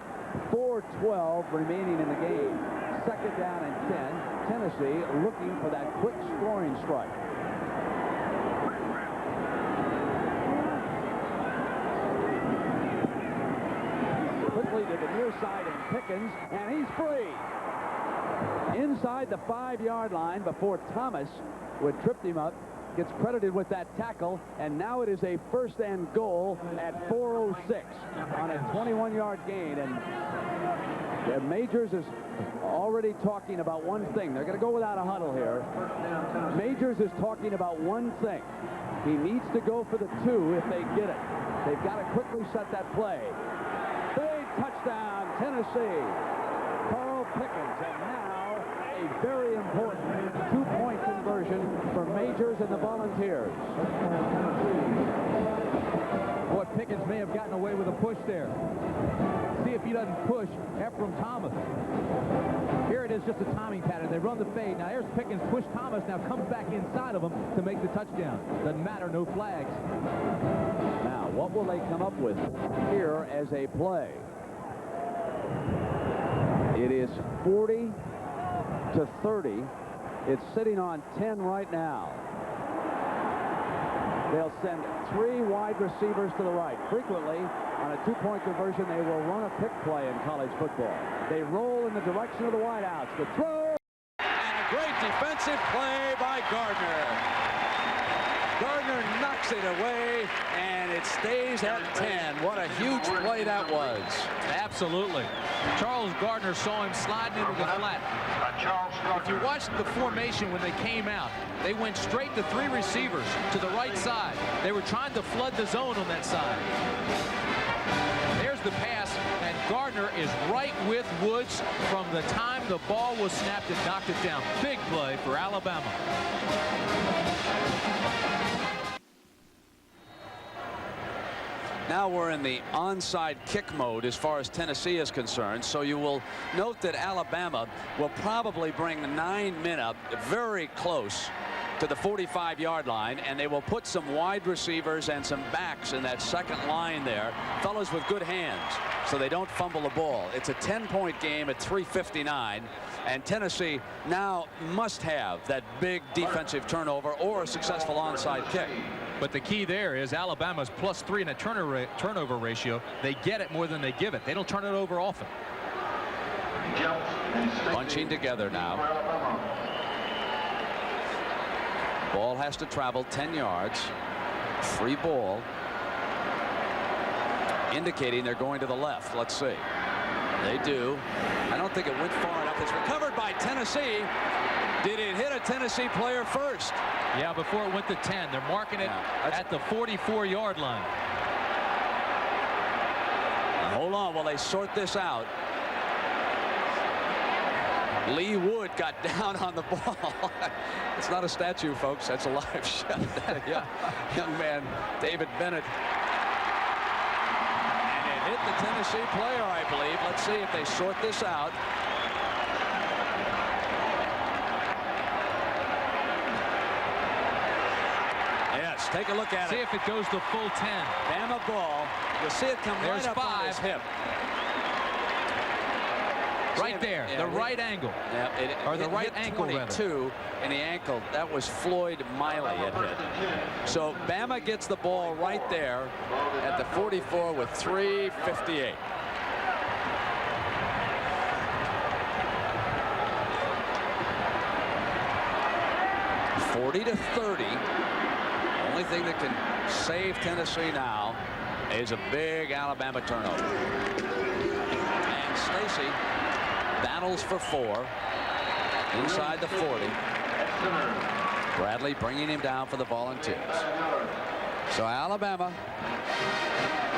4:12 remaining in the game. 2nd down and 10. Tennessee looking for that quick scoring strike. Quickly to the near side and Pickens, and he's free. Inside the 5-yard line before Thomas, who had tripped him up, gets credited with that tackle, and now it is a 1st and goal at 4:06 on a 21-yard gain. And Majors is already talking about one thing. They're going to go without a huddle here. Majors is talking about one thing. He needs to go for the 2 if they get it. They've got to quickly set that play. Big touchdown, Tennessee. Carl Pickens, and now a very important 2-point conversion for Majors and the Volunteers. Boy, Pickens may have gotten away with a push there. See if he doesn't push Ephraim Thomas. Here it is, just a timing pattern. They run the fade. Now here's Pickens, push Thomas, now comes back inside of him to make the touchdown. Doesn't matter, no flags. Now, what will they come up with here as a play? It is 40-30. It's sitting on 10 right now. They'll send 3 wide receivers to the right. Frequently, on a 2-point conversion, they will run a pick play in college football. They roll in the direction of the wideouts. The throw. And a great defensive play by Gardner. Gardner knocks it away, and it stays at 10. What a huge play that was. Absolutely. Charles Gardner saw him sliding into the flat. If you watched the formation when they came out, they went straight to 3 receivers to the right side. They were trying to flood the zone on that side. There's the pass, and Gardner is right with Woods from the time the ball was snapped and knocked it down. Big play for Alabama. Now we're in the onside kick mode as far as Tennessee is concerned. So you will note that Alabama will probably bring the 9 men up very close to the 45-yard line, and they will put some wide receivers and some backs in that second line there, fellows with good hands, so they don't fumble the ball. It's a 10-point game at 3:59, and Tennessee now must have that big defensive turnover or a successful onside kick. But the key there is Alabama's +3 in a turnover ratio. They get it more than they give it. They don't turn it over often. Bunching together now. Ball has to travel 10 yards. Free ball. Indicating they're going to the left. Let's see. They do. I don't think it went far enough. It's recovered by Tennessee. Did it hit a Tennessee player first? Yeah, before it went to 10. They're marking it at the 44-yard line. And hold on while they sort this out. Lee Wood got down on the ball. It's not a statue, folks. That's a live shot. Young man, David Bennett. And it hit the Tennessee player, I believe. Let's see if they sort this out. Yes, take a look at it. See if it goes to full 10. Bama ball. You'll see it come right up on his hip. Right there, the right angle. Yeah, or the right ankle, 22 in the ankle. That was Floyd Miley it hit. So Bama gets the ball right there at the 44 with 3:58. Only thing that can save Tennessee now is a big Alabama turnover. And Stacy battles for 4 inside the 40. Bradley bringing him down for the Volunteers. So Alabama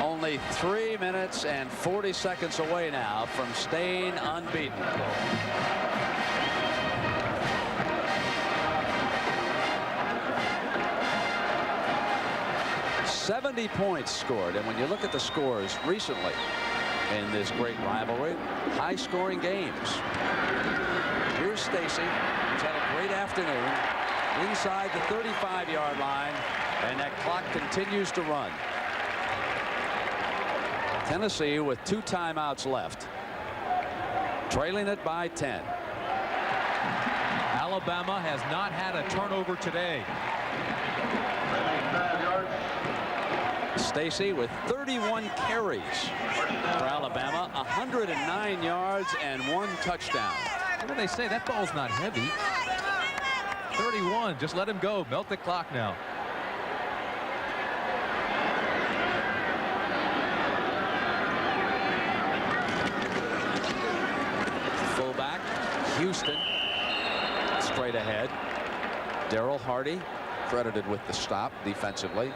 only 3 minutes and 40 seconds away now from staying unbeaten. 70 points scored, and when you look at the scores recently in this great rivalry, high-scoring games. Here's Stacy, who's had a great afternoon, inside the 35-yard line, and that clock continues to run. Tennessee with 2 timeouts left, trailing it by 10. Alabama has not had a turnover today. Stacy with 31 carries for Alabama, 109 yards and 1 touchdown. What do they say? That ball's not heavy. 31. Just let him go. Melt the clock now. Fullback Houston straight ahead. Darryl Hardy credited with the stop defensively.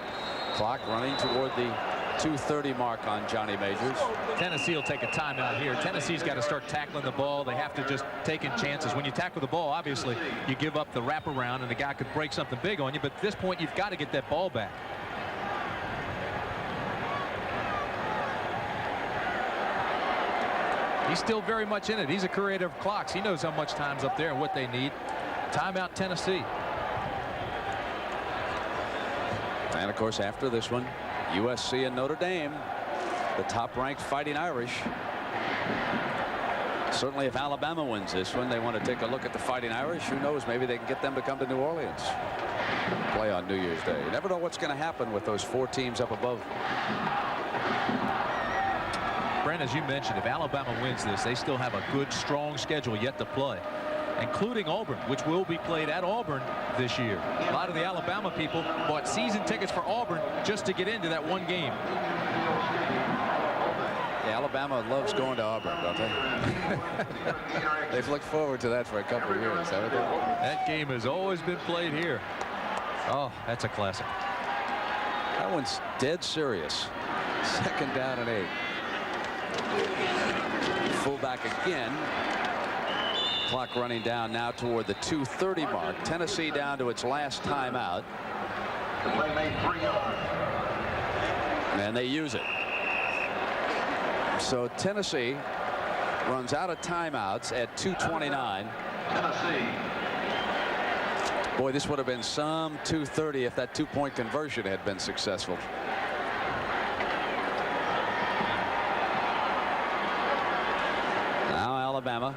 Clock running toward the 2:30 mark on Johnny Majors. Tennessee will take a timeout here. Tennessee's got to start tackling the ball. They have to just take in chances. When you tackle the ball, obviously, you give up the wraparound, and the guy could break something big on you. But at this point, you've got to get that ball back. He's still very much in it. He's a creator of clocks. He knows how much time's up there and what they need. Timeout, Tennessee. And, of course, after this one, USC and Notre Dame, the top-ranked Fighting Irish. Certainly, if Alabama wins this one, they want to take a look at the Fighting Irish. Who knows? Maybe they can get them to come to New Orleans. Play on New Year's Day. You never know what's going to happen with those 4 teams up above. Brent, as you mentioned, if Alabama wins this, they still have a good, strong schedule yet to play, including Auburn, which will be played at Auburn this year. A lot of the Alabama people bought season tickets for Auburn just to get into that one game. Yeah, Alabama loves going to Auburn, don't they? They've looked forward to that for a couple of years, haven't they? That game has always been played here. Oh, that's a classic. That one's dead serious. 2nd down and 8. Fullback again. Clock running down now toward the 2:30 mark. Tennessee down to its last timeout. And they use it. So Tennessee runs out of timeouts at 2:29. Tennessee. Boy, this would have been some 2:30 if that two-point conversion had been successful. Now Alabama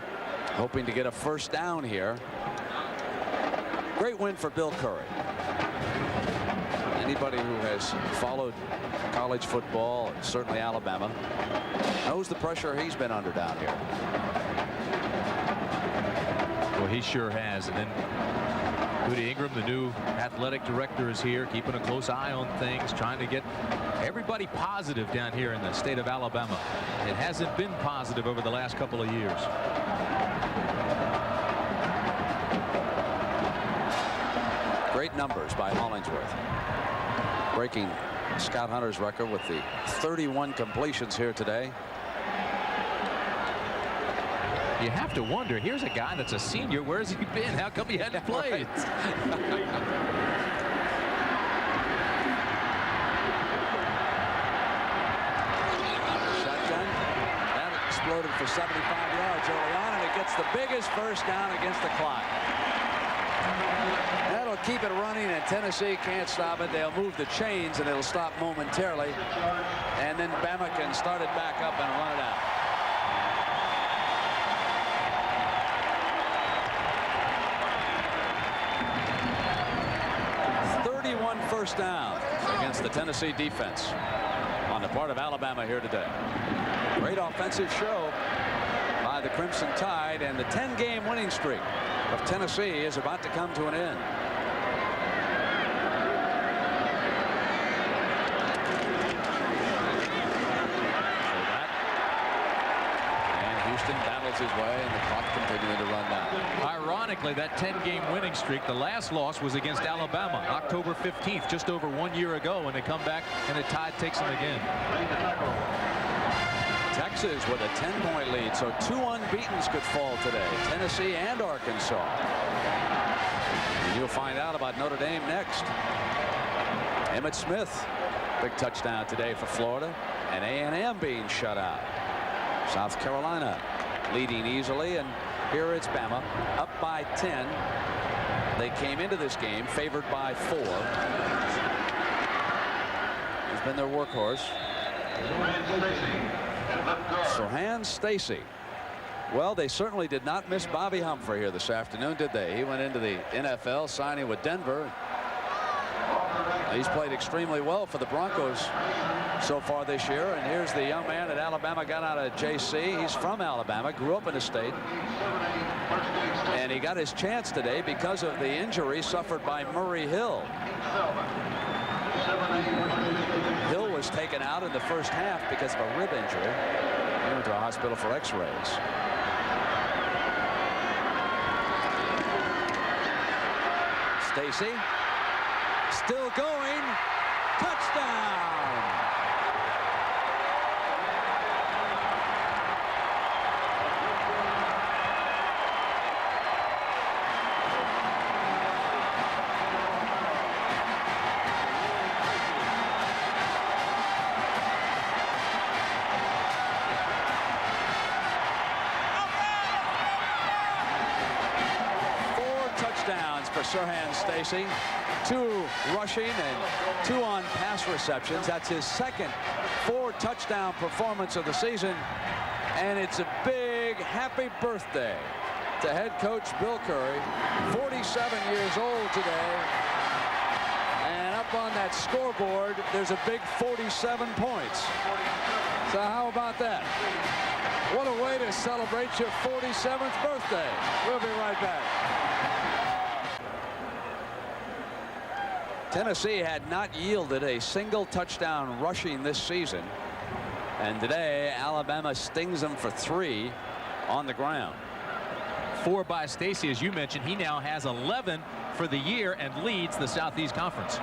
hoping to get a first down here. Great win for Bill Curry. Anybody who has followed college football, certainly Alabama, knows the pressure he's been under down here. Well, he sure has. And then Woody Ingram, the new athletic director, is here, keeping a close eye on things, trying to get everybody positive down here in the state of Alabama. It hasn't been positive over the last couple of years. Great numbers by Hollingsworth, breaking Scott Hunter's record with the 31 completions here today. You have to wonder, here's a guy that's a senior. Where's he been? How come he hadn't played? Shotgun. That exploded for 75 yards early on, and it gets the biggest first down against the clock. That'll keep it running, and Tennessee can't stop it. They'll move the chains, and it'll stop momentarily. And then Bama can start it back up and run it out. First down against the Tennessee defense on the part of Alabama here today. Great offensive show by the Crimson Tide, and the 10-game winning streak of Tennessee is about to come to an end. And Houston battles his way, and the clock continuing to run down. Ironically, that 10-game winning streak, the last loss was against Alabama, October 15th, just over 1 year ago, and they come back and the Tide takes them again. Texas with a 10-point lead, so two unbeatens could fall today, Tennessee and Arkansas. And you'll find out about Notre Dame next. Emmitt Smith, big touchdown today for Florida, and A&M being shut out. South Carolina leading easily, and here it's Bama up by 10. They came into this game favored by 4. He's been their workhorse. Sirhan Stacy. Well, they certainly did not miss Bobby Humphrey here this afternoon, did they? He went into the NFL signing with Denver. He's played extremely well for the Broncos so far this year. And here's the young man that Alabama got out of JC. He's from Alabama, grew up in the state. And he got his chance today because of the injury suffered by Murray Hill. Hill was taken out in the first half because of a rib injury. He went to a hospital for x-rays. Stacy. Still going. Touchdown. For Sirhan Stacy, 2 rushing and 2 on pass receptions. That's his second 4-touchdown performance of the season, and it's a big happy birthday to head coach Bill Curry, 47 years old today, and up on that scoreboard there's a big 47 points. So how about that? What a way to celebrate your 47th birthday. We'll be right back. Tennessee had not yielded a single touchdown rushing this season, and today Alabama stings them for 3 on the ground. 4 by Stacy, as you mentioned. He now has 11 for the year and leads the Southeast Conference.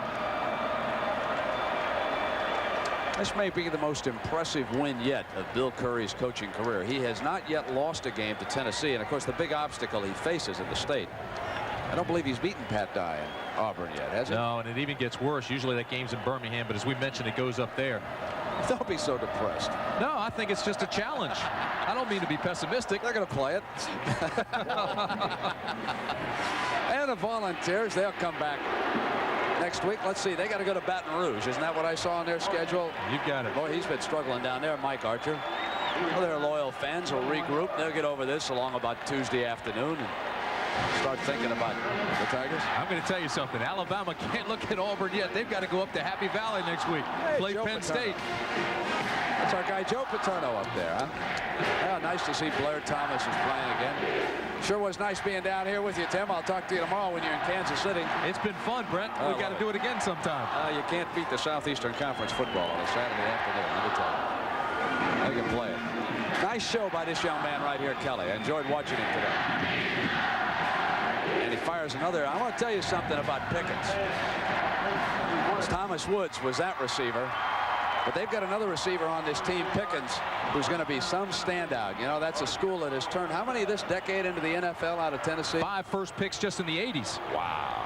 This may be the most impressive win yet of Bill Curry's coaching career. He has not yet lost a game to Tennessee, and of course the big obstacle he faces in the state I don't believe he's beaten Pat Dye in Auburn yet, has he? No, and it even gets worse. Usually that game's in Birmingham, but as we mentioned, it goes up there. Don't be so depressed. No, I think it's just a challenge. I don't mean to be pessimistic. They're going to play it. And the Volunteers, they'll come back next week. Let's see, they got to go to Baton Rouge. Isn't that what I saw on their schedule? You've got it. Boy, he's been struggling down there, Mike Archer. Well, their loyal fans will regroup. They'll get over this along about Tuesday afternoon and start thinking about the Tigers. I'm going to tell you something. Alabama can't look at Auburn yet. They've got to go up to Happy Valley next week. Hey, play Joe Penn Paterno. State. That's our guy Joe Paterno up there, huh? Yeah, nice to see Blair Thomas is playing again. Sure was nice being down here with you, Tim. I'll talk to you tomorrow when you're in Kansas City. It's been fun, Brent. We've got to do it again sometime. You can't beat the Southeastern Conference football on a Saturday afternoon, let me tell you. They can play it. Nice show by this young man right here, Kelly. I enjoyed watching him today. And he fires another. I want to tell you something about Pickens. Thomas Woods was that receiver. But they've got another receiver on this team, Pickens, who's going to be some standout. You know, that's a school that has turned how many this decade into the NFL out of Tennessee? 5 first picks just in the 80s. Wow.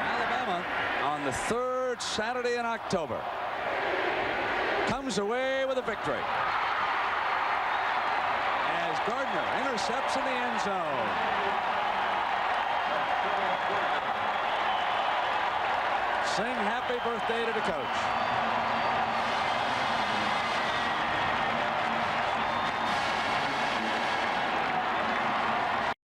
Alabama on the 3rd Saturday in October comes away with a victory as Gardner intercepts in the end zone. Sing happy birthday to the coach.